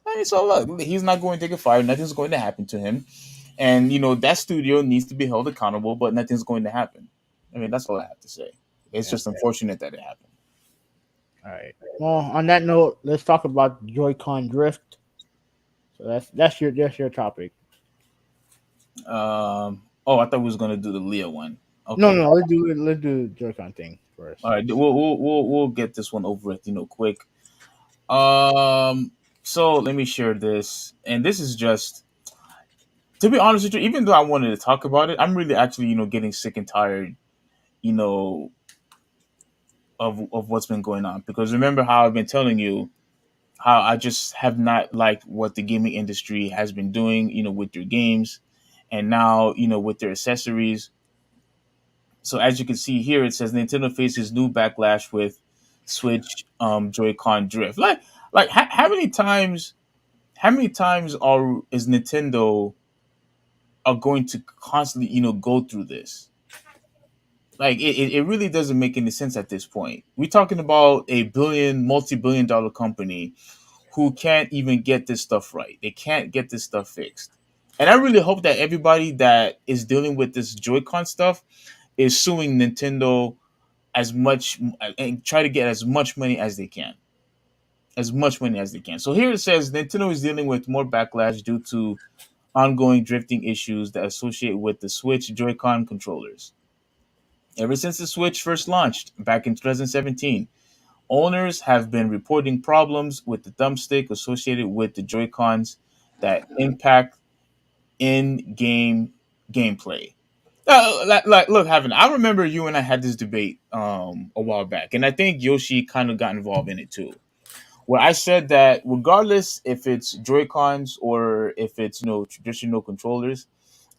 Speaker 2: I mean, so look, he's not going to get fired. Nothing's going to happen to him. And, that studio needs to be held accountable, but nothing's going to happen. I mean, that's all I have to say. It's just unfortunate that it happened.
Speaker 1: all right. Well, on that note, let's talk about JoyCon drift. So that's your topic.
Speaker 2: I thought we was going to do the Lia one. Okay.
Speaker 1: No, let's do the JoyCon thing first.
Speaker 2: All right, we'll get this one over with, quick. So let me share this, and this is just, to be honest with you, even though I wanted to talk about it, I'm really actually, getting sick and tired, of what's been going on. Because remember how I've been telling you how I just have not liked what the gaming industry has been doing, with their games, and now, with their accessories. So as you can see here, it says Nintendo faces new backlash with Switch Joy-Con drift. Like how many times is Nintendo are going to constantly go through this? Like it really doesn't make any sense at this point. We're talking about a multi-billion-dollar company who can't even get this stuff right. They can't get this stuff fixed. And I really hope that everybody that is dealing with this Joy-Con stuff is suing Nintendo as much and try to get as much money as they can. As much money as they can. So here it says Nintendo is dealing with more backlash due to ongoing drifting issues that associate with the Switch Joy-Con controllers. Ever since the Switch first launched back in 2017, owners have been reporting problems with the thumbstick associated with the Joy-Cons that impact in-game gameplay. Look, Havin, I remember you and I had this debate a while back, and I think Yoshi kind of got involved in it too, where I said that regardless if it's Joy-Cons or if it's traditional controllers,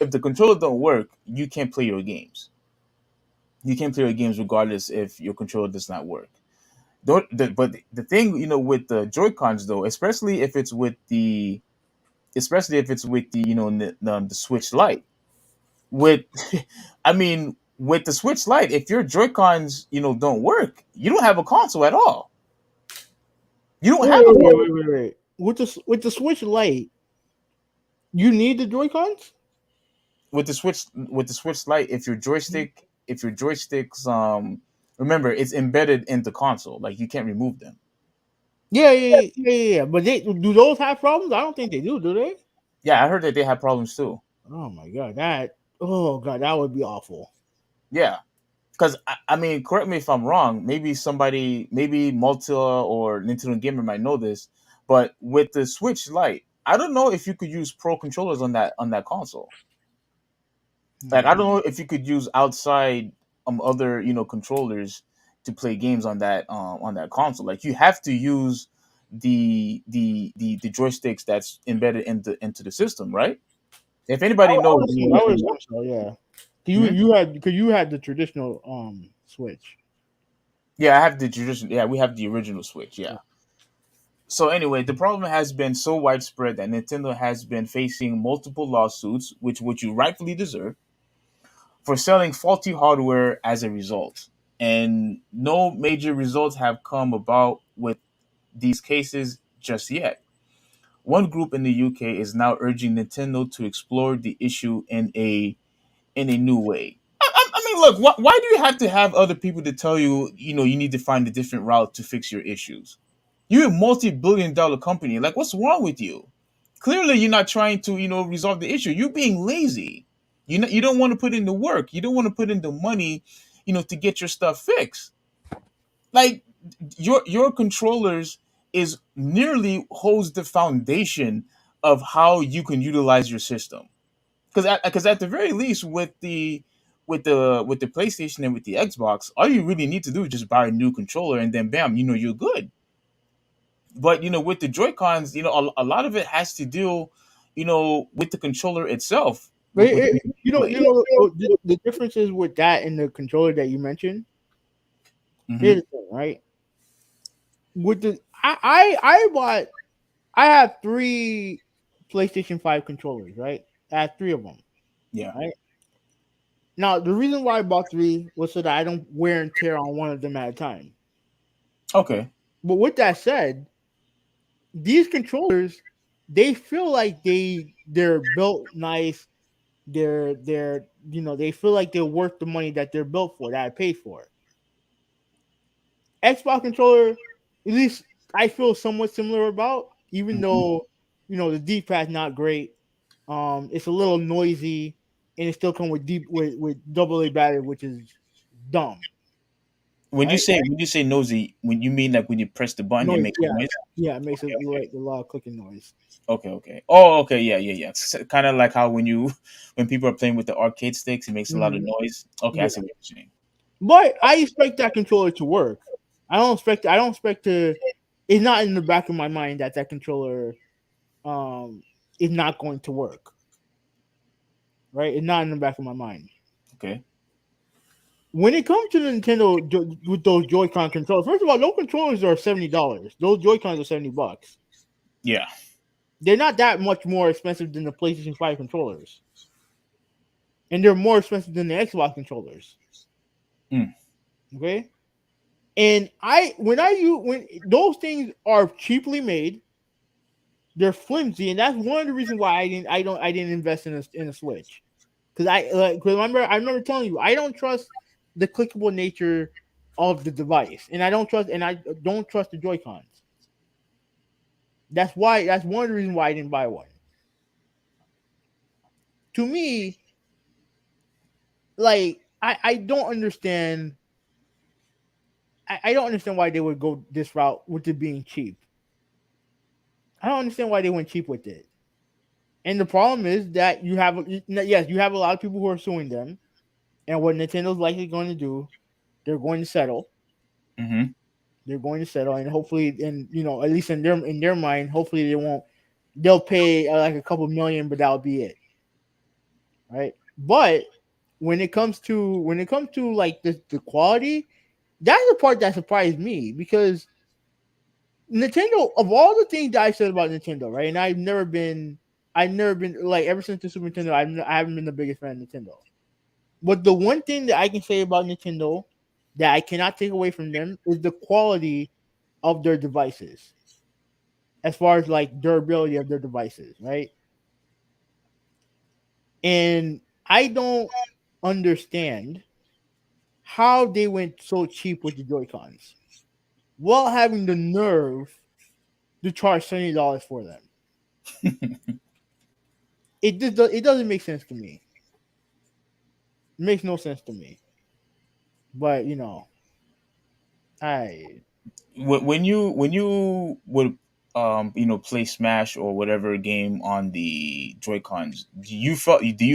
Speaker 2: if the controller don't work, you can't play your games. You can't play your games regardless if your controller does not work. But the thing, with the Joy-Cons though, especially if it's with the the Switch Lite. With I mean, with the Switch Lite, if your Joy-Cons, don't work, you don't have a console at all. You don't have a
Speaker 1: Wait. with the Switch Lite, you need the Joy-Cons?
Speaker 2: With the Switch Lite, if your joysticks remember it's embedded in the console, like you can't remove them.
Speaker 1: Yeah. But do those have problems? I don't think they do they?
Speaker 2: Yeah, I heard that they have problems too.
Speaker 1: Oh my god, that would be awful.
Speaker 2: Yeah, because I mean, correct me if I'm wrong. Maybe Malta or Nintendo Gamer might know this, but with the Switch Lite, I don't know if you could use Pro controllers on that console. Like, I don't know if you could use outside other controllers to play games on that console. Like, you have to use the joysticks that's embedded into the system, right? If anybody knows, I mean,
Speaker 1: I would assume so. Yeah.
Speaker 2: Hmm?
Speaker 1: You had the traditional Switch.
Speaker 2: Yeah, I have the tradition. Yeah, we have the original Switch. Yeah. So anyway, the problem has been so widespread that Nintendo has been facing multiple lawsuits, which you rightfully deserve, for selling faulty hardware as a result. And no major results have come about with these cases just yet. One group in the UK is now urging Nintendo to explore the issue in a new way. I mean, look, why do you have to have other people to tell you, you need to find a different route to fix your issues? You're a multi-billion-dollar company. Like, what's wrong with you? Clearly, you're not trying to, resolve the issue. You're being lazy. You don't want to put in the work. You don't want to put in the money, to get your stuff fixed. Like, your controllers is nearly holds the foundation of how you can utilize your system. Because at the very least, with the PlayStation and with the Xbox, all you really need to do is just buy a new controller, and then bam, you're good. But with the Joy Cons, a lot of it has to deal, with the controller itself.
Speaker 1: But
Speaker 2: With play.
Speaker 1: the differences with that and the controller that you mentioned.
Speaker 2: Hmm.
Speaker 1: Here's the thing, right? With the I bought I have 3 PlayStation 5 controllers, right? I have 3 of them,
Speaker 2: Yeah.
Speaker 1: right? Now the reason why I bought 3 was so that I don't wear and tear on one of them at a time.
Speaker 2: Okay.
Speaker 1: But with that said, these controllers, they feel like they're built nice. They're they feel like they're worth the money that they're built for, that I paid for. Xbox controller, at least I feel somewhat similar about, even
Speaker 2: Mhm.
Speaker 1: though the D-pad's not great. It's a little noisy, and it still comes with with AA battery, which is dumb, right?
Speaker 2: When you say nosy, when you mean like when you press the button, it
Speaker 1: Noise,
Speaker 2: makes
Speaker 1: yeah,
Speaker 2: noise.
Speaker 1: yeah, it makes a lot of clicking noise.
Speaker 2: Okay, okay. Oh, okay. Yeah, yeah, yeah. Kind of like how when people are playing with the arcade sticks, it makes a lot of
Speaker 1: Mhm.
Speaker 2: noise. Okay, I
Speaker 1: Yeah,
Speaker 2: see what you're saying.
Speaker 1: but I expect that controller to work. I don't expect to. It's not in the back of my mind that controller um is not going to work. Right? It's not in the back of my mind.
Speaker 2: Okay.
Speaker 1: When it comes to the Nintendo with those Joy-Con controllers, first of all, those controllers are $70. Those Joy-Cons are $70.
Speaker 2: Yeah.
Speaker 1: They're not that much more expensive than the PlayStation 5 controllers, and they're more expensive than the Xbox controllers.
Speaker 2: Mm.
Speaker 1: Okay, and when those things are cheaply made, they're flimsy, and that's one of the reasons why I didn't invest in a Switch, because I remember telling you I don't trust the clickable nature of the device, and I don't trust the Joy Cons. That's one of the reasons why I didn't buy one. To me, like I don't understand. I don't understand why they would go this route with it being cheap. I don't understand why they went cheap with it. And the problem is that you have a lot of people who are suing them, and what Nintendo's likely going to do, they're going to settle.
Speaker 2: Mm-hmm.
Speaker 1: They're going to settle, and hopefully, and at least in their mind, hopefully they won't. They'll pay like a couple million, but that'll be it, right? But when it comes to like the quality, that's the part that surprised me, because Nintendo, of all the things that I said about Nintendo, right? And I've never been like, ever since the Super Nintendo, I haven't been the biggest fan of Nintendo. But the one thing that I can say about Nintendo that I cannot take away from them is the quality of their devices. as far as like durability of their devices, right? And I don't understand how they went so cheap with the Joy-Cons while having the nerve to charge $70 for them. It doesn't make sense to me. It makes no sense to me. But I
Speaker 2: when you would play Smash or whatever game on the Joy Cons, do you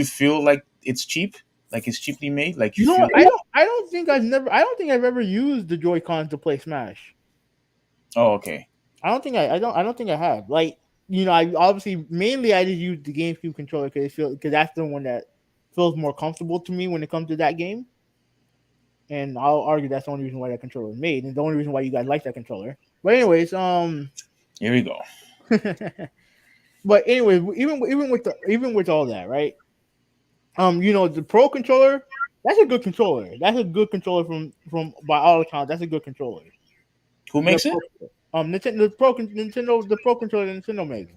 Speaker 2: feel like it's cheap, like it's cheaply made, like you feel like,
Speaker 1: I don't think I've ever used the Joy-Cons to play Smash.
Speaker 2: oh, okay,
Speaker 1: I don't think I have. Like, I obviously mainly I just use the GameCube controller because that's the one that feels more comfortable to me when it comes to that game. And I'll argue that's the only reason why that controller was made, and the only reason why you guys like that controller. But anyways,
Speaker 2: here we go.
Speaker 1: but anyways, even with all that, right? The Pro controller, that's a good controller. That's a good controller from by all accounts. That's a good controller.
Speaker 2: Who makes it?
Speaker 1: Nintendo, the Pro controller that Nintendo makes.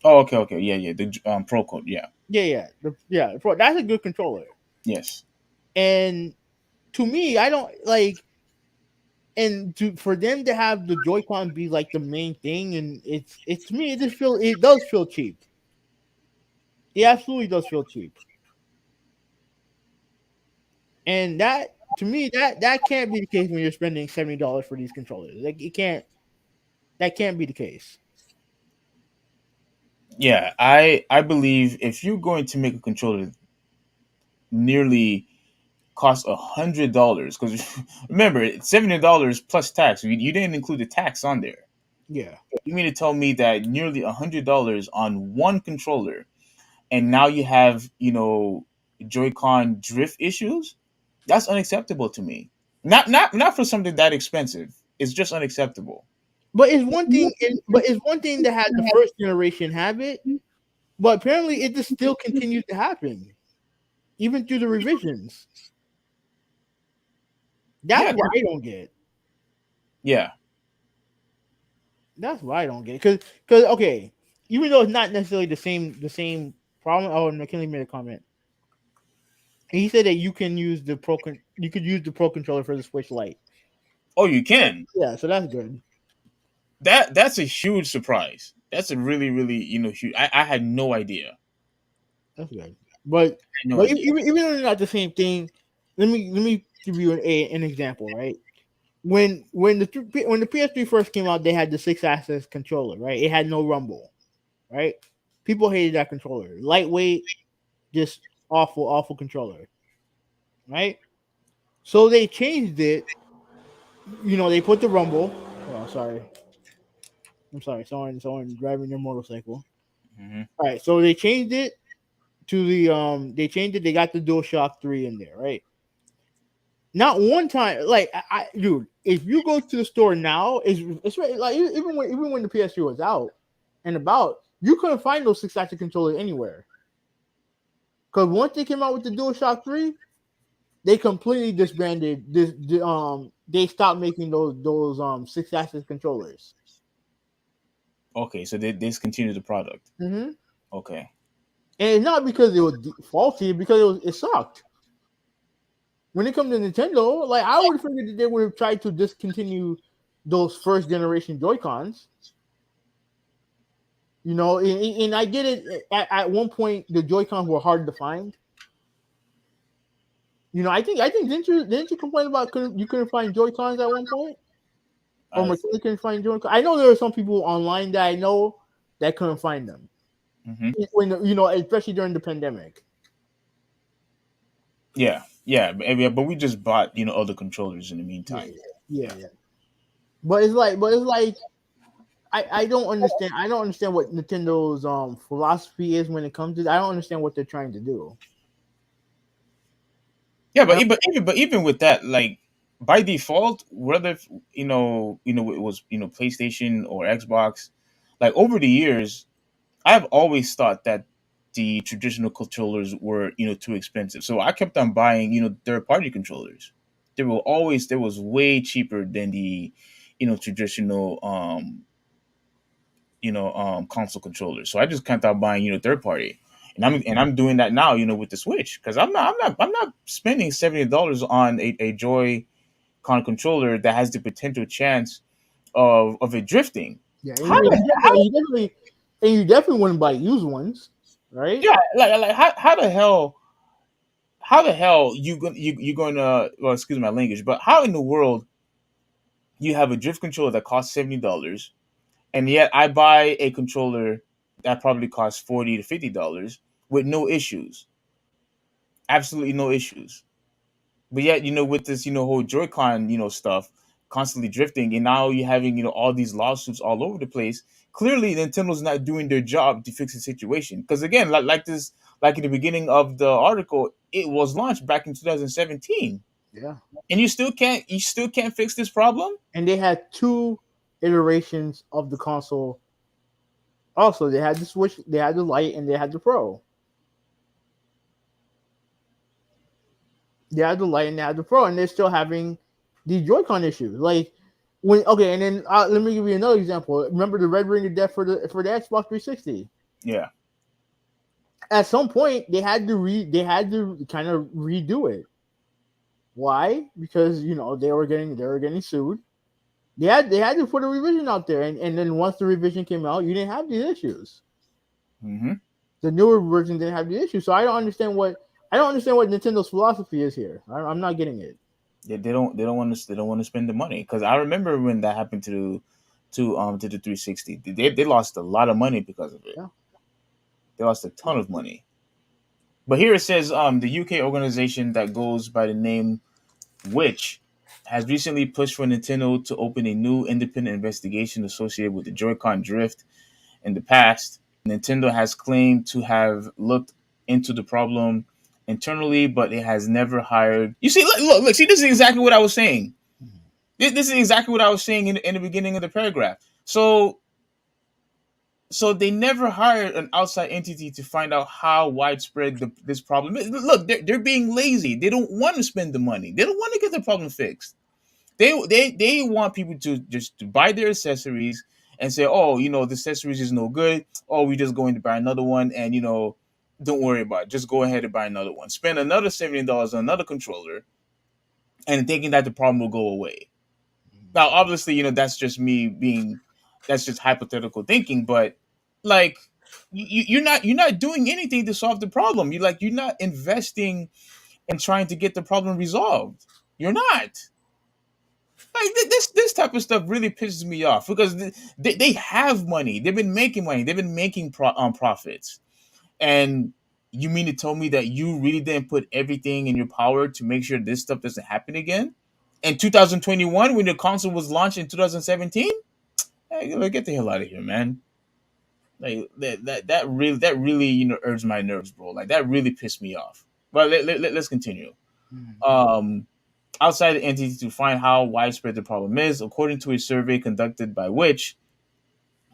Speaker 2: Oh, okay, yeah, the Pro Code, yeah,
Speaker 1: The Pro. That's a good controller.
Speaker 2: yes,
Speaker 1: And to me, I don't like, for them to have the Joy-Con be like the main thing, and it's to me, it does feel cheap. It absolutely does feel cheap. And that, to me, that can't be the case when you're spending $70 for these controllers. Like, that can't be the case.
Speaker 2: yeah. I believe if you're going to make a controller nearly cost $100, because remember, it's $70 plus tax. You didn't include the tax on there.
Speaker 1: Yeah.
Speaker 2: You mean to tell me that nearly $100 on one controller, and now you have Joy-Con drift issues? That's unacceptable to me. Not for something that expensive. It's just unacceptable.
Speaker 1: But it's one thing to have the first generation have it, but apparently it just still continues to happen, even through the revisions. That's what I don't get.
Speaker 2: Yeah.
Speaker 1: That's what I don't get. Because okay, even though it's not necessarily the same problem. Oh, McKinley made a comment. He said that you could use the Pro controller for the Switch Lite.
Speaker 2: Oh, you can.
Speaker 1: Yeah, so that's good.
Speaker 2: That's a huge surprise. That's a really, really huge. I had no idea.
Speaker 1: That's good. But
Speaker 2: No idea.
Speaker 1: even though they're not the same thing, let me give you an example, right? When the PS3 first came out, they had the 6-axis controller, right? It had no rumble, right? People hated that controller. Lightweight, just awful controller, right? So they changed it. They put the rumble. Oh, sorry. I'm sorry. Someone driving their motorcycle.
Speaker 2: Mm-hmm.
Speaker 1: All right, so they changed it to the They got the DualShock 3 in there, right? Not one time, like dude. If you go to the store now, it's like even when the PS3 was out and about, you couldn't find those 6-axis controllers anywhere. Because once they came out with the DualShock 3, they completely disbanded this. They stopped making those 6-axis controllers.
Speaker 2: Okay, so they discontinued the product.
Speaker 1: Mm-hmm.
Speaker 2: Okay.
Speaker 1: And it's not because it was faulty, because it sucked. When it comes to Nintendo, like, I would have figured that they would have tried to discontinue those first generation Joy-Cons. And I get it. At one point, the Joy-Cons were hard to find. I think didn't you complain about you couldn't find Joy-Cons at one point? Or McKinley couldn't find Joy-Cons? I know there were some people online that I know that couldn't find them.
Speaker 2: Mm-hmm.
Speaker 1: When especially during the pandemic.
Speaker 2: Yeah, but we just bought other controllers in the meantime.
Speaker 1: Yeah. But it's like I don't understand. I don't understand what Nintendo's philosophy is when it comes to. I don't understand what they're trying to do.
Speaker 2: Yeah, but even with that, like, by default, whether it was PlayStation or Xbox, like, over the years, I've always thought that the traditional controllers were too expensive, so I kept on buying third party controllers. There was way cheaper than the traditional console controllers. So I just kind of thought buying third party, and I'm doing that now with the Switch because I'm not spending $70 on a Joy-Con controller that has the potential chance of it drifting.
Speaker 1: Yeah,
Speaker 2: How the
Speaker 1: and you definitely wouldn't buy used ones, right?
Speaker 2: yeah like how the hell you gonna, well, excuse my language, but how in the world you have a drift controller that costs $70, and yet I buy a controller that probably costs $40 to $50 with no issues, absolutely no issues. But yet, with this, whole Joy-Con, stuff constantly drifting, and now you're having, all these lawsuits all over the place. Clearly, Nintendo's not doing their job to fix the situation. Because again, like in the beginning of the article, it was launched back in 2017,
Speaker 1: Yeah.
Speaker 2: and you still can't fix this problem.
Speaker 1: And they had two iterations of the console. Also, they had the Switch, they had the Lite, and they had the Pro. They had the Lite and they had the Pro, and they're still having the Joy-Con issues. Like and then let me give you another example. Remember the Red Ring of Death for the Xbox 360?
Speaker 2: Yeah.
Speaker 1: At some point, they had to kind of redo it. Why? Because they were getting sued. They had to put a revision out there, and then once the revision came out, you didn't have these issues.
Speaker 2: Mm-hmm.
Speaker 1: The newer version didn't have the issue, so I don't understand what Nintendo's philosophy is here. I'm not getting it.
Speaker 2: They don't want to spend the money, because I remember when that happened to the 360. They lost a lot of money because of it.
Speaker 1: Yeah.
Speaker 2: They lost a ton of money. But here it says the UK organization that goes by the name Which has recently pushed for Nintendo to open a new independent investigation associated with the Joy-Con drift. In the past, Nintendo has claimed to have looked into the problem internally, but it has never hired. You see, look, see, this is exactly what I was saying. This is exactly what I was saying in the beginning of the paragraph. So they never hired an outside entity to find out how widespread this problem is. Look, they're being lazy. They don't want to spend the money. They don't want to get the problem fixed. They want people to just to buy their accessories and say, oh, the accessories is no good. Oh, we're just going to buy another one, and don't worry about it. Just go ahead and buy another one. Spend another $70 on another controller, and thinking that the problem will go away. Now, obviously, that's just that's just hypothetical thinking, but like you're not doing anything to solve the problem. You're not investing in trying to get the problem resolved. You're not. Like this type of stuff really pisses me off, because they have money. They've been making money. They've been making profits. And you mean to tell me that you really didn't put everything in your power to make sure this stuff doesn't happen again? In 2021, when the console was launched in 2017, hey, get the hell out of here, man. Like that really urged my nerves, bro. Like that really pissed me off. But let's continue. Outside the entity to find how widespread the problem is, according to a survey conducted by Which,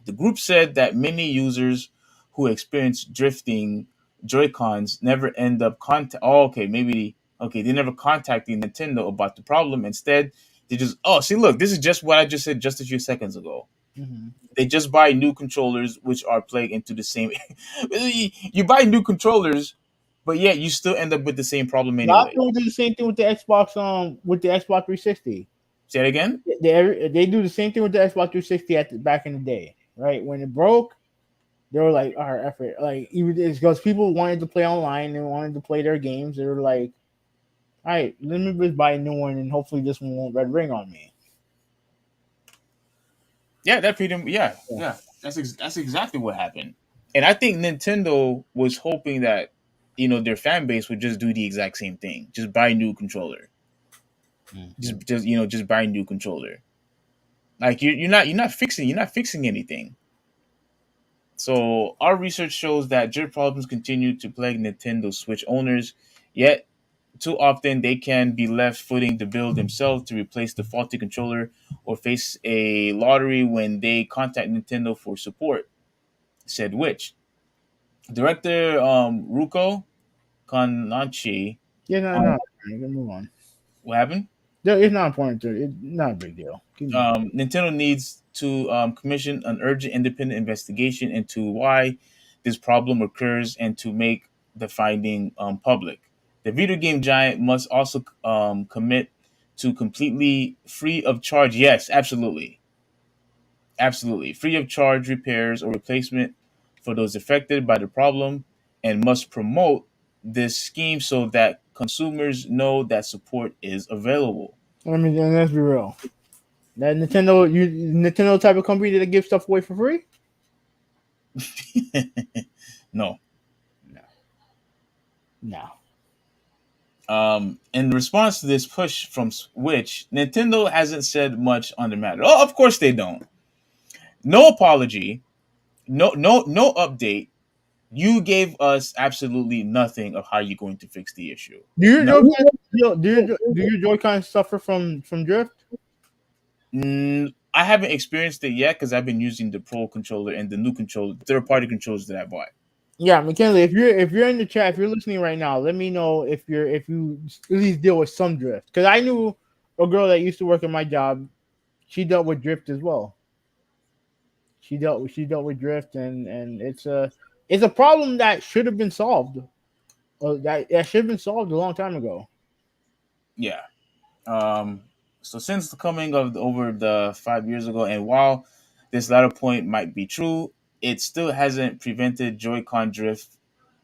Speaker 2: the group said that many users who experience drifting Joy-Cons never end up they never contacting Nintendo about the problem. Instead, they just see, look, this is just what I just said just a few seconds ago.
Speaker 1: Mm-hmm.
Speaker 2: They just buy new controllers, which are plugged into the same. You buy new controllers, but yet you still end up with the same problem
Speaker 1: A lot
Speaker 2: anyway.
Speaker 1: of people do the same thing with the Xbox. With the Xbox 360.
Speaker 2: Say it again.
Speaker 1: They do the same thing with the Xbox 360 back in the day, right? When it broke, they were like, "All right, effort." Like even it's because people wanted to play online and wanted to play their games. They were like, "All right, let me just buy a new one, and hopefully this one won't red ring on me."
Speaker 2: Yeah, that freedom. Yeah. That's exactly what happened. And I think Nintendo was hoping that their fan base would just do the exact same thing, just buy a new controller. Just buy a new controller. Like you're not fixing anything. So our research shows that drift problems continue to plague Nintendo Switch owners, yet too often they can be left footing the bill themselves to replace the faulty controller or face a lottery when they contact Nintendo for support, said Which. Director Ruko Kanachi.
Speaker 1: Yeah, no. Move on.
Speaker 2: What happened?
Speaker 1: It's not important to it. Not a big deal.
Speaker 2: Nintendo needs to commission an urgent independent investigation into why this problem occurs and to make the finding public. The video game giant must also commit to completely free of charge. Yes, absolutely. Absolutely. Free of charge repairs or replacement for those affected by the problem, and must promote this scheme so that consumers know that support is available.
Speaker 1: I mean, and let's be real. That Nintendo type of company that gives stuff away for free?
Speaker 2: No.
Speaker 1: No. No.
Speaker 2: In response to this push from Switch, Nintendo hasn't said much on the matter. Oh, of course they don't. No apology, no update. You gave us absolutely nothing of how you're going to fix the issue.
Speaker 1: Do your
Speaker 2: No.
Speaker 1: Joy-Con suffer from drift?
Speaker 2: I haven't experienced it yet because I've been using the Pro controller and the new controller, third-party controllers that I bought.
Speaker 1: Yeah, McKinley, if you're in the chat, if you're listening right now, let me know if you at least deal with some drift. Because I knew a girl that used to work at my job, she dealt with drift as well. She dealt with drift, and it's a problem that should have been solved. That should have been solved a long time ago.
Speaker 2: Yeah. So since the coming of over the 5 years ago, and while this latter point might be true, it still hasn't prevented Joy-Con drift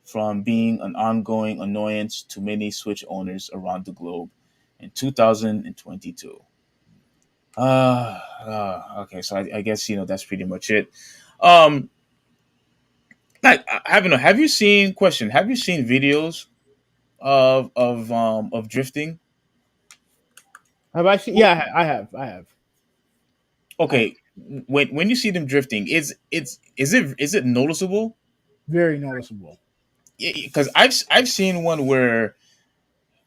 Speaker 2: from being an ongoing annoyance to many Switch owners around the globe in 2022. Okay, so I guess that's pretty much it. Um, I don't know. Have you seen videos of drifting?
Speaker 1: Have I seen? Yeah, I have.
Speaker 2: Okay, when you see them drifting, is it noticeable?
Speaker 1: Very noticeable.
Speaker 2: Because I've seen one where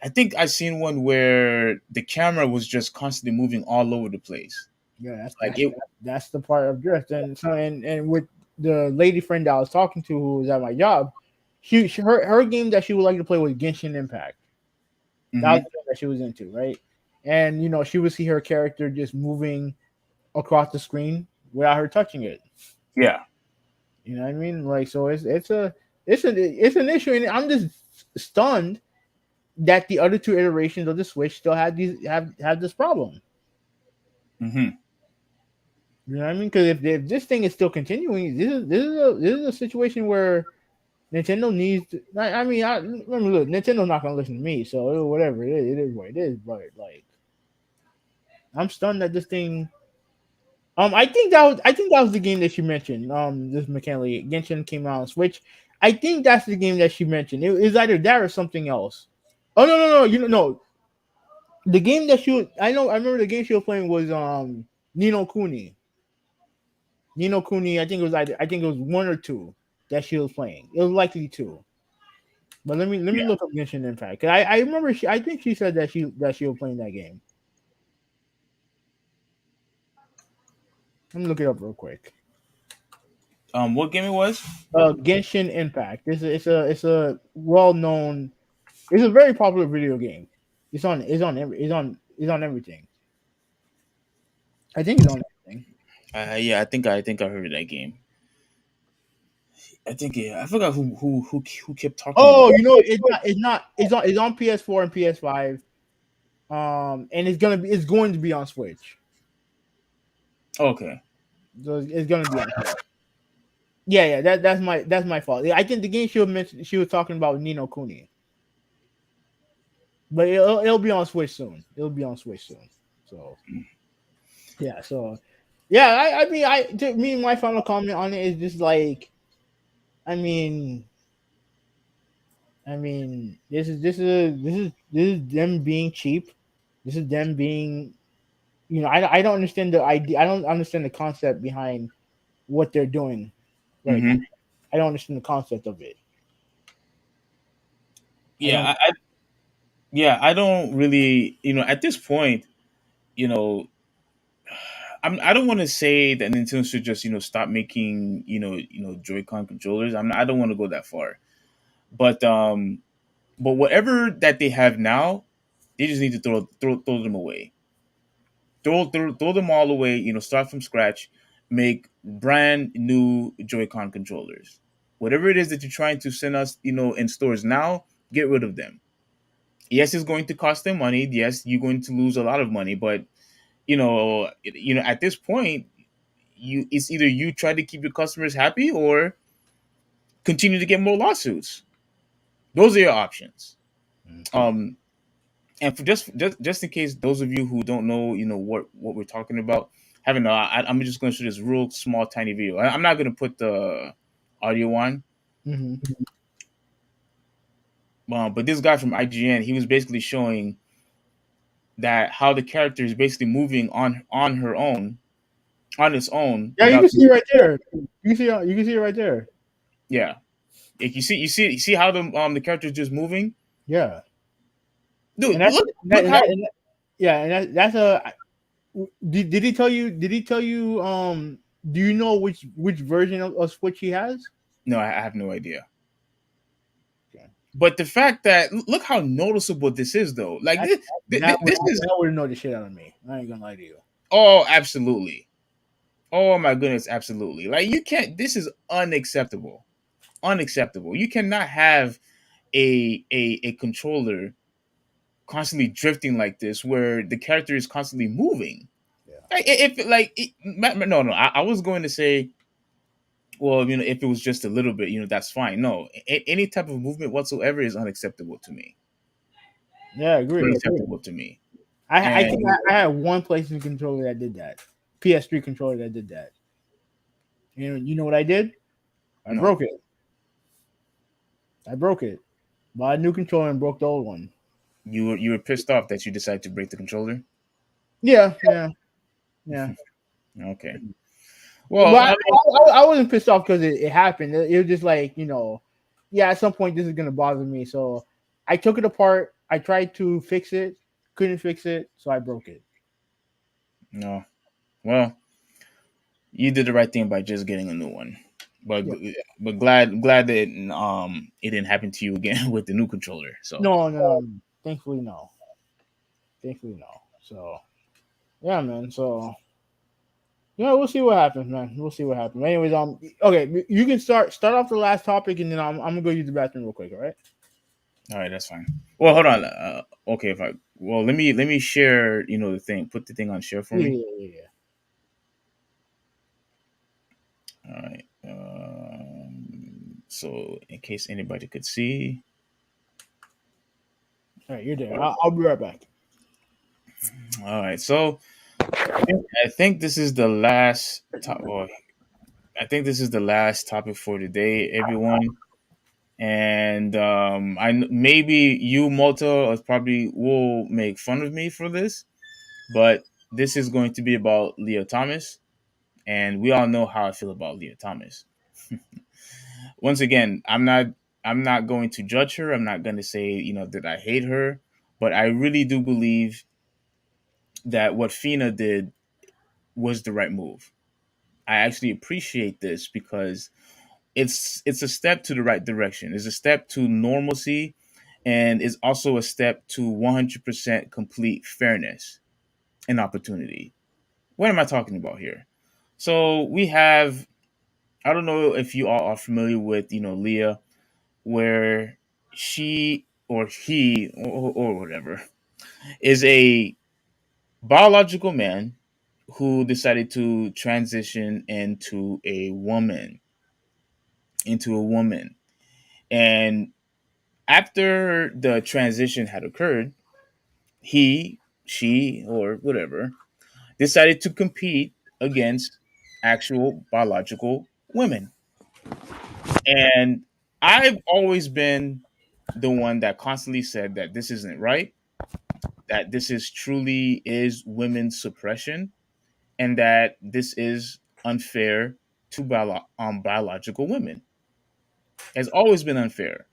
Speaker 2: I think I've seen one where the camera was just constantly moving all over the place.
Speaker 1: Yeah,
Speaker 2: Like it.
Speaker 1: that's the part of drift. And so and with the lady friend that I was talking to who was at my job, her game that she would like to play was Genshin Impact. That was
Speaker 2: Mhm.
Speaker 1: the game that she was into, right? And she would see her character just moving across the screen without her touching it.
Speaker 2: Yeah.
Speaker 1: You know what I mean? Like, so it's an issue, and I'm just stunned that the other two iterations of the Switch still have this problem.
Speaker 2: Mhm.
Speaker 1: You know what I mean? Because if this thing is still continuing, this is a situation where Nintendo needs to. I mean, look, Nintendo's not gonna listen to me, so whatever it is what it is. But like, I'm stunned that this thing. I think that was the game that she mentioned. This McKinley Genshin came out on Switch. I think that's the game that she mentioned. It was either that or something else. Oh no! No. The game that I remember the game she was playing was Nino Kuni. Nino Kuni. I think it was one or two that she was playing. It was likely two. But let me
Speaker 2: Yeah.
Speaker 1: look up Genshin Impact. I remember I think she said that she was playing that game. Let me look it up real quick.
Speaker 2: What game it was?
Speaker 1: Genshin Impact. It's a well known. It's a very popular video game. It's on everything. I think it's on everything.
Speaker 2: Yeah, I think I heard of that game. I think I forgot who kept talking about.
Speaker 1: Oh, it's on PS4 and PS5. And it's going to be on Switch.
Speaker 2: Okay.
Speaker 1: So it's going to be on Switch. Yeah, that's my fault. I think the game she was talking about Nino Kuni. But it'll be on Switch soon. So yeah, I mean, my final comment on it is just like, I mean, this is them being cheap. This is them being, I don't understand the idea. I don't understand the concept behind what they're doing right now.
Speaker 2: Mhm.
Speaker 1: I don't understand the concept of it.
Speaker 2: Yeah, I don't really, at this point, you know, I don't want to say that Nintendo should just, stop making, Joy-Con controllers. I don't want to go that far, but whatever that they have now, they just need to throw them away. throw them all away. Start from scratch. Make brand new Joy-Con controllers. Whatever it is that you're trying to send us, in stores now, get rid of them. Yes, it's going to cost them money. Yes, you're going to lose a lot of money, but at this point, it's either you try to keep your customers happy or continue to get more lawsuits. Those are your options. Um, and for just in case those of you who don't know, what we're talking about, I'm just going to show this real small tiny video. I'm not going to put the audio on.
Speaker 1: Mm-hmm.
Speaker 2: But this guy from IGN, he was basically showing that how the character is basically moving on her own, on its own.
Speaker 1: Yeah, you
Speaker 2: Without
Speaker 1: can see it right there. You can see it right there.
Speaker 2: Yeah, if you see how the character is just moving.
Speaker 1: Yeah,
Speaker 2: Dude,
Speaker 1: and that's
Speaker 2: look how.
Speaker 1: yeah, and that's a. Did he tell you? Did he tell you? Do you know which version of Switch he has?
Speaker 2: No, I have no idea.
Speaker 1: Okay.
Speaker 2: But the fact that look how noticeable this is, though. Like this is.
Speaker 1: That would know the shit out of me. I ain't gonna lie to you.
Speaker 2: Oh, absolutely. Oh my goodness, absolutely. Like you can't. This is unacceptable. Unacceptable. You cannot have a controller constantly drifting like this, where the character is constantly moving.
Speaker 1: Yeah.
Speaker 2: No, I was going to say, well, if it was just a little bit, that's fine. No, any type of movement whatsoever is unacceptable to me.
Speaker 1: Yeah, I agree.
Speaker 2: Unacceptable to me.
Speaker 1: I think I had one PlayStation controller that did that. PS3 controller that did that. You know what I did? I broke it. Bought a new controller and broke the old one.
Speaker 2: You were pissed off that you decided to break the controller?
Speaker 1: Yeah.
Speaker 2: Okay. Well,
Speaker 1: I wasn't pissed off because it happened. It was just like, at some point this is gonna bother me. So I took it apart. I tried to fix it, couldn't fix it, so I broke it.
Speaker 2: No. Well, you did the right thing by just getting a new one. But glad that it didn't happen to you again with the new controller. So
Speaker 1: no. Thankfully no. So yeah, man. So yeah, we'll see what happens, man. We'll see what happens. Anyways, okay, you can start off the last topic, and then I'm gonna go use the bathroom real quick. All right.
Speaker 2: All right, that's fine. Well, hold on. Okay, let me share. The thing. Put the thing on share for me.
Speaker 1: Yeah.
Speaker 2: All right. So in case anybody could see.
Speaker 1: All right, you're there. I'll be right back.
Speaker 2: All right. So I think this is the last I think this is the last topic for today, everyone. And maybe you, Malta, probably will make fun of me for this, but this is going to be about Lia Thomas, and we all know how I feel about Lia Thomas. Once again, I'm not going to judge her. I'm not going to say that I hate her, but I really do believe that what FINA did was the right move. I actually appreciate this because it's a step to the right direction. It's a step to normalcy, and is also a step to 100% complete fairness and opportunity. What am I talking about here? So we have, I don't know if you all are familiar with Lia, where she or he or whatever is a biological man who decided to transition into a woman. And after the transition had occurred, he, she, or whatever decided to compete against actual biological women. And I've always been the one that constantly said that this isn't right, that this is truly is women's suppression, and that this is unfair to biological women. It's always been unfair.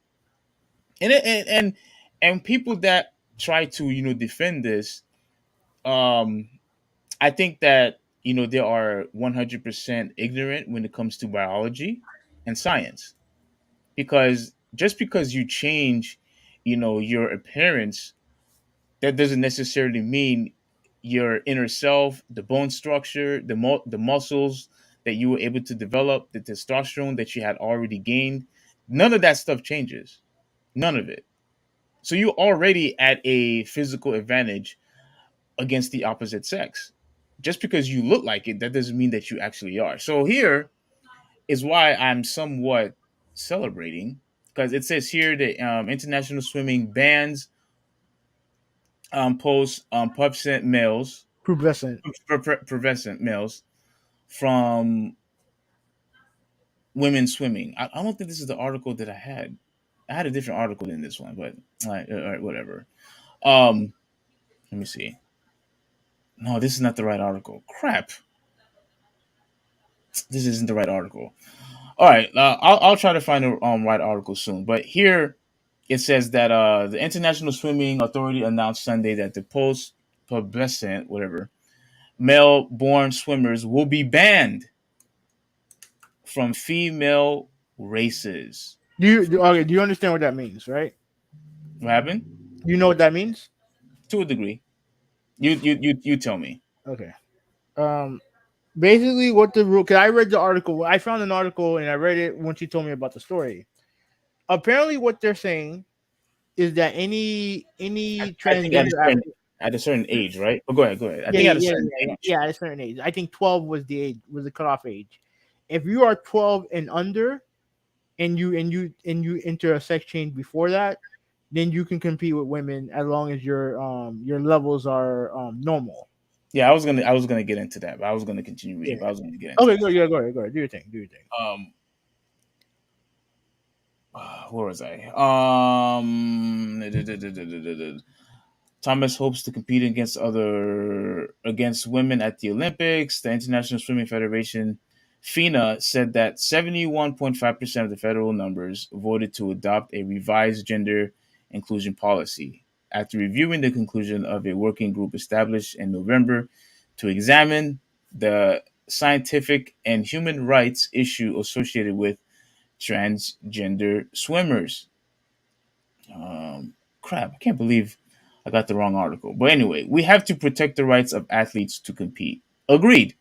Speaker 2: And people that try to defend this, um I think that they are 100% ignorant when it comes to biology and science, because just because you change your appearance, that doesn't necessarily mean your inner self, the bone structure, the muscles that you were able to develop, the testosterone that you had already gained, none of that stuff changes. None of it. So you're already at a physical advantage against the opposite sex. Just because you look like it, that doesn't mean that you actually are. So here is why I'm somewhat celebrating, because it says here that international swimming bans post pubescent males,
Speaker 1: Pubescent.
Speaker 2: pubescent males from women swimming. I don't think this is the article that I had. I had a different article than this one, but all right, whatever. Um, Let me see. No, this is not the right article. Crap. This isn't the right article. All right, I'll try to find the right article soon. But here it says that the International Swimming Authority announced Sunday that the post pubescent, whatever, male born swimmers will be banned from female races.
Speaker 1: Do you understand what that means, right?
Speaker 2: What happened?
Speaker 1: You know what that means?
Speaker 2: To a degree. You tell me.
Speaker 1: Okay. Um, Basically, what the rule? Cause I read the article. I found an article and I read it when she told me about the story. Apparently, what they're saying is that any
Speaker 2: I think at a
Speaker 1: transgender
Speaker 2: certain at a certain age, right? But go ahead, go ahead. I
Speaker 1: yeah,
Speaker 2: think
Speaker 1: yeah,
Speaker 2: at a
Speaker 1: yeah,
Speaker 2: certain
Speaker 1: yeah,
Speaker 2: age.
Speaker 1: yeah, at a certain age. I think 12 was the age, was the cutoff age. If you are 12 and under, and you enter a sex change before that, then you can compete with women as long as your levels are normal.
Speaker 2: Yeah, I was gonna get into that, but I was gonna continue
Speaker 1: Yeah.
Speaker 2: reading, but I was gonna get into
Speaker 1: Okay,
Speaker 2: that.
Speaker 1: go, yeah, go ahead. Do your thing. Do your thing.
Speaker 2: Um, where was I? Thomas hopes to compete against women at the Olympics. The International Swimming Federation, FINA, said that 71.5% of the federal numbers voted to adopt a revised gender inclusion policy after reviewing the conclusion of a working group established in November to examine the scientific and human rights issue associated with transgender swimmers. Crap, I can't believe I got the wrong article. But anyway, we have to protect the rights of athletes to compete. Agreed.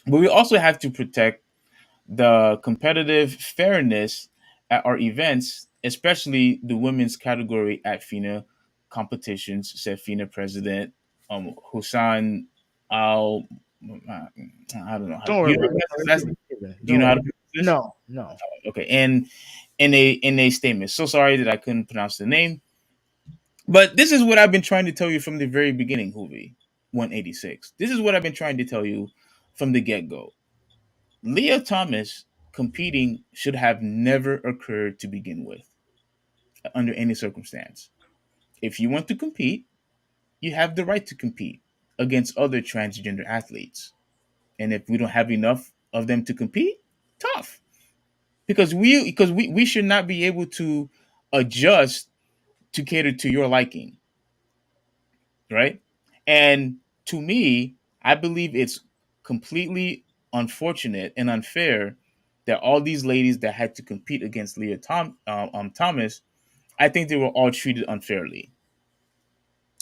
Speaker 2: But we also have to protect the competitive fairness at our events, especially the women's category at FINA competitions, said FINA president Hussein Al. I don't know how.
Speaker 1: Don't
Speaker 2: Do
Speaker 1: worry
Speaker 2: you know
Speaker 1: about
Speaker 2: how to pronounce his last name?
Speaker 1: it.
Speaker 2: Do you
Speaker 1: Don't
Speaker 2: know how to
Speaker 1: worry.
Speaker 2: pronounce this?
Speaker 1: No, no.
Speaker 2: Okay, and in a statement, so sorry that I couldn't pronounce the name, but this is what I've been trying to tell you from the very beginning, Hoovy 186. This is what I've been trying to tell you from the get go. Lia Thomas competing should have never occurred to begin with, under any circumstance. If you want to compete, you have the right to compete against other transgender athletes. And if we don't have enough of them to compete, tough. Because we should not be able to adjust to cater to your liking, right? And to me, I believe it's completely unfortunate and unfair that all these ladies that had to compete against Thomas, I think they were all treated unfairly.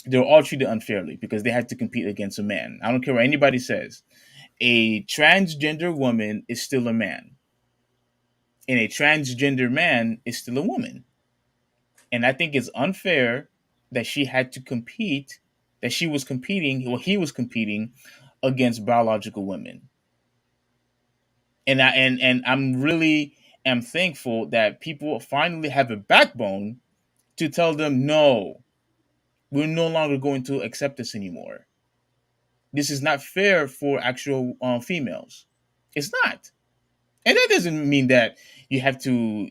Speaker 2: They were all treated unfairly because they had to compete against a man. I don't care what anybody says. A transgender woman is still a man, and a transgender man is still a woman. And I think it's unfair that she had to compete, that she was competing, well, he was competing against biological women. And I'm really am thankful that people finally have a backbone to tell them no, we're no longer going to accept this anymore. This is not fair for actual females. It's not. And that doesn't mean that you have to,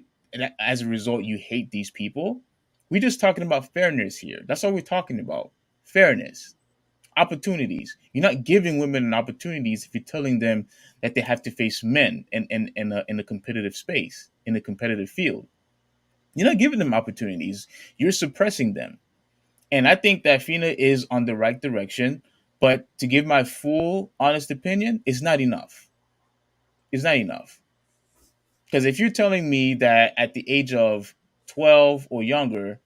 Speaker 2: as a result, you hate these people. We're just talking about fairness here. That's all we're talking about. Fairness, opportunities. You're not giving women an opportunities if you're telling them that they have to face men in a competitive space, in a competitive field. You're not giving them opportunities. You're suppressing them. And I think that FINA is on the right direction. But to give my full, honest opinion, it's not enough. It's not enough. Because if you're telling me that at the age of 12 or younger,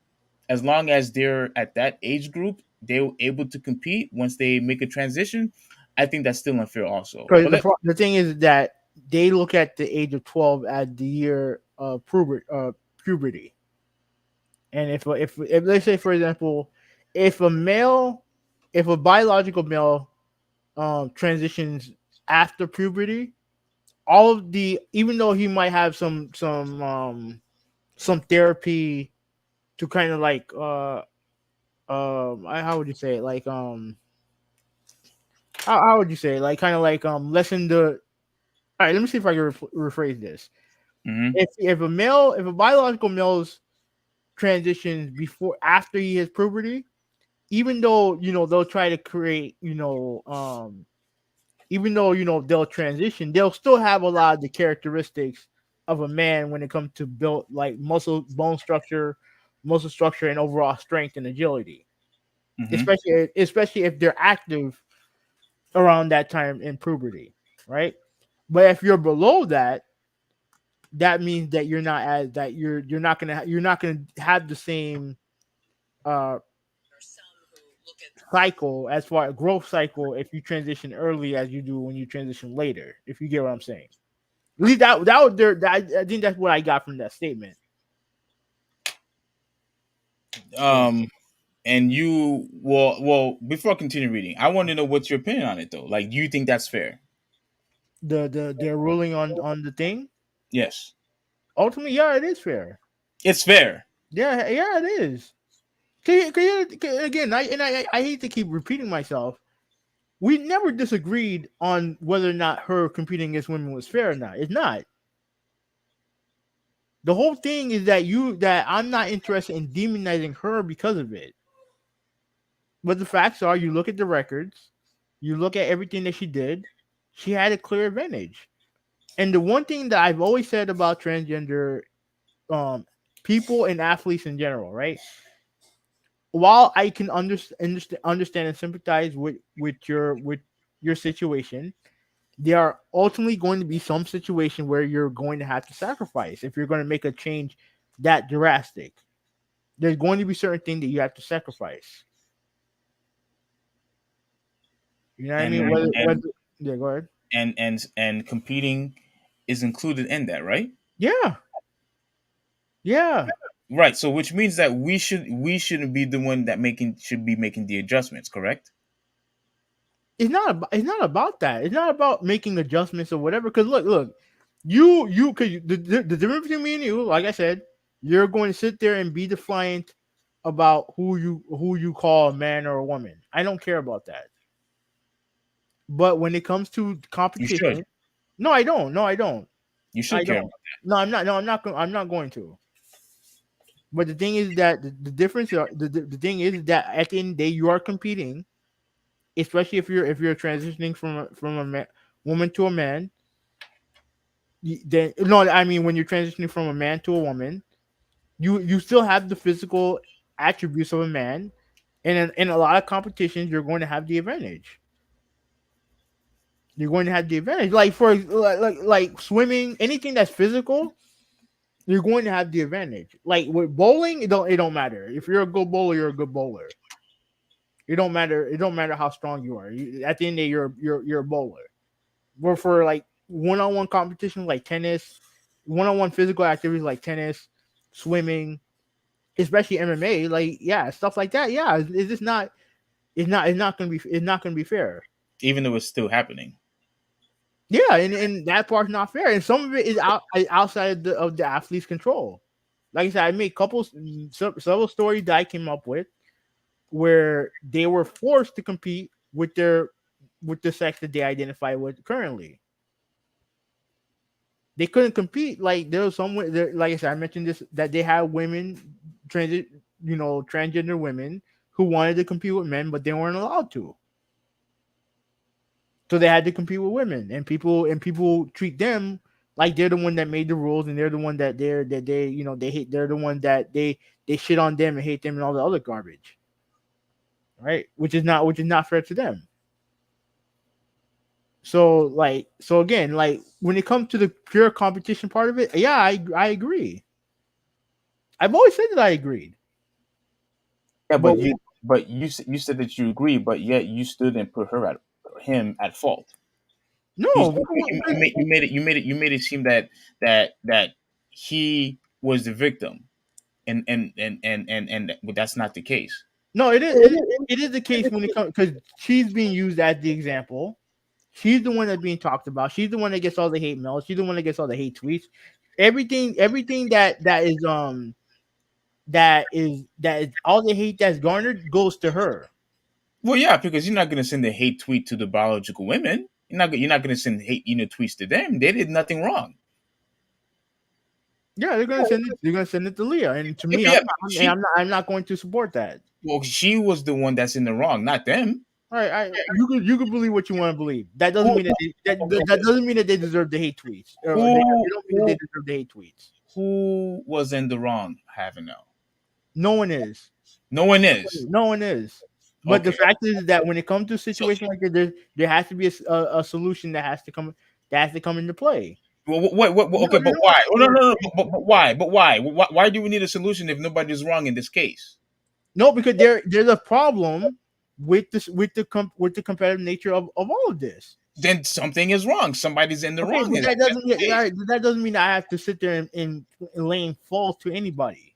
Speaker 2: as long as they're at that age group, they're able to compete once they make a transition, I think that's still unfair also.
Speaker 1: Because
Speaker 2: But
Speaker 1: the thing is that they look at the age of 12 as the year of puberty. And if let's say, for example, if a male, if a biological male transitions after puberty, all of the, even though he might have some therapy to kind of like how would you say it, like how would you say it? Like kind of like lessen the, all right, let me see if I can rephrase this.
Speaker 2: mhm.
Speaker 1: If a biological male's transitions before, after he has puberty, even though they'll try to create, even though they'll transition, they'll still have a lot of the characteristics of a man when it comes to build, like muscle structure, and overall strength and agility.
Speaker 2: Mhm.
Speaker 1: Especially if they're active around that time in puberty, right? But if you're below that, that means that you're not as that you're not gonna have the same uh cycle, as far as growth cycle, if you transition early as you do when you transition later. If you get what I'm saying. At least that was there. I think that's what I got from that statement. Yeah.
Speaker 2: And you, before I continue reading, I want to know what's your opinion on it though. Like, do you think that's fair?
Speaker 1: Their ruling on the thing.
Speaker 2: Yes,
Speaker 1: Ultimately, yeah, it is fair.
Speaker 2: it's fair.
Speaker 1: Yeah, yeah, it is. Again, I hate to keep repeating myself. We never disagreed on whether or not her competing against women was fair or not. It's not. The whole thing is that I'm not interested in demonizing her because of it. But the facts are, you look at the records, you look at everything that she did, she had a clear advantage. And the one thing that I've always said about transgender um, people and athletes in general, right? While I can understand and sympathize with your situation, there are ultimately going to be some situation where you're going to have to sacrifice if you're going to make a change that drastic. There's going to be certain things that you have to sacrifice. You know what I
Speaker 2: And
Speaker 1: mean?
Speaker 2: and
Speaker 1: Whether
Speaker 2: and
Speaker 1: yeah, go ahead.
Speaker 2: and competing is included in that, right?
Speaker 1: Yeah, yeah.
Speaker 2: Right. So, which means that we shouldn't be the one that should be making the adjustments, correct?
Speaker 1: It's not about that. It's not about making adjustments or whatever. Because look, cause the difference between me and you, like I said, you're going to sit there and be defiant about who you call a man or a woman. I don't care about that. But when it comes to
Speaker 2: You should.
Speaker 1: competition, no, I don't. No, I don't.
Speaker 2: You
Speaker 1: I
Speaker 2: should care
Speaker 1: don't.
Speaker 2: about
Speaker 1: No, I'm not. No, I'm not going to. But the thing is that the difference, the thing is that at the end of the day, you are competing, especially if you're transitioning from woman to a man. Then no, I mean when you're transitioning from a man to a woman, you still have the physical attributes of a man, and in a lot of competitions, you're going to have the advantage. You're going to have the advantage. Like for like swimming, anything that's physical, you're going to have the advantage. Like with bowling, it don't matter. If you're a good bowler, you're a good bowler. It don't matter. It don't matter how strong you are. At the end of the day, you're a bowler. But for like one-on-one competition like tennis, one-on-one physical activities like tennis, swimming, especially MMA, like yeah, stuff like that. Yeah, it's just not. It's not gonna be fair.
Speaker 2: that, even though it's still happening.
Speaker 1: Yeah, and that part's not fair, and some of it is outside of the athlete's control. Like I said, I made several stories that I came up with where they were forced to compete with the sex that they identify with currently. They couldn't compete. Like there was somewhere there, like I said, I mentioned this, that they had women transgender women who wanted to compete with men, but they weren't allowed to. So they had to compete with women, and people treat them like they're the one that made the rules, and they're the one that they they hate. They're the one that they shit on them and hate them and all the other garbage, right? Which is not fair to them. So again, like when it comes to the pure competition part of it, yeah, I agree. I've always said that I agreed,
Speaker 2: Yeah,
Speaker 1: but
Speaker 2: But you said that you agree, but yet you stood and put him at fault.
Speaker 1: No,
Speaker 2: You made it seem that he was the victim, and but that's not the case.
Speaker 1: no, it is the case when it comes, because she's being used as the example. She's the one that's being talked about. She's the one that gets all the hate mails. She's the one that gets all the hate tweets. Everything that is all the hate that's garnered goes to her.
Speaker 2: Well, yeah, because you're not going to send a hate tweet to the biological women. You're not going to send hate tweets to them. They did nothing wrong.
Speaker 1: Yeah, they're gonna send it. They're gonna send it to Lia, and to me,
Speaker 2: Yeah,
Speaker 1: I'm not going to support that.
Speaker 2: Well, she was the one that's in the wrong, not them.
Speaker 1: All right, you could believe what you want to believe. That doesn't mean that doesn't mean that they deserve the hate tweets. They don't mean that they deserve the hate tweets.
Speaker 2: Who was in the wrong? I haven't know.
Speaker 1: No one is.
Speaker 2: No one is.
Speaker 1: No one is. But the fact is that when it comes to a situation like that, there has to be a solution that has to come into play.
Speaker 2: Well, okay, but why? Oh, no. But why? But why? Why do we need a solution if nobody's wrong in this case?
Speaker 1: No, because there's a problem with the competitive nature of all of this.
Speaker 2: Then something is wrong. Somebody's in the wrong.
Speaker 1: But that doesn't mean I have to sit there and laying false to anybody.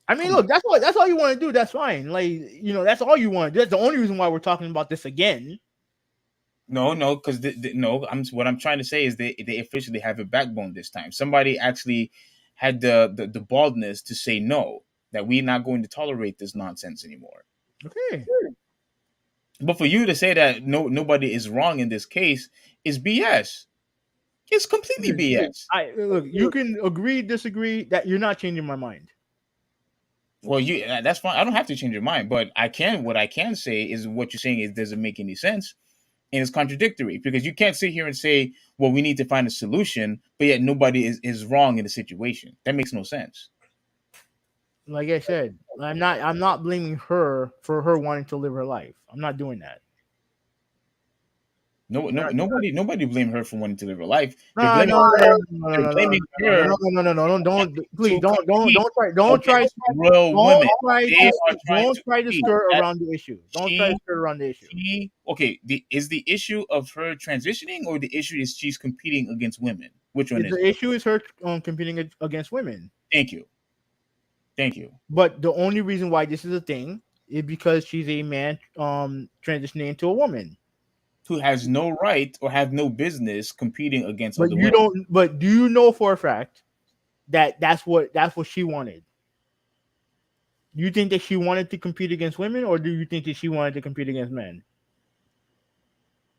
Speaker 1: I mean, look, that's all you want to do. That's fine. Like, that's all you want to do. That's the only reason why we're talking about this again.
Speaker 2: No, because what I'm trying to say is they officially have a backbone this time. Somebody actually had the baldness to say no, that we're not going to tolerate this nonsense anymore.
Speaker 1: Okay.
Speaker 2: But for you to say that nobody is wrong in this case is BS. It's completely BS.
Speaker 1: Look, you can agree, disagree. That you're not changing my mind.
Speaker 2: Well, that's fine. I don't have to change your mind, but what I can say is what you're saying doesn't make any sense. And it's contradictory, because you can't sit here and say, well, we need to find a solution, but yet nobody is wrong in the situation. That makes no sense.
Speaker 1: Like I said, I'm not blaming her for her wanting to live her life. I'm not doing that.
Speaker 2: Nobody blame her for wanting to live her life.
Speaker 1: No,
Speaker 2: blaming her.
Speaker 1: No, don't please don't try to skirt around the issue. Don't try to skirt around the issue.
Speaker 2: Is the issue of her transitioning, or the issue is she's competing against women? Which one is
Speaker 1: the issue? Is her competing against women?
Speaker 2: Thank you.
Speaker 1: But the only reason why this is a thing is because she's a man transitioning into a woman
Speaker 2: who has no right or have no business competing against
Speaker 1: other women. But do you know for a fact that that's what she wanted? Do you think that she wanted to compete against women, or do you think that she wanted to compete against men?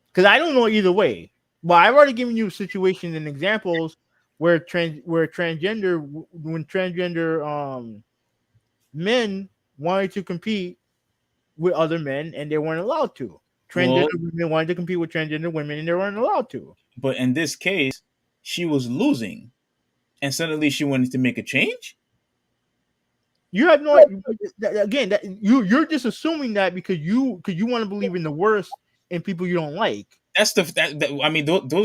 Speaker 1: Because I don't know either way. But I've already given you situations and examples where transgender men wanted to compete with other men and they weren't allowed to. Transgender women wanted to compete with transgender women and they weren't allowed to.
Speaker 2: But in this case, she was losing, and suddenly she wanted to make a change.
Speaker 1: You have no again. You're just assuming that because you want to believe in the worst in people you don't like.
Speaker 2: That's those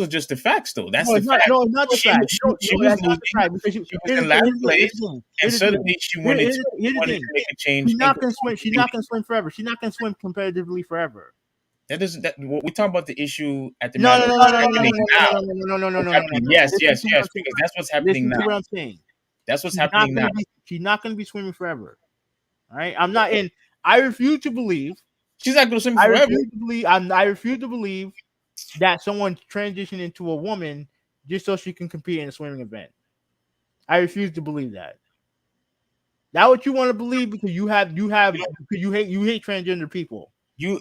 Speaker 2: are just the facts, though. That's
Speaker 1: the
Speaker 2: fact.
Speaker 1: No, not the fact.
Speaker 2: She was losing. She was in last place, and suddenly she wanted to make a change.
Speaker 1: She's not going to swim. She's not going to swim forever. She's not going to swim competitively forever.
Speaker 2: That doesn't. We're talking about the issue at the
Speaker 1: no.
Speaker 2: Yes, because that's what's happening now.
Speaker 1: What I'm saying.
Speaker 2: That's what's happening now.
Speaker 1: She's not going to be swimming forever. All right, I'm not in. I refuse to believe
Speaker 2: she's not going to swim forever.
Speaker 1: I refuse to believe that someone transitioned into a woman just so she can compete in a swimming event. I refuse to believe that. That's what you want to believe because you hate transgender people.
Speaker 2: You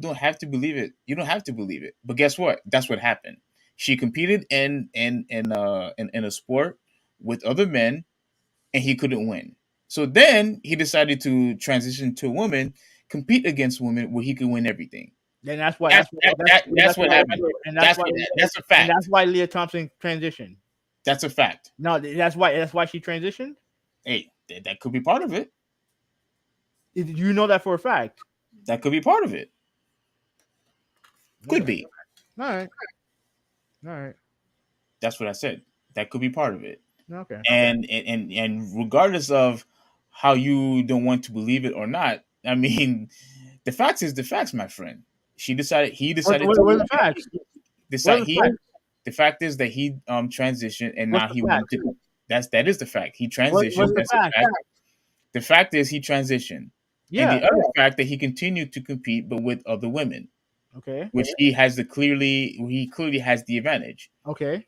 Speaker 2: don't have to believe it. You don't have to believe it. But guess what? That's what happened. She competed in a sport with other men, and he couldn't win. So then he decided to transition to a woman, compete against women where he could win everything.
Speaker 1: Then that's what
Speaker 2: happened. That's a fact.
Speaker 1: And that's why Lia Thompson transitioned.
Speaker 2: That's a fact.
Speaker 1: No, that's why she transitioned.
Speaker 2: Hey, that could be part of it.
Speaker 1: You know that for a fact.
Speaker 2: That could be part of it. Could be.
Speaker 1: All right.
Speaker 2: That's what I said. That could be part of it.
Speaker 1: Okay.
Speaker 2: And regardless of how you don't want to believe it or not, I mean, the facts is the facts, my friend. He decided
Speaker 1: What's
Speaker 2: to
Speaker 1: the facts? What's
Speaker 2: decide
Speaker 1: the
Speaker 2: he
Speaker 1: facts?
Speaker 2: the fact is that he transitioned and
Speaker 1: What's
Speaker 2: now
Speaker 1: the
Speaker 2: he
Speaker 1: fact?
Speaker 2: wanted to that is the fact. He
Speaker 1: What's
Speaker 2: transitioned.
Speaker 1: the
Speaker 2: That's the
Speaker 1: fact?
Speaker 2: fact. The fact is he transitioned. And
Speaker 1: Yeah.
Speaker 2: the other fact that he continued to compete but with other women,
Speaker 1: Okay.
Speaker 2: which he clearly has the advantage,
Speaker 1: Okay.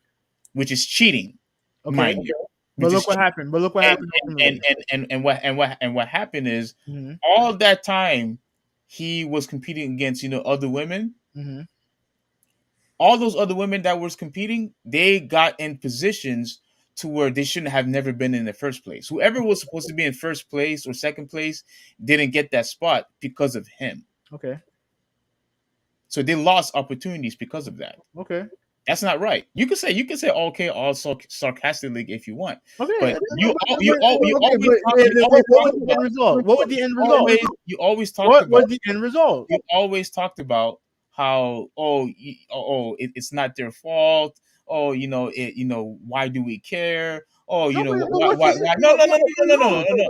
Speaker 2: which is cheating,
Speaker 1: Okay.
Speaker 2: mind you.
Speaker 1: But
Speaker 2: Which is
Speaker 1: look what happened. But look what
Speaker 2: and
Speaker 1: happened ultimately.
Speaker 2: what happened is
Speaker 1: Mm-hmm.
Speaker 2: all that time he was competing against other women.
Speaker 1: Mm-hmm.
Speaker 2: All those other women that was competing, they got in positions to where they shouldn't have never been in the first place. Whoever was supposed to be in first place or second place didn't get that spot because of him.
Speaker 1: Okay.
Speaker 2: So they lost opportunities because of that.
Speaker 1: Okay.
Speaker 2: That's not right. You can say okay, also sarcastically if you want,
Speaker 1: Okay.
Speaker 2: but
Speaker 1: Okay. But what was the end result? What was the end result?
Speaker 2: you always talked
Speaker 1: What was
Speaker 2: about
Speaker 1: the end result?
Speaker 2: you always talked about how it's not their fault. Oh, why do we care? Oh,
Speaker 1: No, but what's the
Speaker 2: why
Speaker 1: end
Speaker 2: no no no
Speaker 1: result?
Speaker 2: no no no no no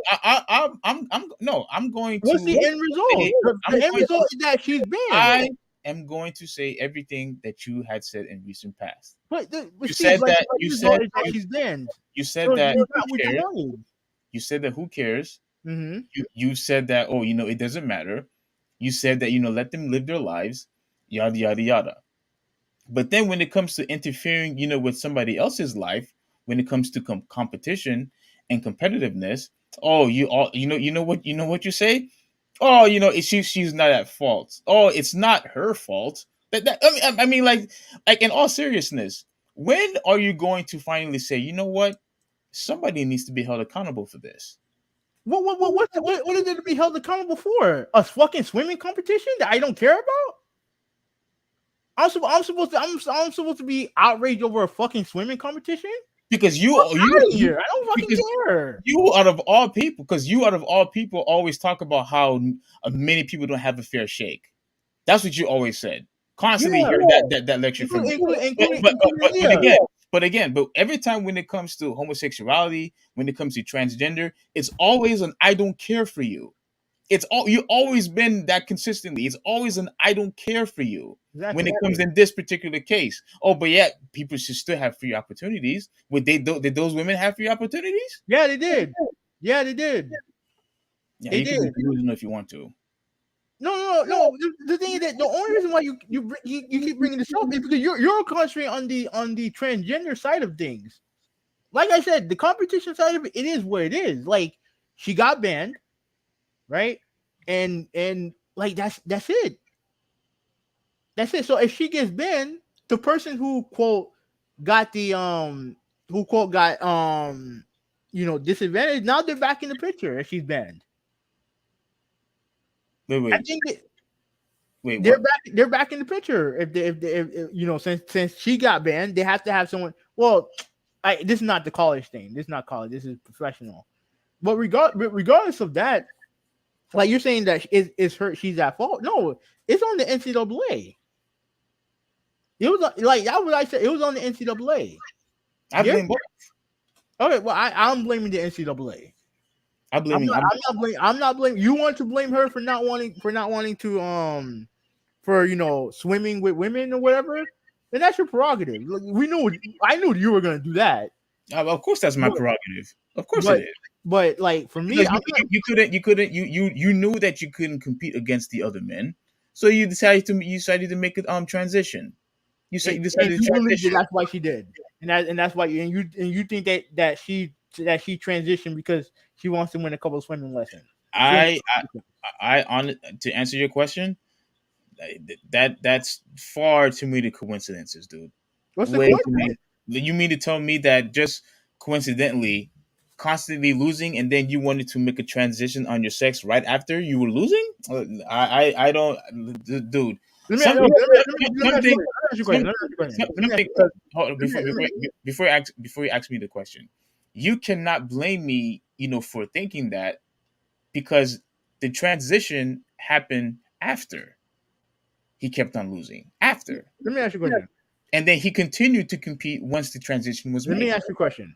Speaker 2: no. I'm no I'm going
Speaker 1: What's
Speaker 2: to
Speaker 1: the end result?
Speaker 2: say
Speaker 1: The end result is that she's banned.
Speaker 2: I am going to say everything that you had said in recent past.
Speaker 1: But
Speaker 2: You
Speaker 1: Steve,
Speaker 2: said
Speaker 1: like
Speaker 2: that
Speaker 1: the end result is that she's banned.
Speaker 2: you
Speaker 1: So
Speaker 2: said
Speaker 1: you
Speaker 2: that
Speaker 1: got
Speaker 2: who
Speaker 1: what you
Speaker 2: cares?
Speaker 1: wanted.
Speaker 2: You said that who cares?
Speaker 1: Mm-hmm.
Speaker 2: You said that it doesn't matter. You said that let them live their lives, yada yada yada. But then when it comes to interfering, with somebody else's life, when it comes to competition and competitiveness, oh, you know what you say? Oh, she's not at fault. Oh, it's not her fault. I mean, like in all seriousness, when are you going to finally say, you know what? Somebody needs to be held accountable for this.
Speaker 1: What is it to be held accountable for? A fucking swimming competition that I don't care about? I'm supposed to be outraged over a fucking swimming competition?
Speaker 2: Because
Speaker 1: Out of here! I don't fucking
Speaker 2: because
Speaker 1: care.
Speaker 2: you out of all people always talk about how many people don't have a fair shake. That's what you always said. Constantly
Speaker 1: Yeah,
Speaker 2: hear that lecture from you. But
Speaker 1: Leah.
Speaker 2: but every time when it comes to homosexuality, when it comes to transgender, it's always an I don't care for you. It's all you always been that consistently. It's always an I don't care for you when
Speaker 1: Exactly.
Speaker 2: it comes in this particular case. Oh, but yet people should still have free opportunities. Did those women have free opportunities?
Speaker 1: Yeah, they did. Yeah, they did.
Speaker 2: Yeah,
Speaker 1: They
Speaker 2: you can be
Speaker 1: did.
Speaker 2: delusional if you want to.
Speaker 1: No. The thing is that the only reason why you keep bringing this up is because you're concentrating on the transgender side of things. Like I said, the competition side of it is what it is. Like she got banned, right? And like that's it. That's it. So if she gets banned, the person who quote got the who quote got disadvantage, now they're back in the picture if she's banned.
Speaker 2: Wait,
Speaker 1: I
Speaker 2: wait,
Speaker 1: think
Speaker 2: wait.
Speaker 1: they're
Speaker 2: What?
Speaker 1: back. They're back in the picture. If since she got banned, they have to have someone. Well, this is not the college thing. This is not college. This is professional. But regardless of that, like you're saying that is her. She's at fault. No, it's on the NCAA. It was like that. What I said. It was on the NCAA.
Speaker 2: I blame both.
Speaker 1: Okay. Well, I'm blaming the NCAA.
Speaker 2: I'm blaming.
Speaker 1: I'm not blaming. You want to blame her for not wanting to swimming with women or whatever, then that's your prerogative. I knew you were gonna do that.
Speaker 2: Of course, that's my prerogative. Of course, it
Speaker 1: But
Speaker 2: is.
Speaker 1: but like for me,
Speaker 2: Because you knew that you couldn't compete against the other men, so you decided to make it transition. You said you decided to
Speaker 1: you believe that
Speaker 2: transition.
Speaker 1: that's why she did, and that's why you think that she transitioned because she wants to win a couple of swimming lessons.
Speaker 2: I on to answer your question, that's far too many coincidences, dude.
Speaker 1: What's the
Speaker 2: Way too
Speaker 1: question?
Speaker 2: many. You mean to tell me that just coincidentally, constantly losing, and then you wanted to make a transition on your sex right after you were losing? I don't, dude.
Speaker 1: Let me
Speaker 2: Some
Speaker 1: ask you a question.
Speaker 2: hold on, before you ask me the question, you cannot blame me, for thinking that because the transition happened after he kept on losing after,
Speaker 1: Let me ask you a question.
Speaker 2: and then he continued to compete once the transition was
Speaker 1: Let me
Speaker 2: made.
Speaker 1: ask you a question.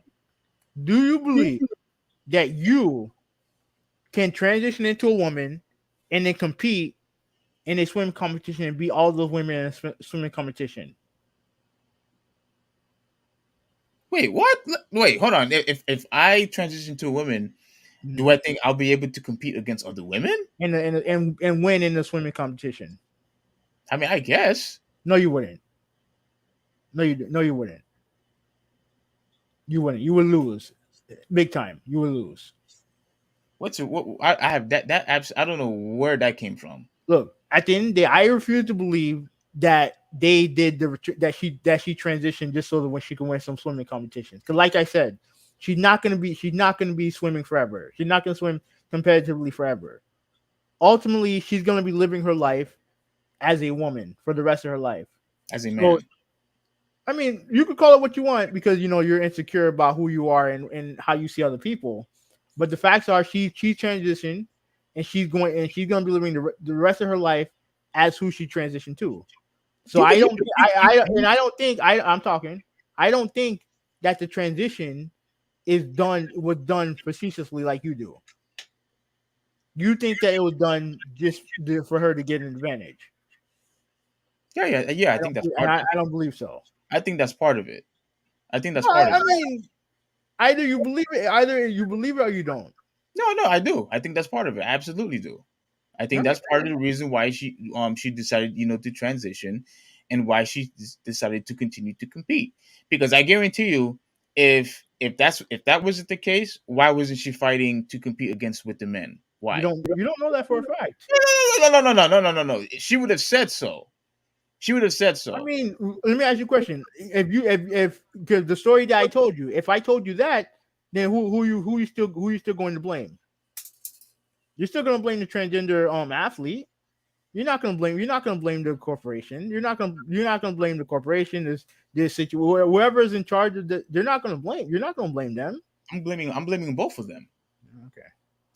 Speaker 1: Do you believe that you can transition into a woman and then compete in a swim competition and beat all those women in a swimming competition?
Speaker 2: Wait, what? Wait, hold on. If I transition to a woman, do I think I'll be able to compete against other women?
Speaker 1: And win in the swimming competition?
Speaker 2: I mean, I guess.
Speaker 1: No, you wouldn't. No, you wouldn't. You wouldn't. You would lose, big time. You would lose.
Speaker 2: I have that I don't know where that came from.
Speaker 1: Look, at the end of the day, I refuse to believe that they did that she transitioned just so that when she can win some swimming competitions. Because, like I said, she's not gonna be swimming forever. She's not gonna swim competitively forever. Ultimately, she's gonna be living her life as a woman for the rest of her life.
Speaker 2: As a man.
Speaker 1: So, I mean, you could call it what you want because you're insecure about who you are and how you see other people. But the facts are, she transitioned, and she's going to be living the rest of her life as who she transitioned to. So I don't think that the transition was done facetiously like you do. You think that it was done just for her to get an advantage?
Speaker 2: Yeah. I think that's part.
Speaker 1: I don't believe so.
Speaker 2: I think that's part of it. I think that's part of it.
Speaker 1: I mean, either you believe it or you don't.
Speaker 2: No, I do. I think that's part of it. I absolutely do. I think that's part of the reason why she decided, to transition, and why she decided to continue to compete. Because I guarantee you, if that wasn't the case, why wasn't she fighting to compete against with the men? Why?
Speaker 1: You don't know that for a fact.
Speaker 2: No. She would have said so.
Speaker 1: I mean, let me ask you a question. If because the story that I told you, if I told you that, then who you still going to blame? You're still going to blame the transgender athlete. You're not going to blame the corporation. You're not going to blame the corporation. This situation, whoever is in charge of the, you're not going to blame them.
Speaker 2: I'm blaming both of them.
Speaker 1: Okay.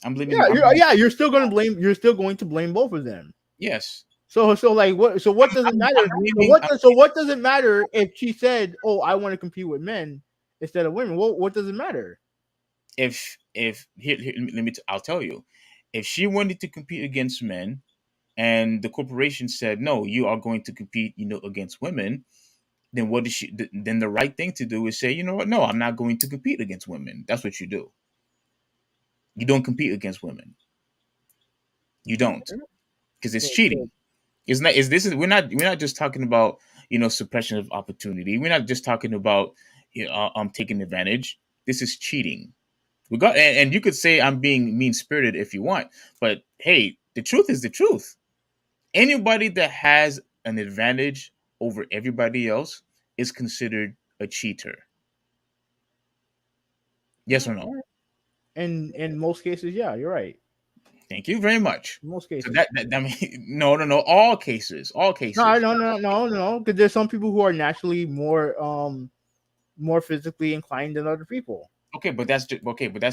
Speaker 2: I'm blaming.
Speaker 1: You're still going to blame both of them.
Speaker 2: Yes.
Speaker 1: So what does it matter? What does it matter if she said, "Oh, I want to compete with men instead of women"? What does it matter?
Speaker 2: I'll tell you. If she wanted to compete against men, and the corporation said, "No, you are going to compete, against women," then then the right thing to do is say, "You know what? No, I'm not going to compete against women." That's what you do. You don't compete against women. You don't, because it's cheating. We're not just talking about suppression of opportunity. We're not just talking about taking advantage. This is cheating. And you could say I'm being mean spirited if you want, but hey, the truth is the truth. Anybody that has an advantage over everybody else is considered a cheater. Yes or no?
Speaker 1: In most cases, yeah, you're right.
Speaker 2: Thank you very much.
Speaker 1: In most cases.
Speaker 2: So I mean, no. All cases.
Speaker 1: No. Because there's some people who are naturally more physically inclined than other people.
Speaker 2: Okay, but that's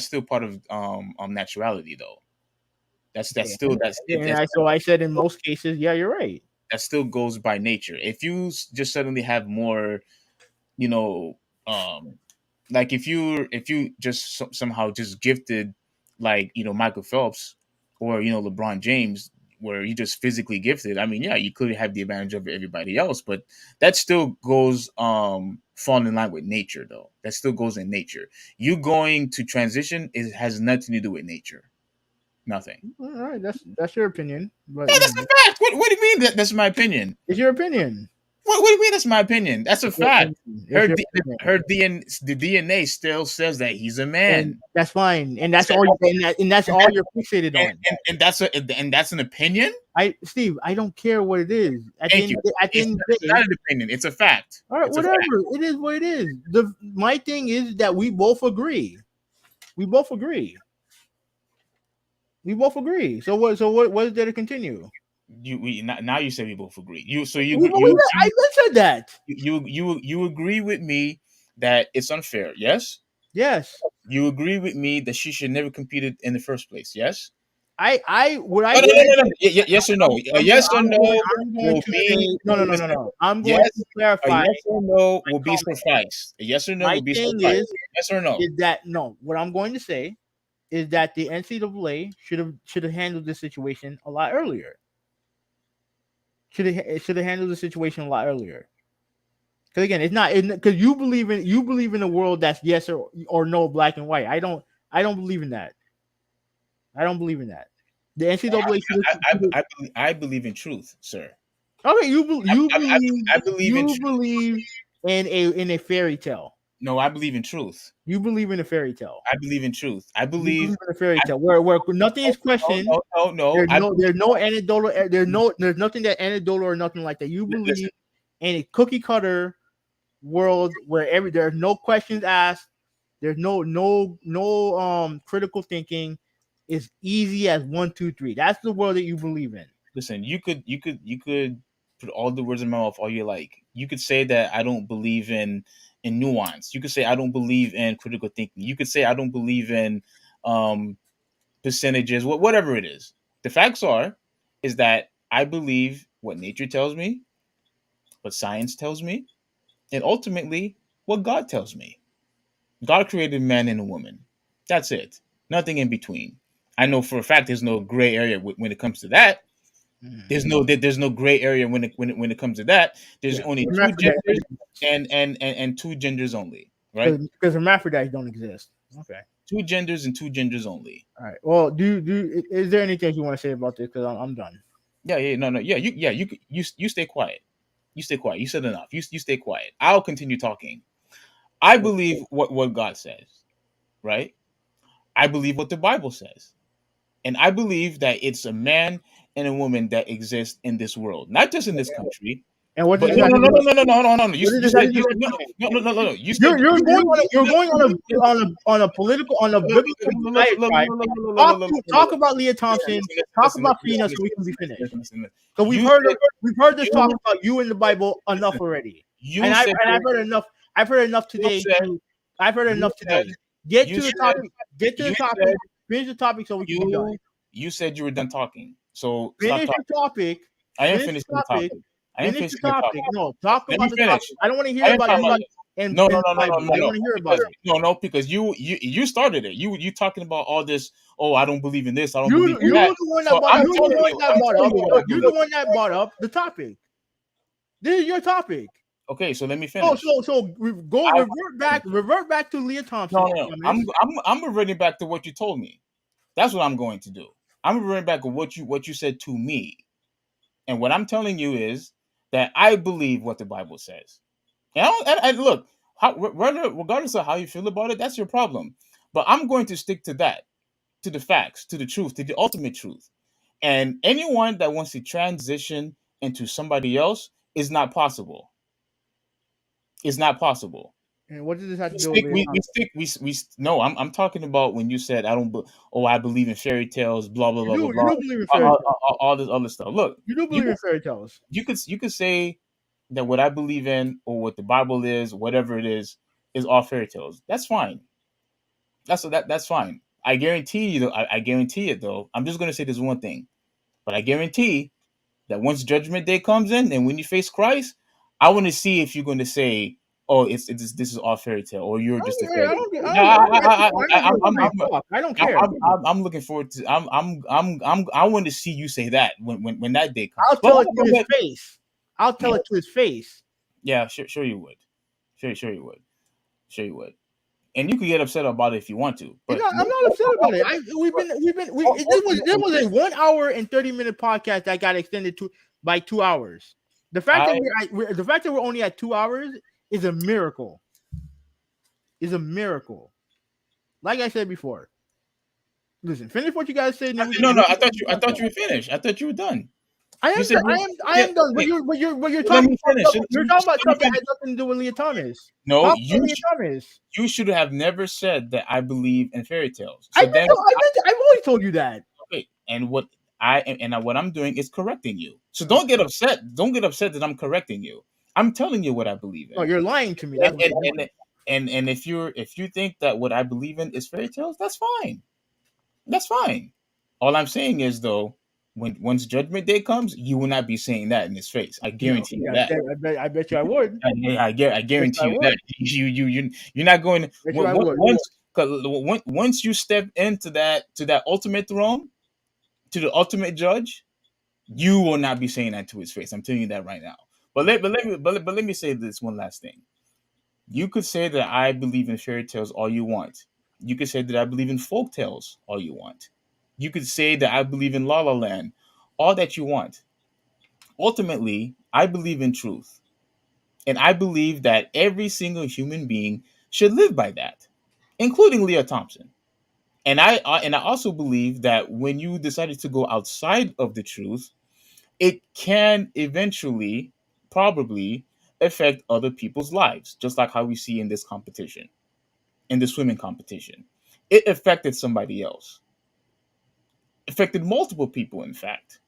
Speaker 2: still part of naturality, though.
Speaker 1: So I said in most cases, yeah, you're right.
Speaker 2: That still goes by nature. If you just suddenly have more, like if you just somehow just gifted, like Michael Phelps or LeBron James, where you just physically gifted. I mean, yeah, you could have the advantage of everybody else, but that still goes falling in line with nature, though. That still goes in nature. You going to transition has nothing to do with nature. Nothing.
Speaker 1: All right, that's your opinion. But
Speaker 2: yeah, that's a fact. What do you mean that's my opinion?
Speaker 1: It's your opinion.
Speaker 2: What do you mean that's my opinion? That's a fact. The DNA still says that he's a man.
Speaker 1: And that's fine, and that's all. And that's all you're fixated on.
Speaker 2: And that's an opinion.
Speaker 1: Steve, I don't care what it is.
Speaker 2: It's not an opinion. It's a fact.
Speaker 1: All right, whatever. It is what it is. My thing is that we both agree. So what is there to continue?
Speaker 2: Now you said we both agree. I
Speaker 1: said that.
Speaker 2: You agree with me that it's unfair, yes?
Speaker 1: Yes.
Speaker 2: You agree with me that she should never competed in the first place, yes?
Speaker 1: what I
Speaker 2: No, no,
Speaker 1: said.
Speaker 2: no, no, no. Yes or no? A yes or no
Speaker 1: I'm going
Speaker 2: will
Speaker 1: to
Speaker 2: be
Speaker 1: say no.
Speaker 2: listen.
Speaker 1: I'm going
Speaker 2: Yes,
Speaker 1: to
Speaker 2: a
Speaker 1: clarify
Speaker 2: yes or no
Speaker 1: my
Speaker 2: will be
Speaker 1: comment.
Speaker 2: suffice. A yes or no
Speaker 1: My
Speaker 2: will be
Speaker 1: thing
Speaker 2: suffice. Yes or no?
Speaker 1: is that no. What I'm going to say is that the NCAA should have handled this situation a lot earlier. Should have handled the situation a lot earlier. Because again, it's not because you believe in a world that's yes or no, black and white. I don't believe in that. I don't believe in that. The NCAA
Speaker 2: I believe in truth, sir.
Speaker 1: okay.
Speaker 2: I believe in
Speaker 1: You
Speaker 2: truth.
Speaker 1: believe in a fairy tale.
Speaker 2: No, I believe in truth.
Speaker 1: You believe in a fairy tale.
Speaker 2: I believe in truth. I
Speaker 1: You
Speaker 2: believe.
Speaker 1: believe in a fairy
Speaker 2: I,
Speaker 1: tale where nothing is
Speaker 2: no,
Speaker 1: questioned.
Speaker 2: no, no, no.
Speaker 1: There's no anecdotal. There's nothing that anecdotal or nothing like that. You believe
Speaker 2: Listen.
Speaker 1: in a cookie cutter world where there's no questions asked. There's no critical thinking. It's easy as 1, 2, 3. That's the world that you believe in.
Speaker 2: Listen. You could put all the words in my mouth all you like. You could say that I don't believe in nuance. You could say I don't believe in critical thinking. You could say I don't believe in um percentages. Whatever it is. The facts is that I believe what nature tells me, what science tells me, and ultimately what God tells me. God created man and a woman. That's it. Nothing in between. I know for a fact there's no gray area when it comes to that. There's no gray area when it comes to that. There's
Speaker 1: Yeah,
Speaker 2: only two
Speaker 1: hermaphrodite
Speaker 2: genders and two genders only, right?
Speaker 1: because hermaphrodites don't exist. Okay.
Speaker 2: Two genders and two genders only.
Speaker 1: All right. Well, is there anything you want to say about this? Because I'm done.
Speaker 2: Yeah, no, yeah, you stay quiet. You stay quiet. You said enough. You stay quiet. I'll continue talking. I believe what God says, right? I believe what the Bible says. And I believe that it's a man and a woman that exist in this world, not just in this country.
Speaker 1: And what
Speaker 2: But
Speaker 1: does this
Speaker 2: no,
Speaker 1: have
Speaker 2: no,
Speaker 1: to
Speaker 2: no,
Speaker 1: do
Speaker 2: no,
Speaker 1: with?
Speaker 2: no, no, no, no, no, no.
Speaker 1: What does
Speaker 2: You
Speaker 1: this have
Speaker 2: said
Speaker 1: to do
Speaker 2: you
Speaker 1: with?
Speaker 2: no, no, no, no, no, no. You said
Speaker 1: You're going on a political on a biblical diatribe. Talk about Leah Thompson. Talk about FINA so we can be finished. Because
Speaker 2: You said
Speaker 1: we've heard this talk
Speaker 2: you
Speaker 1: about you in the Bible enough already.
Speaker 2: you
Speaker 1: And
Speaker 2: said
Speaker 1: I've heard enough. I've heard enough
Speaker 2: you
Speaker 1: today.
Speaker 2: said
Speaker 1: I've heard
Speaker 2: you
Speaker 1: enough
Speaker 2: said
Speaker 1: today. Get
Speaker 2: you
Speaker 1: to the
Speaker 2: said
Speaker 1: topic. Get to the
Speaker 2: you
Speaker 1: topic.
Speaker 2: said
Speaker 1: Finish the topic so we can be done.
Speaker 2: you said you were done talking. So stop
Speaker 1: Finish
Speaker 2: talking.
Speaker 1: the topic.
Speaker 2: I am
Speaker 1: Finish
Speaker 2: finishing
Speaker 1: the
Speaker 2: the
Speaker 1: topic.
Speaker 2: topic. I am
Speaker 1: Finish the
Speaker 2: finishing the
Speaker 1: topic.
Speaker 2: topic.
Speaker 1: No, talk
Speaker 2: Let me
Speaker 1: about the
Speaker 2: finish.
Speaker 1: topic. I don't want to
Speaker 2: I
Speaker 1: hear
Speaker 2: am
Speaker 1: about
Speaker 2: talking about
Speaker 1: you in
Speaker 2: no, no,
Speaker 1: the
Speaker 2: no, no, no,
Speaker 1: Bible.
Speaker 2: no,
Speaker 1: I don't
Speaker 2: no.
Speaker 1: want to hear about
Speaker 2: Because
Speaker 1: it.
Speaker 2: no, because you started it. You talking about all this. Oh, I don't believe in this. I don't
Speaker 1: You
Speaker 2: believe in
Speaker 1: you
Speaker 2: that.
Speaker 1: the one that
Speaker 2: So
Speaker 1: brought
Speaker 2: I'm
Speaker 1: up.
Speaker 2: telling you. I'm telling you what I
Speaker 1: You're the
Speaker 2: believe.
Speaker 1: one that brought up the topic. This is your topic.
Speaker 2: Okay, so let me
Speaker 1: So
Speaker 2: finish.
Speaker 1: so so revert back to Leah Thompson.
Speaker 2: No, no, no. I'm reverting back to what you told me. That's what I'm going to do. I'm reverting back to what you said to me. And what I'm telling you is that I believe what the Bible says. And look, regardless of how you feel about it, that's your problem. But I'm going to stick to that, to the facts, to the truth, to the ultimate truth. And anyone that wants to transition into somebody else is not possible. It's not possible.
Speaker 1: And what does this have
Speaker 2: We
Speaker 1: to do with
Speaker 2: stick.
Speaker 1: Leah
Speaker 2: We
Speaker 1: Thompson?
Speaker 2: stick. We no. I'm talking about when you said I don't. Oh, I believe in fairy tales. Blah blah blah blah
Speaker 1: You
Speaker 2: blah.
Speaker 1: do believe in fairy tales.
Speaker 2: All this other stuff. Look,
Speaker 1: You do
Speaker 2: you
Speaker 1: believe in fairy tales.
Speaker 2: you could say that what I believe in or what the Bible is, whatever it is all fairy tales. That's fine. That's fine. I guarantee you. I guarantee it though. I'm just gonna say this one thing, but I guarantee that once Judgment Day comes in and when you face Christ, I want to see if you're going to say, "Oh, it's this is all fairy tale," or you're just a fairy tale.
Speaker 1: I don't care.
Speaker 2: I'm looking forward to. I want to see you say that when that day comes.
Speaker 1: I'll tell it to his face. I'll tell it to his face.
Speaker 2: Yeah, sure you would. Sure you would. And you could get upset about it if you want to. But
Speaker 1: I'm not upset about it. This was a 1 hour and 30-minute podcast that got extended by 2 hours. The fact that we're only at 2 hours is a miracle. Like I said before. Listen, finish what you guys said.
Speaker 2: No, I thought you were finished. I thought you were done.
Speaker 1: I am done. But you're talking about stuff that has nothing to do with Lia Thomas.
Speaker 2: No, you should have never said that I believe in fairy tales. So
Speaker 1: I've always told you that.
Speaker 2: Okay, and what I'm doing is correcting you. So don't get upset. Don't get upset that I'm correcting you. I'm telling you what I believe in.
Speaker 1: No, you're lying to me.
Speaker 2: And if you think that what I believe in is fairy tales, that's fine. That's fine. All I'm saying is though, once Judgment Day comes, you will not be saying that in his face. I guarantee you that.
Speaker 1: I bet you I would.
Speaker 2: I
Speaker 1: Bet
Speaker 2: guarantee
Speaker 1: you I
Speaker 2: you that
Speaker 1: would.
Speaker 2: you're not going
Speaker 1: Bet you I would.
Speaker 2: once you step into that ultimate throne, to the ultimate judge, you will not be saying that to his face. I'm telling you that right now. But let me say this one last thing. You could say that I believe in fairy tales all you want. You could say that I believe in folk tales all you want. You could say that I believe in La La Land, all that you want. Ultimately, I believe in truth. And I believe that every single human being should live by that, including Leah Thompson. And I also believe that when you decided to go outside of the truth, it can eventually, probably, affect other people's lives, just like how we see in this competition, in the swimming competition. It affected somebody else, affected multiple people, in fact.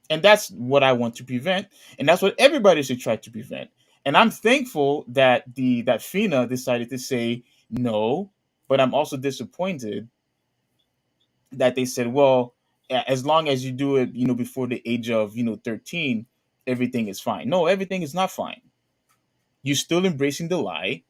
Speaker 2: And that's what I want to prevent. And that's what everybody should try to prevent. And I'm thankful that FINA decided to say no, but I'm also disappointed that they said, well, as long as you do it, before the age of, 13, everything is fine. No, everything is not fine. You're still embracing the lie.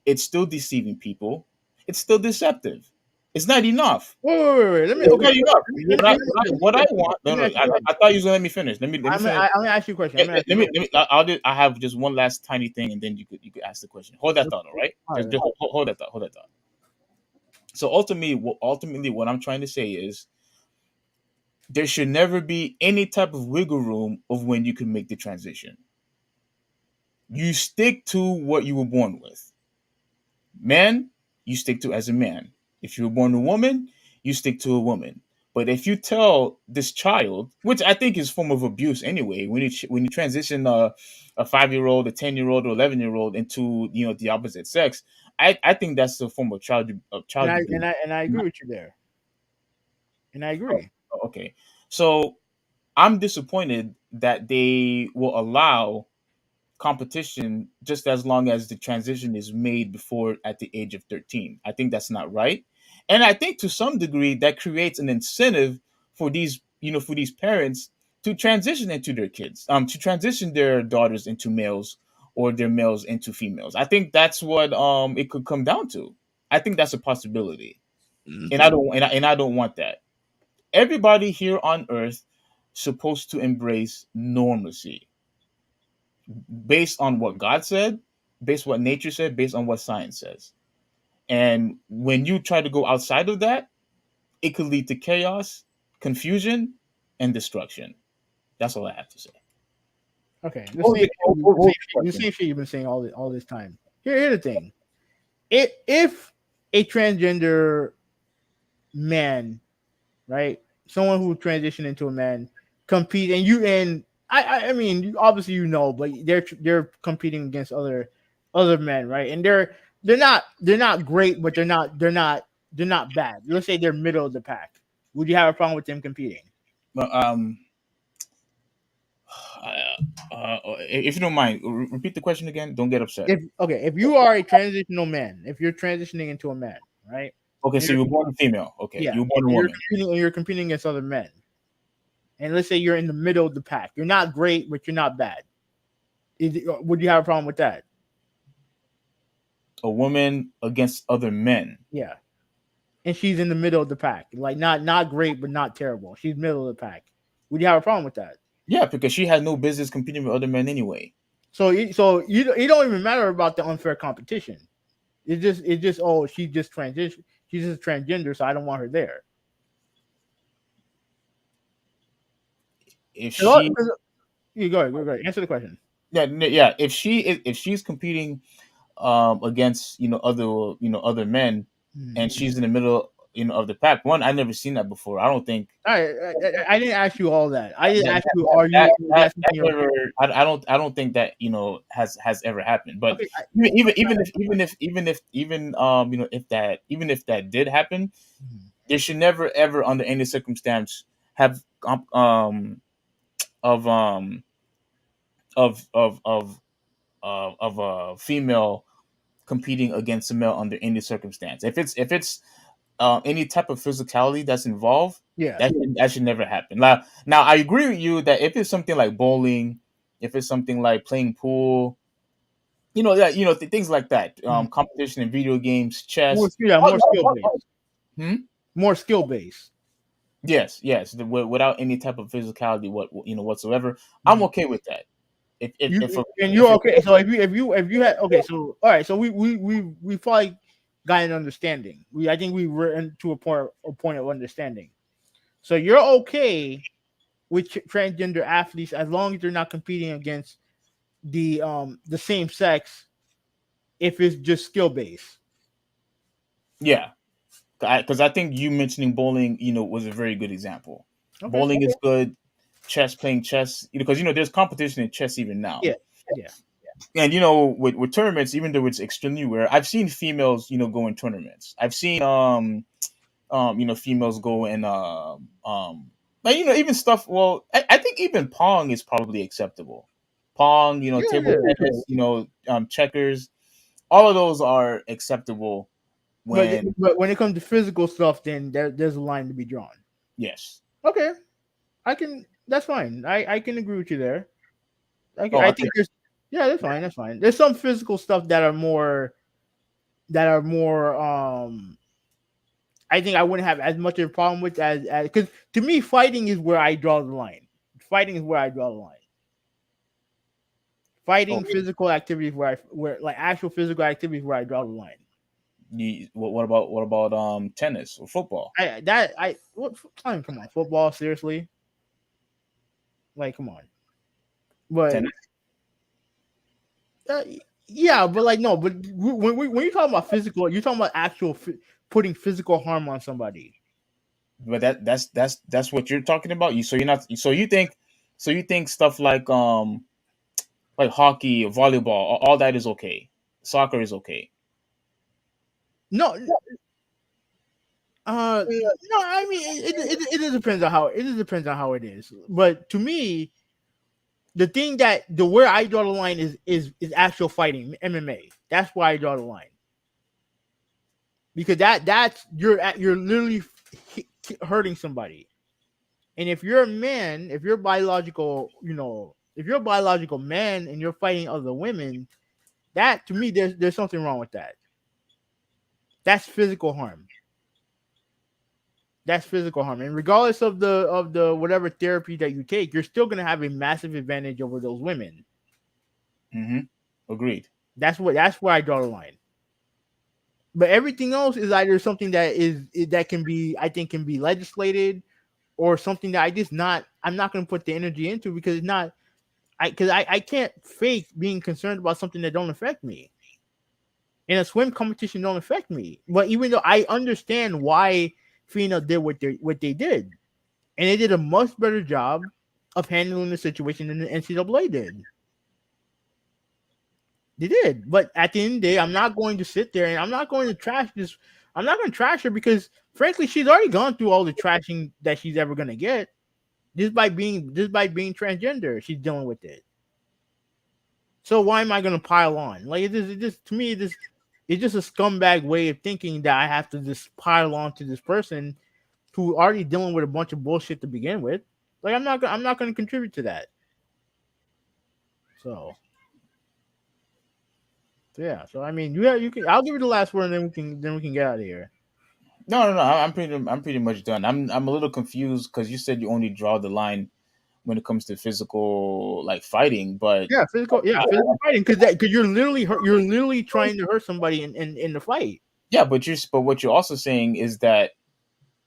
Speaker 2: It's still deceiving people. It's still deceptive. It's not enough.
Speaker 1: Wait. Let me.
Speaker 2: It's
Speaker 1: Okay.
Speaker 2: not enough.
Speaker 1: Let me,
Speaker 2: What I want. No,
Speaker 1: let me
Speaker 2: no.
Speaker 1: ask you a question.
Speaker 2: I thought you was gonna let me finish. Let me finish.
Speaker 1: I'm gonna ask you a question.
Speaker 2: I have just one last tiny thing, and then you could ask the question. Hold that thought, all right?
Speaker 1: All right.
Speaker 2: Just hold that thought. Hold that thought. So ultimately, what I'm trying to say is there should never be any type of wiggle room of when you can make the transition. You stick to what you were born with. Man, you stick to as a man. If you were born a woman, you stick to a woman. But if you tell this child, which I think is a form of abuse anyway, when you transition a 5-year-old, a 10-year-old, or 11-year-old into the opposite sex, I think that's a form of child abuse.
Speaker 1: And I agree with you there. And I agree.
Speaker 2: Okay, so I'm disappointed that they will allow competition just as long as the transition is made before at the age of 13. I think that's not right. And I think to some degree that creates an incentive for these parents to transition into their kids, to transition their daughters into males or their males into females. I think that's what it could come down to. I think that's a possibility. And I don't want that. Everybody here on earth supposed to embrace normalcy based on what God said, based on what nature said, based on what science says. And when you try to go outside of that, it could lead to chaos, confusion, and destruction. That's all I have to say.
Speaker 1: Okay.
Speaker 2: What
Speaker 1: The same shit you've been saying all this time. Here's the thing. If a transgender man, right, someone who transitioned into a man, compete and I mean obviously but they're competing against other men, right? And they're not great, but they're not bad. Let's say they're middle of the pack. Would you have a problem with them competing?
Speaker 2: But if you don't mind, repeat the question again. Don't get upset.
Speaker 1: If you are a transitional man, if you're transitioning into a man, right?
Speaker 2: Okay, so you were born a female. Okay,
Speaker 1: Yeah,
Speaker 2: you were born a woman.
Speaker 1: You're competing against other men. And let's say you're in the middle of the pack. You're not great, but you're not bad. Would you have a problem with that?
Speaker 2: A woman against other men.
Speaker 1: Yeah. And she's in the middle of the pack. Like not great, but not terrible. She's middle of the pack. Would you have a problem with that?
Speaker 2: Yeah, because she had no business competing with other men anyway.
Speaker 1: So you don't even matter about the unfair competition. It's just she just transition. She's just transgender, so I don't want her there.
Speaker 2: If she,
Speaker 1: you go ahead. Answer the question.
Speaker 2: yeah. If she's competing against other men, and she's in the middle of the pack. One, I never seen that before. I don't think.
Speaker 1: I didn't ask you all that. I didn't ask you. Are you?
Speaker 2: I don't think that has ever happened. But
Speaker 1: okay,
Speaker 2: if that did happen, there should never ever under any circumstance have of a female competing against a male under any circumstance. If it's any type of physicality that's involved,
Speaker 1: Yeah.
Speaker 2: that should never happen. Now, I agree with you that if it's something like bowling, if it's something like playing pool, things like that,
Speaker 1: Mhm.
Speaker 2: competition in video games,
Speaker 1: More,
Speaker 2: chess.
Speaker 1: yeah, more skill based.
Speaker 2: Hmm?
Speaker 1: More skill based.
Speaker 2: Yes, without any type of physicality, whatsoever, I'm okay with that.
Speaker 1: You're okay. So if you had okay, so all right, so we probably got an understanding. I think we were into a point of understanding. So you're okay with transgender athletes as long as they're not competing against the same sex if it's just skill based.
Speaker 2: Yeah, because I think you mentioning bowling, was a very good example.
Speaker 1: Okay.
Speaker 2: Bowling is good. Playing chess, because there's competition in chess even now.
Speaker 1: Yeah. Yeah.
Speaker 2: And with tournaments, even though it's extremely rare, I've seen females, go in tournaments. I've seen females go in like even stuff. Well, I think even pong is probably acceptable. Pong, table
Speaker 1: Yeah.
Speaker 2: tennis, checkers, all of those are acceptable
Speaker 1: But
Speaker 2: when
Speaker 1: but when it comes to physical stuff, then there's a line to be drawn.
Speaker 2: yes.
Speaker 1: Okay, I can. That's fine. I can agree with you there.
Speaker 2: Oh,
Speaker 1: I
Speaker 2: okay.
Speaker 1: think there's yeah, that's fine. That's fine. There's some physical stuff that are more. I think I wouldn't have as much of a problem with as because to me, fighting is where I draw the line. Fighting is where I draw the line. Fighting
Speaker 2: Okay.
Speaker 1: physical activities where like actual physical activities where I draw the line.
Speaker 2: What about tennis or football?
Speaker 1: I mean, come on, football, seriously. Like, come on. But
Speaker 2: Tennis,
Speaker 1: uh, yeah, but like no, but when you're talking about physical, you're talking about actual putting physical harm on somebody.
Speaker 2: but that's what you're talking about. You're not. So you think stuff like hockey, volleyball, all that is okay. Soccer is okay.
Speaker 1: No, no. I mean, it just depends on how it is. But to me, the thing that the where I draw the line is actual fighting, MMA. That's where I draw the line because that's you're literally hurting somebody. And if you're a man, if you're biological, if you're a biological man and you're fighting other women, that to me there's something wrong with that. That's physical harm. That's physical harm. And regardless of the whatever therapy that you take, you're still gonna have a massive advantage over those women.
Speaker 2: Mm-hmm. Agreed.
Speaker 1: That's where I draw the line. But everything else is either something that can be I think can be legislated or something that I'm not gonna put the energy into because it's not I can't fake being concerned about something that don't affect me. And a swim competition don't affect me. But even though I understand why FINA did what they did, and they did a much better job of handling the situation than the NCAA did. They did, but at the end of the day, I'm not going to sit there and I'm not going to trash this. I'm not going to trash her because, frankly, she's already gone through all the trashing that she's ever going to get. Just by being transgender, she's dealing with it. So why am I going to pile on? Like it just to me, it's just a scumbag way of thinking that I have to just pile on to this person who already dealing with a bunch of bullshit to begin with. Like I'm not going to contribute to that. So yeah. So I mean, you can. I'll give you the last word, and then we can get out of here.
Speaker 2: No. I'm pretty much done. I'm a little confused because you said you only draw the line when it comes to physical like fighting, but
Speaker 1: Physical fighting because you're literally trying to hurt somebody in the fight.
Speaker 2: yeah, but what you're also saying is that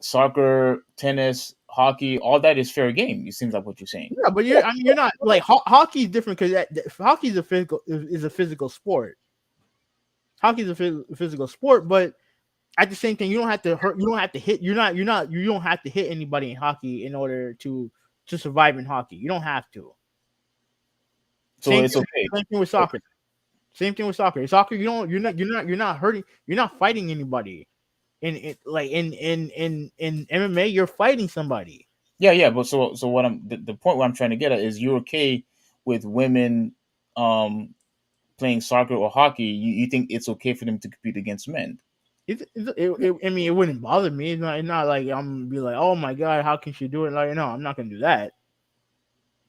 Speaker 2: soccer, tennis, hockey, all that is fair game. It seems like what you're saying.
Speaker 1: Yeah, but you're not like hockey is different because hockey is a physical sport. Hockey is a physical sport, but at the same time, you don't have to hurt. You don't have to hit. You don't have to hit anybody in hockey in order to survive in hockey. You don't have to.
Speaker 2: So it's okay.
Speaker 1: Same thing with soccer. Same thing with soccer. Soccer, you're not hurting. You're not fighting anybody. In MMA, you're fighting somebody.
Speaker 2: Yeah. But so what the point where I'm trying to get at is you're okay with women playing soccer or hockey. You think it's okay for them to compete against men?
Speaker 1: I mean, it wouldn't bother me. It's not like I'm gonna be like, oh my god, how can she do it? Like, no, I'm not gonna do that.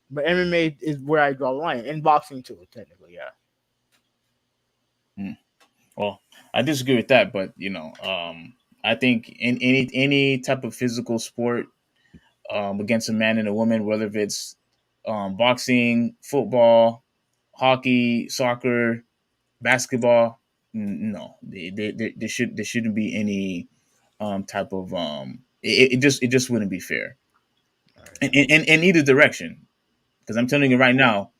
Speaker 1: But MMA is where I draw the line, and boxing too, technically, yeah.
Speaker 2: Well, I disagree with that, but I think in any type of physical sport, against a man and a woman, whether if it's boxing, football, hockey, soccer, basketball, no, there shouldn't be any type of it just wouldn't be fair
Speaker 1: All right.
Speaker 2: in either direction. Because I'm telling you right now,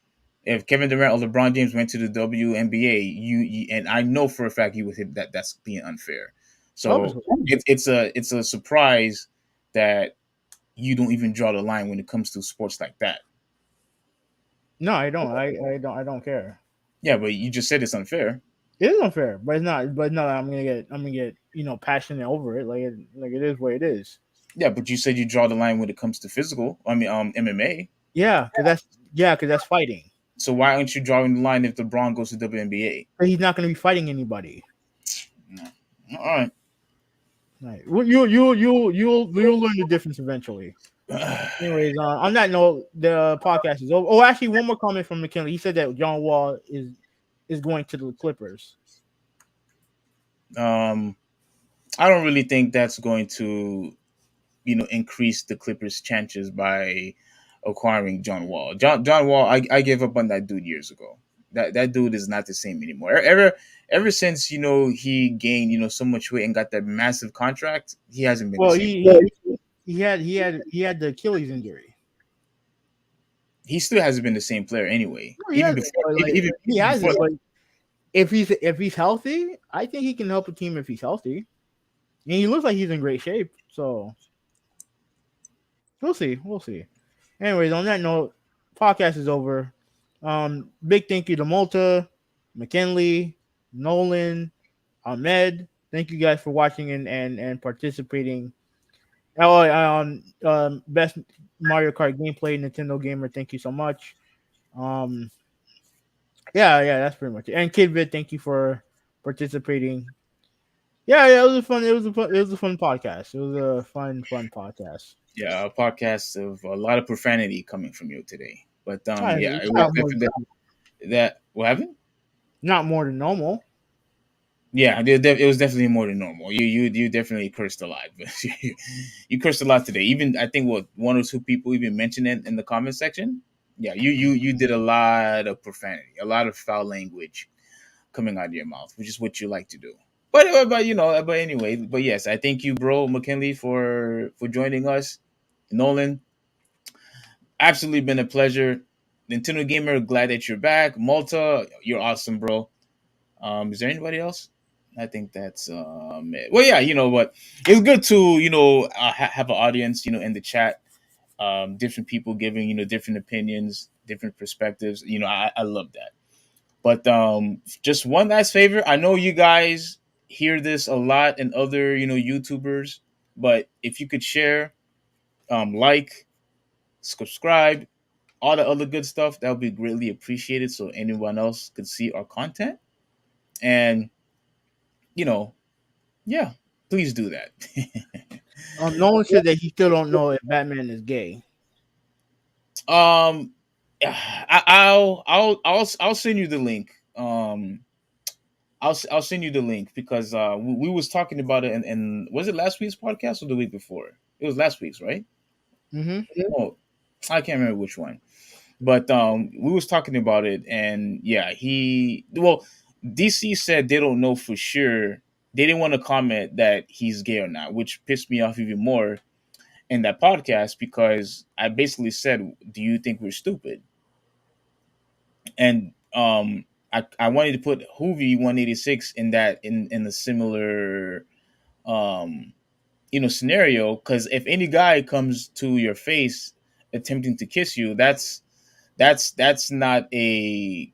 Speaker 2: if Kevin Durant or LeBron James went to the WNBA, you and I know for a fact you would hit that's being unfair. So
Speaker 1: Obviously,
Speaker 2: it's a surprise that you don't even draw the line when it comes to sports like that.
Speaker 1: no, I don't. I don't care.
Speaker 2: Yeah, but you just said it's unfair.
Speaker 1: It is unfair, but it's not. But no, I'm gonna get passionate over it. Like it is what it is.
Speaker 2: Yeah, but you said you draw the line when it comes to physical. I mean, MMA.
Speaker 1: Yeah, because that's fighting.
Speaker 2: So why aren't you drawing the line if LeBron goes to WNBA?
Speaker 1: But he's not gonna be fighting anybody.
Speaker 2: No. All right.
Speaker 1: Right. Well, you'll learn the difference eventually. Anyways, on that note, the podcast is over. Oh, actually, one more comment from McKinley. He said that John Wall is going to the Clippers.
Speaker 2: I don't really think that's going to, increase the Clippers' chances by acquiring John Wall. John Wall, I gave up on that dude years ago. That dude is not the same anymore. Ever since he gained so much weight and got that massive contract, he hasn't been
Speaker 1: Well,
Speaker 2: the same.
Speaker 1: he had the Achilles injury.
Speaker 2: He still hasn't been the same player anyway.
Speaker 1: No, he hasn't, but, like, he hasn't.
Speaker 2: before,
Speaker 1: But if he's healthy, I think he can help a team if he's healthy. And he looks like he's in great shape. So we'll see. We'll see. Anyways, on that note, podcast is over. Big thank you to Malta, McKinley, Nolan, Ahmed. Thank you guys for watching and participating. Oh, best Mario Kart gameplay, Nintendo gamer. Thank you so much. Yeah, that's pretty much it. And Kidvid, thank you for participating. Yeah, it was a fun. It was a fun podcast. It was a fun podcast.
Speaker 2: yeah, a podcast of a lot of profanity coming from you today. But yeah,
Speaker 1: It's
Speaker 2: it
Speaker 1: not
Speaker 2: was
Speaker 1: more,
Speaker 2: that what happened?
Speaker 1: not more than normal.
Speaker 2: Yeah, it was definitely more than normal. You definitely cursed a lot, but you cursed a lot today. Even I think one or two people even mentioned it in the comment section. Yeah, you did a lot of profanity, a lot of foul language coming out of your mouth, which is what you like to do. But anyway, but yes, I thank you, bro, McKinley, for joining us. Nolan, absolutely been a pleasure. Nintendo Gamer, glad that you're back. Malta, you're awesome, bro. Is there anybody else? I think that's it. Well, yeah, you know what? It's good to have an audience, in the chat. Different people giving different opinions, different perspectives. I love that. But just one last favor. I know you guys hear this a lot in other YouTubers, but if you could share, like, subscribe, all the other good stuff, that would be greatly appreciated, so anyone else could see our content. And yeah, please do that.
Speaker 1: Nolan said that he still don't know if Batman is gay.
Speaker 2: um, I'll send you the link. I'll send you the link because we was talking about it and was it last week's podcast or the week before? It was last week's, right?
Speaker 1: Mm-hmm.
Speaker 2: Oh, I can't remember which one. But we was talking about it, and yeah, DC said they don't know for sure. They didn't want to comment that he's gay or not, which pissed me off even more in that podcast because I basically said, "Do you think we're stupid?" And I wanted to put Hoovy 186 in a similar scenario, because if any guy comes to your face attempting to kiss you, that's not a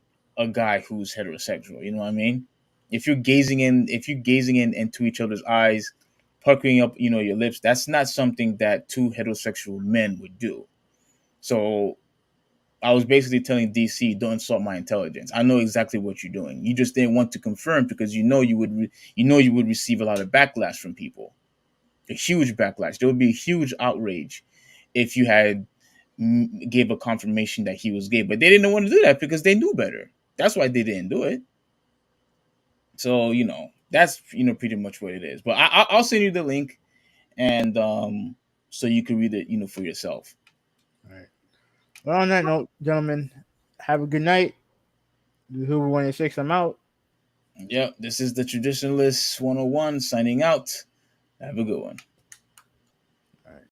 Speaker 2: guy who's heterosexual. You know what I mean? If you're gazing in into each other's eyes, puckering up your lips, that's not something that two heterosexual men would do. So I was basically telling DC, don't insult my intelligence. I know exactly what you're doing. You just didn't want to confirm because you know you would receive a lot of backlash from people, a huge backlash. There would be a huge outrage if you had gave a confirmation that he was gay, but they didn't want to do that because they knew better. That's why they didn't do it. So that's pretty much what it is. But I'll send you the link, and so you can read it for yourself.
Speaker 1: All right. Well, on that note, gentlemen, have a good night. The Hoover 186. I'm out.
Speaker 2: Yep, this is the Traditionalist 101 signing out. Have a good one.